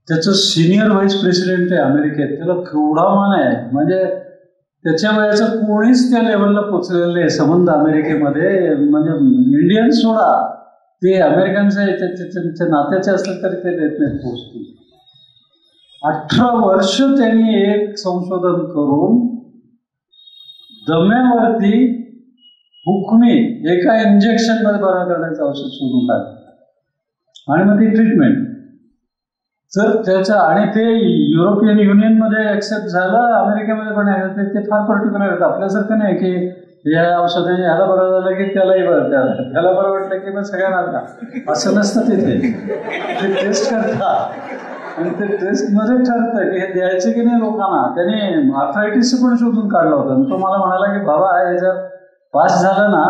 S1: त्याचं सिनियर व्हाईस प्रेसिडेंट आहे अमेरिकेत. त्याला केवढा मान आहे, म्हणजे त्याच्या वयाचं कोणीच त्या लेवलला पोचलेलं नाही संबंध अमेरिकेमध्ये. म्हणजे इंडियन सोडा, ते अमेरिकनचे नात्याचे असलं तरी ते देत नाहीत पोचते. 18 वर्ष त्यांनी एक संशोधन करून दम्यावरती हुकमी एका इंजेक्शनमध्ये बरा करण्याचं औषध शोधून काढलं आणि मग ती ट्रीटमेंट. तर त्याच्या, आणि ते युरोपियन युनियनमध्ये ॲक्सेप्ट झालं, अमेरिकेमध्ये पण आहे. ते फार पर्टिक्युलर आहेत, आपल्यासारखं नाही की या औषधाने ह्याला बरं झालं की त्यालाही बरं, त्याला बरं वाटलं की मग सगळ्यांना, असं नसतं. तिथे ते टेस्ट करतात आणि ते टेस्टमध्ये ठरतं की हे द्यायचं की नाही लोकांना. त्याने आर्थरायटिस पण शोधून काढलं होतं. आणि तो मला म्हणाला की बाबा हे जर पास झालं ना,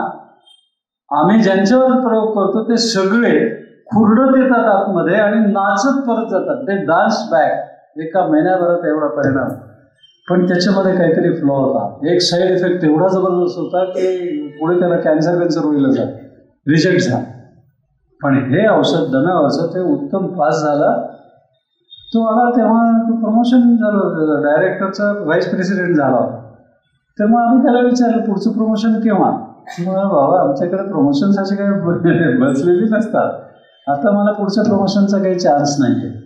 S1: आम्ही ज्यांच्यावर प्रयोग करतो ते सगळे खुरडत येतात आतमध्ये आणि नाचत परत जातात. ते डान्स बॅक. एका महिन्याभरात एवढा परिणाम. पण त्याच्यामध्ये काहीतरी फ्लॉ होता. एक साईड इफेक्ट एवढा जबरदस्त होता की पुढे त्याला कॅन्सर होईल जात, रिजेक्ट झाला. पण हे औषध दम्यावरचं ते उत्तम पास झाला. तो आला तेव्हा तो प्रमोशन झालं होतं, डायरेक्टरचा व्हाईस प्रेसिडेंट झाला होता. तर मग आम्ही त्याला विचारलं पुढचं प्रमोशन केव्हा. बाबा आमच्याकडे प्रमोशन्स असे काही बसलेली नसतात, आता मला पुढच्या प्रमोशनचा काही चान्स नाही आहे.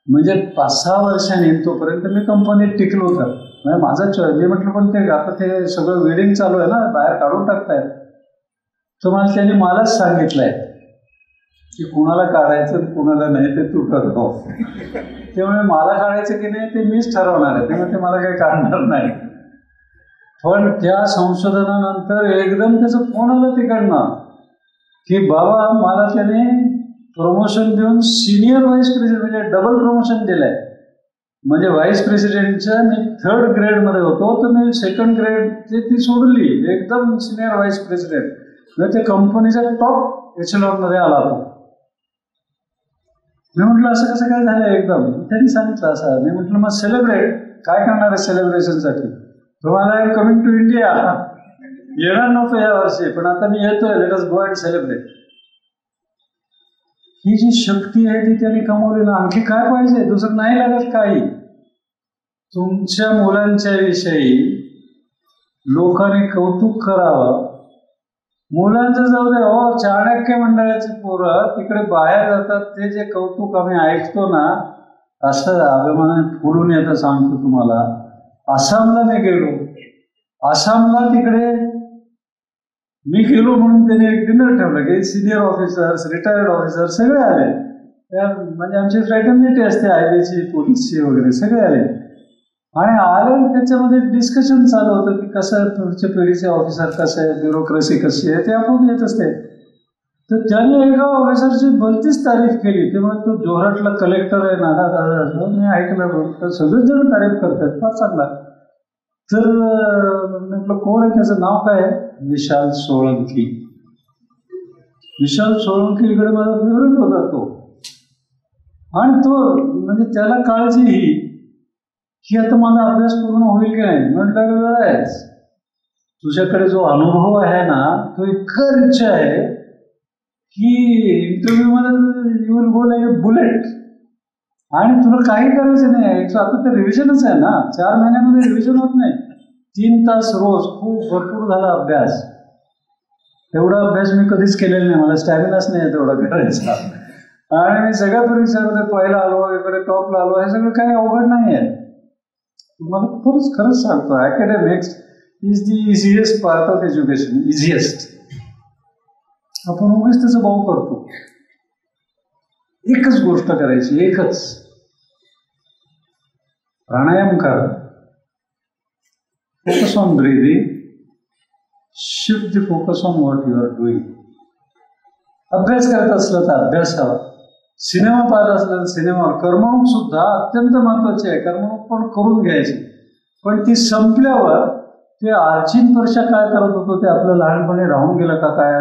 S1: म्हणजे 5-6 वर्षांनी तोपर्यंत मी कंपनीत टिकलो होतं. म्हणजे माझं मी म्हटलं पण ते आता ते सगळं वेडिंग चालू आहे ना, बाहेर काढून टाकतायत. तर मला त्यांनी मलाच सांगितलंय की कुणाला काढायचं कुणाला नाही ते तू ठरव. त्यामुळे मला काढायचं की नाही ते मीच ठरवणार आहे, त्यामुळे ते मला काही काढणार नाही. पण त्या संशोधनानंतर एकदम त्याचं फोन आलं तिकडनं की बाबा मला त्याने प्रमोशन देऊन सिनियर व्हाईस प्रेसिडेंट, म्हणजे डबल प्रमोशन दिलंय. म्हणजे व्हाईस प्रेसिडेंटच्या मी 3rd ग्रेडमध्ये होतो, तर मी 2nd ग्रेड ती सोडली, एकदम सिनियर व्हाईस प्रेसिडेंट. म्हणजे त्या कंपनीच्या टॉप एचेलॉनमध्ये आला तो. मी म्हटलं असं कसं काय झालं एकदम. त्यांनी सांगितलं असं. मी म्हटलं मग सेलिब्रेट काय करणार आहे सेलिब्रेशनसाठी. तुम्हाला कमिंग टू इंडिया येणार नव्हतं या वर्षी, पण आता मी येतोय, let us go and celebrate. ही जी शक्ती आहे ती त्यांनी कमवली ना. आणखी काय पाहिजे, दुसरं नाही लागत काही. तुमच्या मुलांच्या विषयी लोकांनी कौतुक करावं. मुलांचं जाऊ दे हो, चाणक्य मंडळाची पोरं तिकडे बाहेर जातात, ते जे कौतुक आम्ही ऐकतो ना, असं अभिमानाने फुलून येतं. सांगतो तुम्हाला, आसामला मी गेलो. आसामला तिकडे मी गेलो म्हणून त्याने एक डिनर ठेवलं की सिनियर ऑफिसर्स, रिटायर्ड ऑफिसर सगळे आले. म्हणजे आमची फ्रॅटर्निटी असते आयबीची, पोलीसची वगैरे, सगळे आले. आणि आले त्याच्यामध्ये डिस्कशन चालू होतं की कसं पुढच्या पिढीचे ऑफिसर कसं आहे, ब्युरोक्रेसी कशी आहे, ते आपण येत असते. तर त्याने एका ऑफिसरची भलतीच तारीफ केली. ते म्हणजे तो जोरहाटला कलेक्टर आहे ना दादा. मी ऐकलं, तर सगळेच जण तारीफ करतात, फार चांगला. तर म्हटलं कोण आहे, त्याचं नाव काय आहे. विशाल सोळंकी. विशाल सोळंकी इकडे माझा फेवरेट होता तो. आणि तो म्हणजे त्याला काळजी ही की आता माझा अभ्यास पूर्ण होईल की नाही. म्हटलं वेळ आहेच, तुझ्याकडे जो अनुभव आहे ना तो इतका रिच आहे की इंटरव्ह्यू मध्ये you will go like a bullet. आणि तुला काही करायचं नाही. आता ते रिव्हिजनच आहे ना, 4 महिन्यामध्ये रिव्हिजन होत नाही. 3 तास रोज, खूप भरपूर झाला अभ्यास. एवढा अभ्यास मी कधीच केलेला नाही, मला स्टॅमिनाच नाही तेवढा करायचा. आणि मी सगळ्या परीक्षांमध्ये पहिला आलो, इकडे टॉपला आलो. हे सगळं काही अवघड नाही आहे. तुम्हाला खरंच सांगतो, academics is the easiest part of education. Easiest. आपण उगीच त्याचा भाव करतो. एकच गोष्ट करायची, एकच. प्राणायाम करा. Focus on breathing. Shift the focus on what you are doing. अभ्यास करत असलं तर अभ्यासावर, सिनेमा पाहत असलं तर सिनेमावर. कर्मणूक सुद्धा अत्यंत महत्वाची आहे. कर्मणूक पण करून घ्यायची, पण ती संपल्यावर ते आर्चिन परीक्षा काय करत होतो ते आपलं लहानपणी राहून गेलं का काय.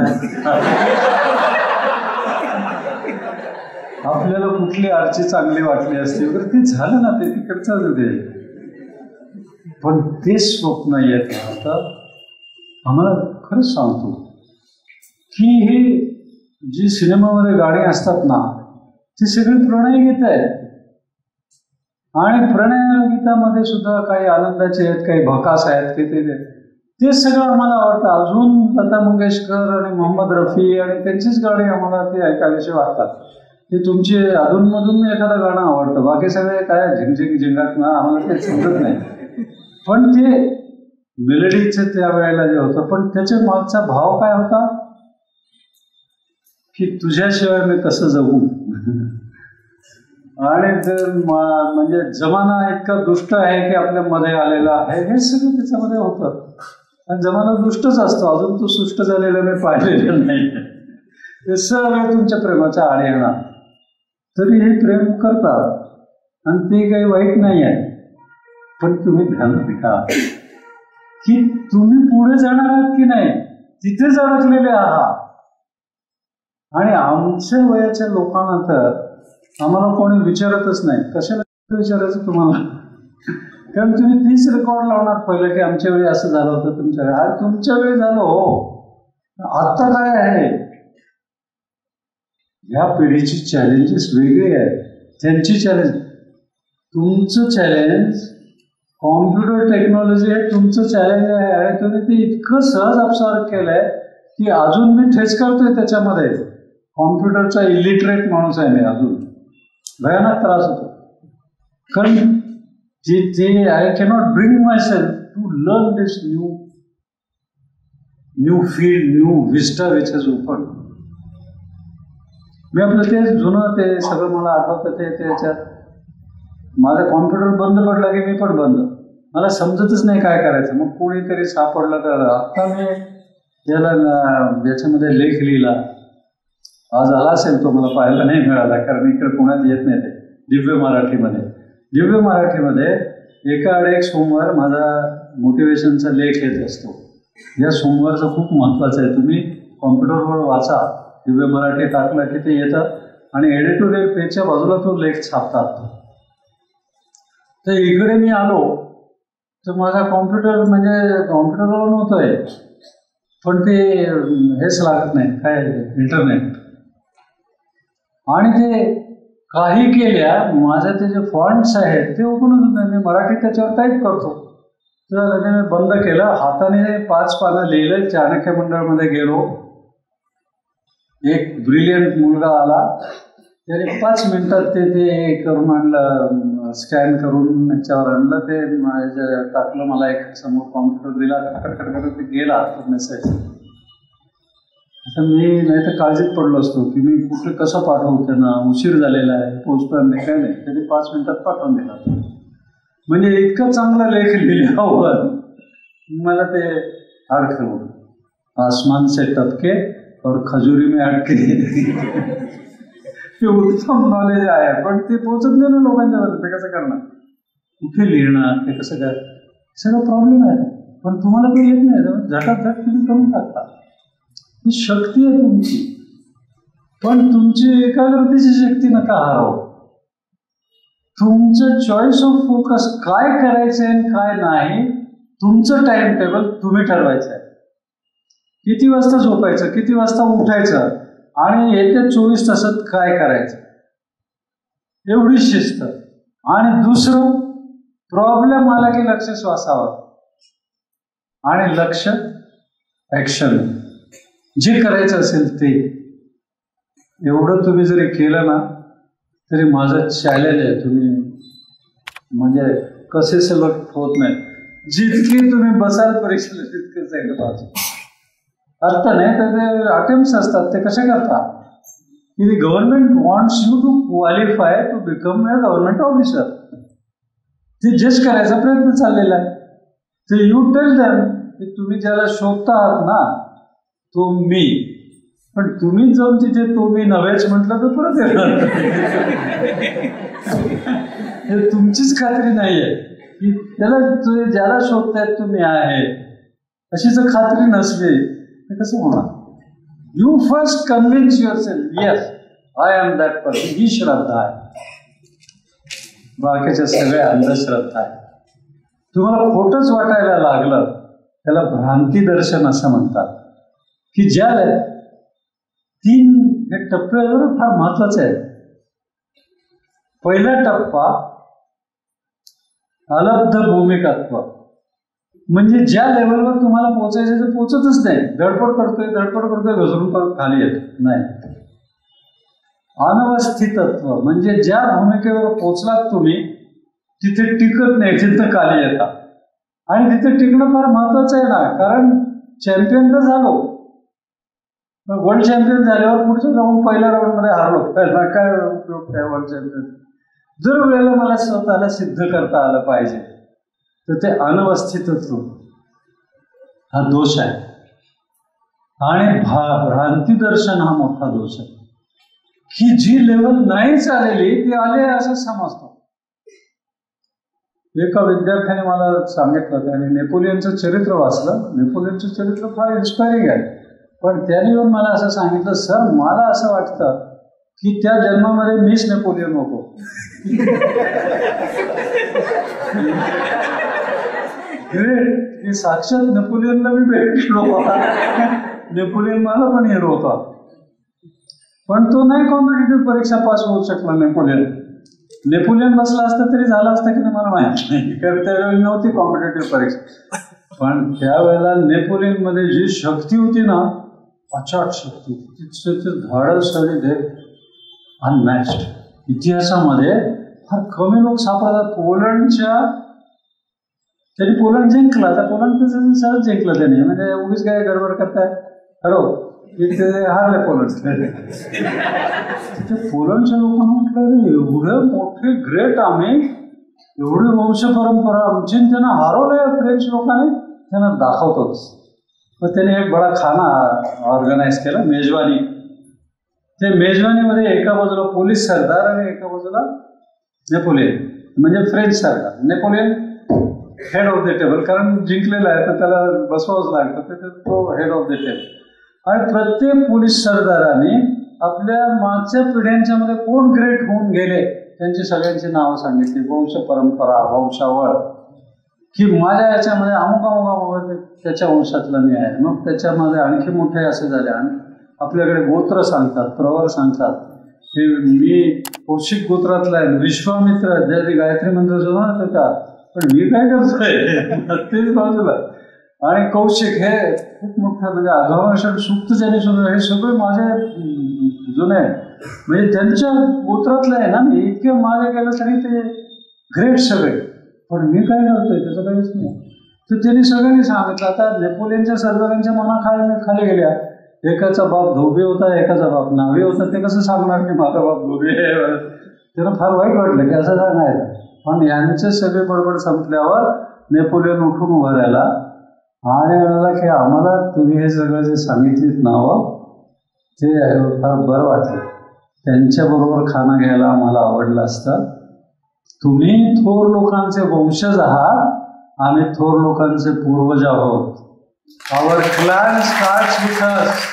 S1: आपल्याला कुठली आर्ची चांगली वाटली असते वगैरे, ते झालं ना, ते तिकडचं ते. पण ते स्वप्न येत आता आम्हाला. खरंच सांगतो की हे जी सिनेमामध्ये गाणी असतात ना, ती सगळी प्रणयगीत आहेत. आणि प्रणयगीतामध्ये सुद्धा काही आनंदाचे आहेत, काही भकास आहेत, ते सगळं आम्हाला आवडतं. अजून लता मंगेशकर आणि मोहम्मद रफी आणि त्यांचीच गाणी आम्हाला ते ऐकावीशी वाटतात. ते तुमची अधूनमधून एखादं गाणं आवडतं, बाकी सगळे काय झिंगझिंग झिंगाट ना, आम्हाला ते समजत नाही. पण ते मेलडीचं त्या वेळेला जे होतं, पण त्याच्या मागचा भाव काय होता की तुझ्याशिवाय मी कसं जगू. आणि म्हणजे जमाना इतका दुष्ट आहे की आपल्या मध्ये आलेला आहे, हे सगळं त्याच्यामध्ये होतं. आणि जमाना दुष्टच असतो, अजून तो सुष्ट झालेला मी पाहिलेलं नाही. ते सगळं तुमच्या प्रेमाच्या आड येणार, तरी हे प्रेम करतात. आणि ते काही वाईट नाही आहे. पण तुम्ही ध्यान घ्या की तुम्ही पुढे जाणार आहात की नाही, तिथेच अडकलेले आहात. आणि आमच्या वयाच्या लोकांना तर आम्हाला कोणी विचारतच नाही. कशाला विचारायचं तुम्हाला, कारण तुम्ही 30 रेकॉर्ड लावणार पहिलं की आमच्या वेळी असं झालं होतं, तुमच्या वेळी. अरे तुमच्या वेळी झालं हो, आता काय आहे. या पिढीची चॅलेंजेस वेगळी आहेत. त्यांची चॅलेंज, तुमचं चॅलेंज कॉम्प्युटर टेक्नॉलॉजी आहे, तुमचं चॅलेंज आहे. आणि तुम्ही ते इतकं सहज अपसार केलंय की अजून मी ठेच करतोय त्याच्यामध्ये. कॉम्प्युटरचा इलिटरेट माणूस आहे मी अजून. भयानक त्रास होतो, कारण ते I cannot bring myself to learn this new field, new vista which has open. मी आपलं ते जुनं ते सगळं मला आठवतं. ते त्याच्यात माझा कॉम्प्युटर बंद पडला की मी पण बंद. मला समजतच नाही काय करायचं. मग कोणीतरी सापडलं तर आत्ता मी याच्यामध्ये लेख लिहिला. आज आला असेल तो, मला पाहायला नाही मिळाला कारण इकडे पुण्यात येत नाही ते दिव्य मराठीमध्ये. दिव्य मराठीमध्ये एका आड एक सोमवार माझा मोटिवेशनचा लेख येत असतो. या सोमवारचं खूप महत्त्वाचं आहे. तुम्ही कॉम्प्युटरवर वाचा, दिव्य मराठी टाकलं की ते येतं आणि एडिटोरियल पेजच्या बाजूला तो लेख छापतात. तर इकडे मी आलो तर माझा कॉम्प्युटर म्हणजे कॉम्प्युटरवर नव्हतोय, पण ते हेच लागत नाही काय इंटरनेट. आणि ते काही केल्या माझे ते जे फॉन्ट्स आहेत ते ओपनच होत नाही. मी मराठी त्याच्यावर टाईप करतो. तर मी बंद केलं, हाताने 5 पानं लिहिलं. चाणक्य मंडळमध्ये गेलो. एक ब्रिलियंट मुलगा आला, त्याने 5 मिनिटात ते करून आणलं, स्कॅन करून याच्यावर आणलं, ते टाकलं. मला एक समोर कॉम्प्युटर दिला, खटखट करत ते गेला तो मेसेज. आता मी नाही तर काळजीत पडलो असतो की मी कुठे कसं पाठवू, त्यांना उशीर झालेला आहे, पोचपर्यंत काय नाही, त्याने 5 मिनिटात पाठवून दिला. म्हणजे इतकं चांगला लेख लिहिल्यावर मला ते अडकलं. आसमान से टपके और खजुरी में अटके. ते उत्तम नॉलेज आहे, पण ते पोचत नाही ना लोकांच्यापर्यंत. ते कसं करणार, कुठे लिहिणार, ते कसं काय, सगळं प्रॉब्लेम आहे. पण तुम्हाला काही येत नाही, झटाझट तुम्ही करून टाकता. ही शक्ती आहे तुमची, पण तुमची एकाग्रतेची शक्ती नका हरवू. तुमचं चॉईस ऑफ फोकस काय करायचं आहे आणि काय नाही, तुमचं टाइम टेबल तुम्ही ठरवायचं आहे. किती वाजता झोपायचं, किती वाजता उठायचं आणि येत्या 24 तासात काय करायचं, एवढी शिस्त. आणि दुसरं, प्रॉब्लेम आला की लक्ष श्वासावर आणि लक्ष ऍक्शन. जे करायचं असेल ते, एवढं तुम्ही जरी केलं ना तरी माझं चॅलेंज आहे. तुम्ही म्हणजे कसे सिलेक्ट होत नाही. जितके तुम्ही बसाल परीक्षेला तितकेच आहे पाहिजे. अर्थ नाही तर ते अटेम्प्ट्स असतात, ते कसे करतात की government wants you to qualify to become a government officer. ते जज करायचा प्रयत्न चाललेला आहे. तर यू टेल देम की तुम्ही ज्याला शोधता आहात ना तो मी, पण तुम्ही जाऊन तिथे तो मी नव्हेच म्हटलं तर परत येणार. हे तुमचीच खात्री नाही आहे की त्याला ज्याला शोधतायत तुम्ही आहे अशी जर खात्री नसली तर कसं होणार. You first convince yourself, yes I am that person. ही श्रद्धा आहे, बाकीच्या सगळ्या अंधश्रद्धा आहे. तुम्हाला खोटंच वाटायला लागलं त्याला भ्रांती दर्शन असं म्हणतात. की ज्या 3 हे टप्पे फार महत्वाचे आहेत. पहिला टप्पा अलब्ध भूमिकत्व, म्हणजे ज्या लेवलवर तुम्हाला पोचायचं ते पोचतच नाही. धडपड करतोय घसरून परत खाली येत नाही. अनवस्थितत्व, म्हणजे ज्या भूमिकेवर पोचलात तुम्ही तिथे टिकत नाही, तिथं खाली येतात. आणि तिथे टिकणं फार महत्वाचं आहे ना, कारण चॅम्पियन तर झालो, वर्ल्ड चॅम्पियन झाल्यावर पुढचं जाऊन पहिल्या राऊंडमध्ये हारलो, काय उपयोग काय वर्ल्ड चॅम्पियन. जर वेळेला मला स्वतःला सिद्ध करता आलं पाहिजे तर ते अनवस्थितत्व हा दोष आहे. आणि भ्रांती दर्शन हा मोठा दोष आहे की जी लेवल नाहीच आलेली ती आले असं समजतो. एका विद्यार्थ्याने मला सांगितलं, त्याने नेपोलियनचं चरित्र वाचलं. नेपोलियनचं चरित्र फार इन्स्पायरिंग आहे, पण त्याने येऊन मला असं सांगितलं, सर मला असं वाटतं की त्या जन्मामध्ये मीच नेपोलियन होतो. साक्षात नेपोलियनला मी भेटलो होता. नेपोलियन मला पण हिरो होता, पण तो नाही कॉम्पिटिटिव्ह परीक्षा पास होऊ शकला. नेपोलियन बसला असतं तरी झालं असतं की मला माहित नाही, कारण त्यावेळी नव्हती कॉम्पिटिटिव्ह परीक्षा. पण त्यावेळेला नेपोलियन मध्ये जी शक्ती होती ना, अचाट शक्ती, तिचं धाडस आणि अनमॅच्ड. इतिहासामध्ये फार कमी लोक सापडतात. त्यांनी पोलंड जिंकला, तर पोलंड सहज जिंकलं त्याने, म्हणजे उगीच काय गडबड करताय हॅलो तिथे हारले पोलंड. तिथे पोलंडच्या लोकांना म्हटलं एवढे मोठे ग्रेट आम्ही, एवढी वंश परंपरा आमची, त्यांना हरवलंय फ्रेंच लोकांनी, त्यांना दाखवतोच. मग त्याने एक बडा खाना ऑर्गनाईज केला, मेजवानी. ते मेजवानीमध्ये एका बाजूला पोलीस सरदार आणि एका बाजूला नेपोलियन. म्हणजे फ्रेंच सारखा. Napoleon head of the table, कारण जिंकलेला आहे तर त्याला बसवावंच लागतं, तर तो हेड ऑफ द टेबल. आणि प्रत्येक पोलीस सरदाराने आपल्या मागच्या पिढ्यांच्या मध्ये कोण ग्रेट होऊन गेले त्यांची सगळ्यांची नावं सांगितली, वंश परंपरा, वंशावळ, की माझ्या याच्यामध्ये अमुक अमुक त्याच्या वंशातला मी आहे. मग त्याच्यामध्ये आणखी मोठे असे झाले, आणि आपल्याकडे गोत्र सांगतात, प्रवर सांगतात, की मी कौशिक गोत्रातला आहे, विश्वामित्र ज्याची गायत्री मंत्र जो ना का, पण मी काय करतोय तेच बाजूला. आणि कौशिक हे खूप मोठं, म्हणजे अघावर्षण सुप्त ज्यांनी सुद्धा, हे सगळे माझे जुने, म्हणजे त्यांच्या गोत्रातलं आहे ना मी, इतके मागे गेलं तरी ते ग्रेट सगळे, पण मी काय करतोय त्याचं काहीच नाही. तर त्यांनी सगळ्यांनी सांगितलं. आता नेपोलियनच्या सरदारांच्या खाली गेल्या, एकाचा बाप धोबी होता, एकाचा बाप नावी होता, ते कसं सांगणार की माझा बाप धोबी आहे. त्यांना फार वाईट वाटलं की असं सांगायचं. पण यांचे सगळे बडबड संपल्यावर नेपोलियन उठून उभा राहिला आणि म्हणाला की आम्हाला तुम्ही हे सगळं जे सांगितलीत नावं ते फार बरं वाटलं, त्यांच्याबरोबर खाना घ्यायला आम्हाला आवडलं असतं. तुम्ही थोर लोकांचे वंशज आहात, आम्ही थोर लोकांचे पूर्वज आहोत. आवर क्लॅन स्टार्ट्स विथ अस.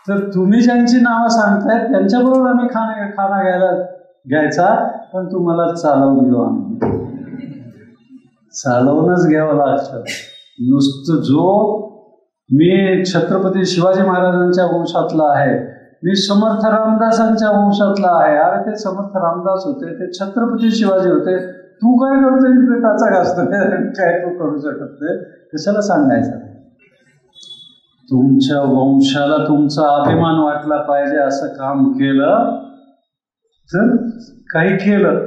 S1: तर तुम्ही ज्यांची नावं सांगतायत त्यांच्याबरोबर आम्ही खाना घ्यायचा, पण तुम्हाला चालवून घेऊ आम्ही. चालवूनच घ्यावं लागतं. नुसतं जो मी छत्रपती शिवाजी महाराजांच्या वंशातला आहे, मी समर्थ रामदासांच्या वंशातला आहे. अरे ते समर्थ रामदास होते, ते छत्रपती शिवाजी होते, तू काय करतोय तिथे टाचा घासतोय, काय तू करू शकत नाही, कशाला सांगायचं. तुमच्या वंशाला तुमचा अभिमान वाटला पाहिजे असं काम केलं तर काही केलं,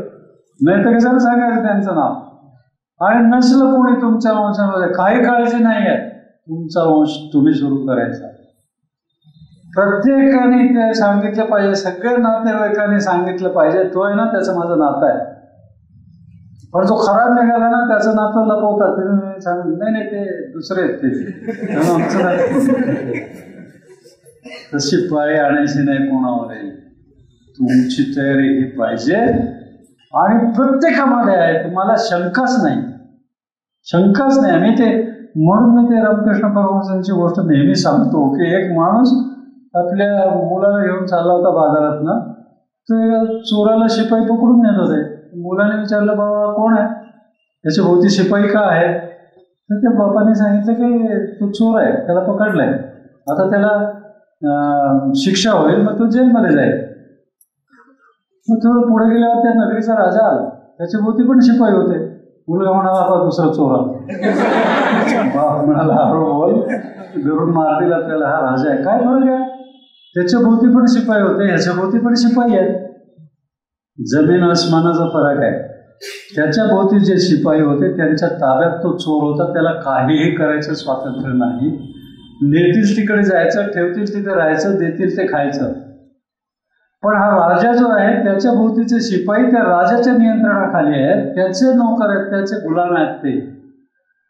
S1: नाही तर कशाला सांगायचं त्यांचं नाव. आणि नसलं कोणी तुमच्या वंशामध्ये, काही काळजी नाही आहे, तुमचा वंश तुम्ही सुरू करायचा. प्रत्येकाने ते सांगितलं पाहिजे, सगळ्या नातेवाईकांनी सांगितलं पाहिजे, तो आहे ना त्याचं माझं नातं आहे. पण जो खराब निघाला ना त्याचं नातं लपवतात, नाही नाही ते दुसरे आहेत ते, आमचं नाही. तशी पाळी आणायची नाही कोणावरही. तुमची तयारी ही पाहिजे आणि प्रत्येकामध्ये आहे, तुम्हाला शंकाच नाही, शंकाच नाही. आम्ही ते म्हणून मी ते रामकृष्ण परमहंसांची गोष्ट नेहमी सांगतो की एक माणूस आपल्या मुलाला घेऊन चालला होता बाजारात ना, तर चोराला शिपाई पकडून नेत होते. मुलाने विचारलं बाबा कोण आहे, त्याच्या भोवती शिपाई का आहे, तर त्या बापाने सांगितलं की तो चोर आहे, त्याला पकडलाय, आता त्याला शिक्षा होईल, मग तो जेलमध्ये जाईल. मग थोडं पुढे गेल्यावर त्या नगरीचा राजा आला, त्याच्या भोवती पण शिपाई होते. मुलगा म्हणाला बाबा दुसरा चोर आला. बाप म्हणाला हळू बोल, घरून मारतील आपल्याला, हा राजा आहे, काय फरक आहे, त्याच्या भोवती पण शिपाई होते, ह्याच्या भोवती पण शिपाई आहेत, जमीन आसमानाचा फरक आहे. त्याच्या भोवती जे शिपाई होते त्यांच्या ताब्यात तो चोर होता, त्याला काहीही करायचं स्वातंत्र्य नाही. नेतील तिकडे जायचं, ठेवतील तिथे राहायचं, देतील ते खायचं. पण हा राजा जो आहे त्याच्या भोवतीचे शिपाई त्या राजाच्या नियंत्रणाखाली आहेत, त्याचे नोकर आहेत, त्याचे गुलाम आहेत. ते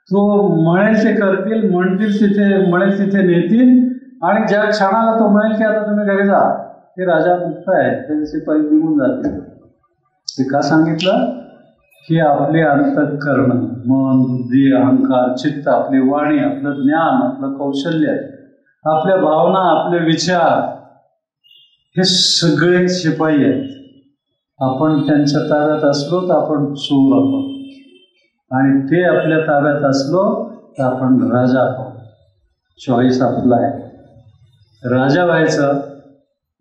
S1: तो म्हणेल ते करतील, म्हणतील तिथे, म्हणेल तिथे नेतील, आणि ज्या क्षणाला तो म्हणेल की आता तुम्ही घरी जा, ते राजा मुक्त आहे, त्याचे शिपाई निघून जातील. ते का सांगितलं की आपले अंतःकरण, मन, बुद्धी, अहंकार, चित्त, आपली वाणी, आपलं ज्ञान, आपलं कौशल्य, आपल्या भावना, आपले विचार, हे सगळे शिपाई आहेत. आपण त्यांच्या ताब्यात असलो तर आपण चोर आहोत, आणि ते आपल्या ताब्यात असलो तर आपण राजा आहोत. चॉईस आपला आहे. राजा व्हायचं,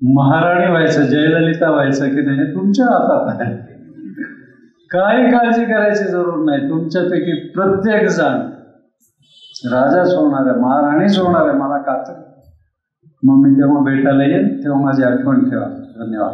S1: महाराणी व्हायचं, जयललिता व्हायचं की नाही, तुमच्या हातात आहे. काही काळजी करायची जरूर नाही. तुमच्यापैकी प्रत्येक जण राजाच होणार आहे, महाराणीच होणार आहे, मला खात्री. मग मी तेव्हा भेटायला येईन, तेव्हा माझी आठवण ठेवा. धन्यवाद.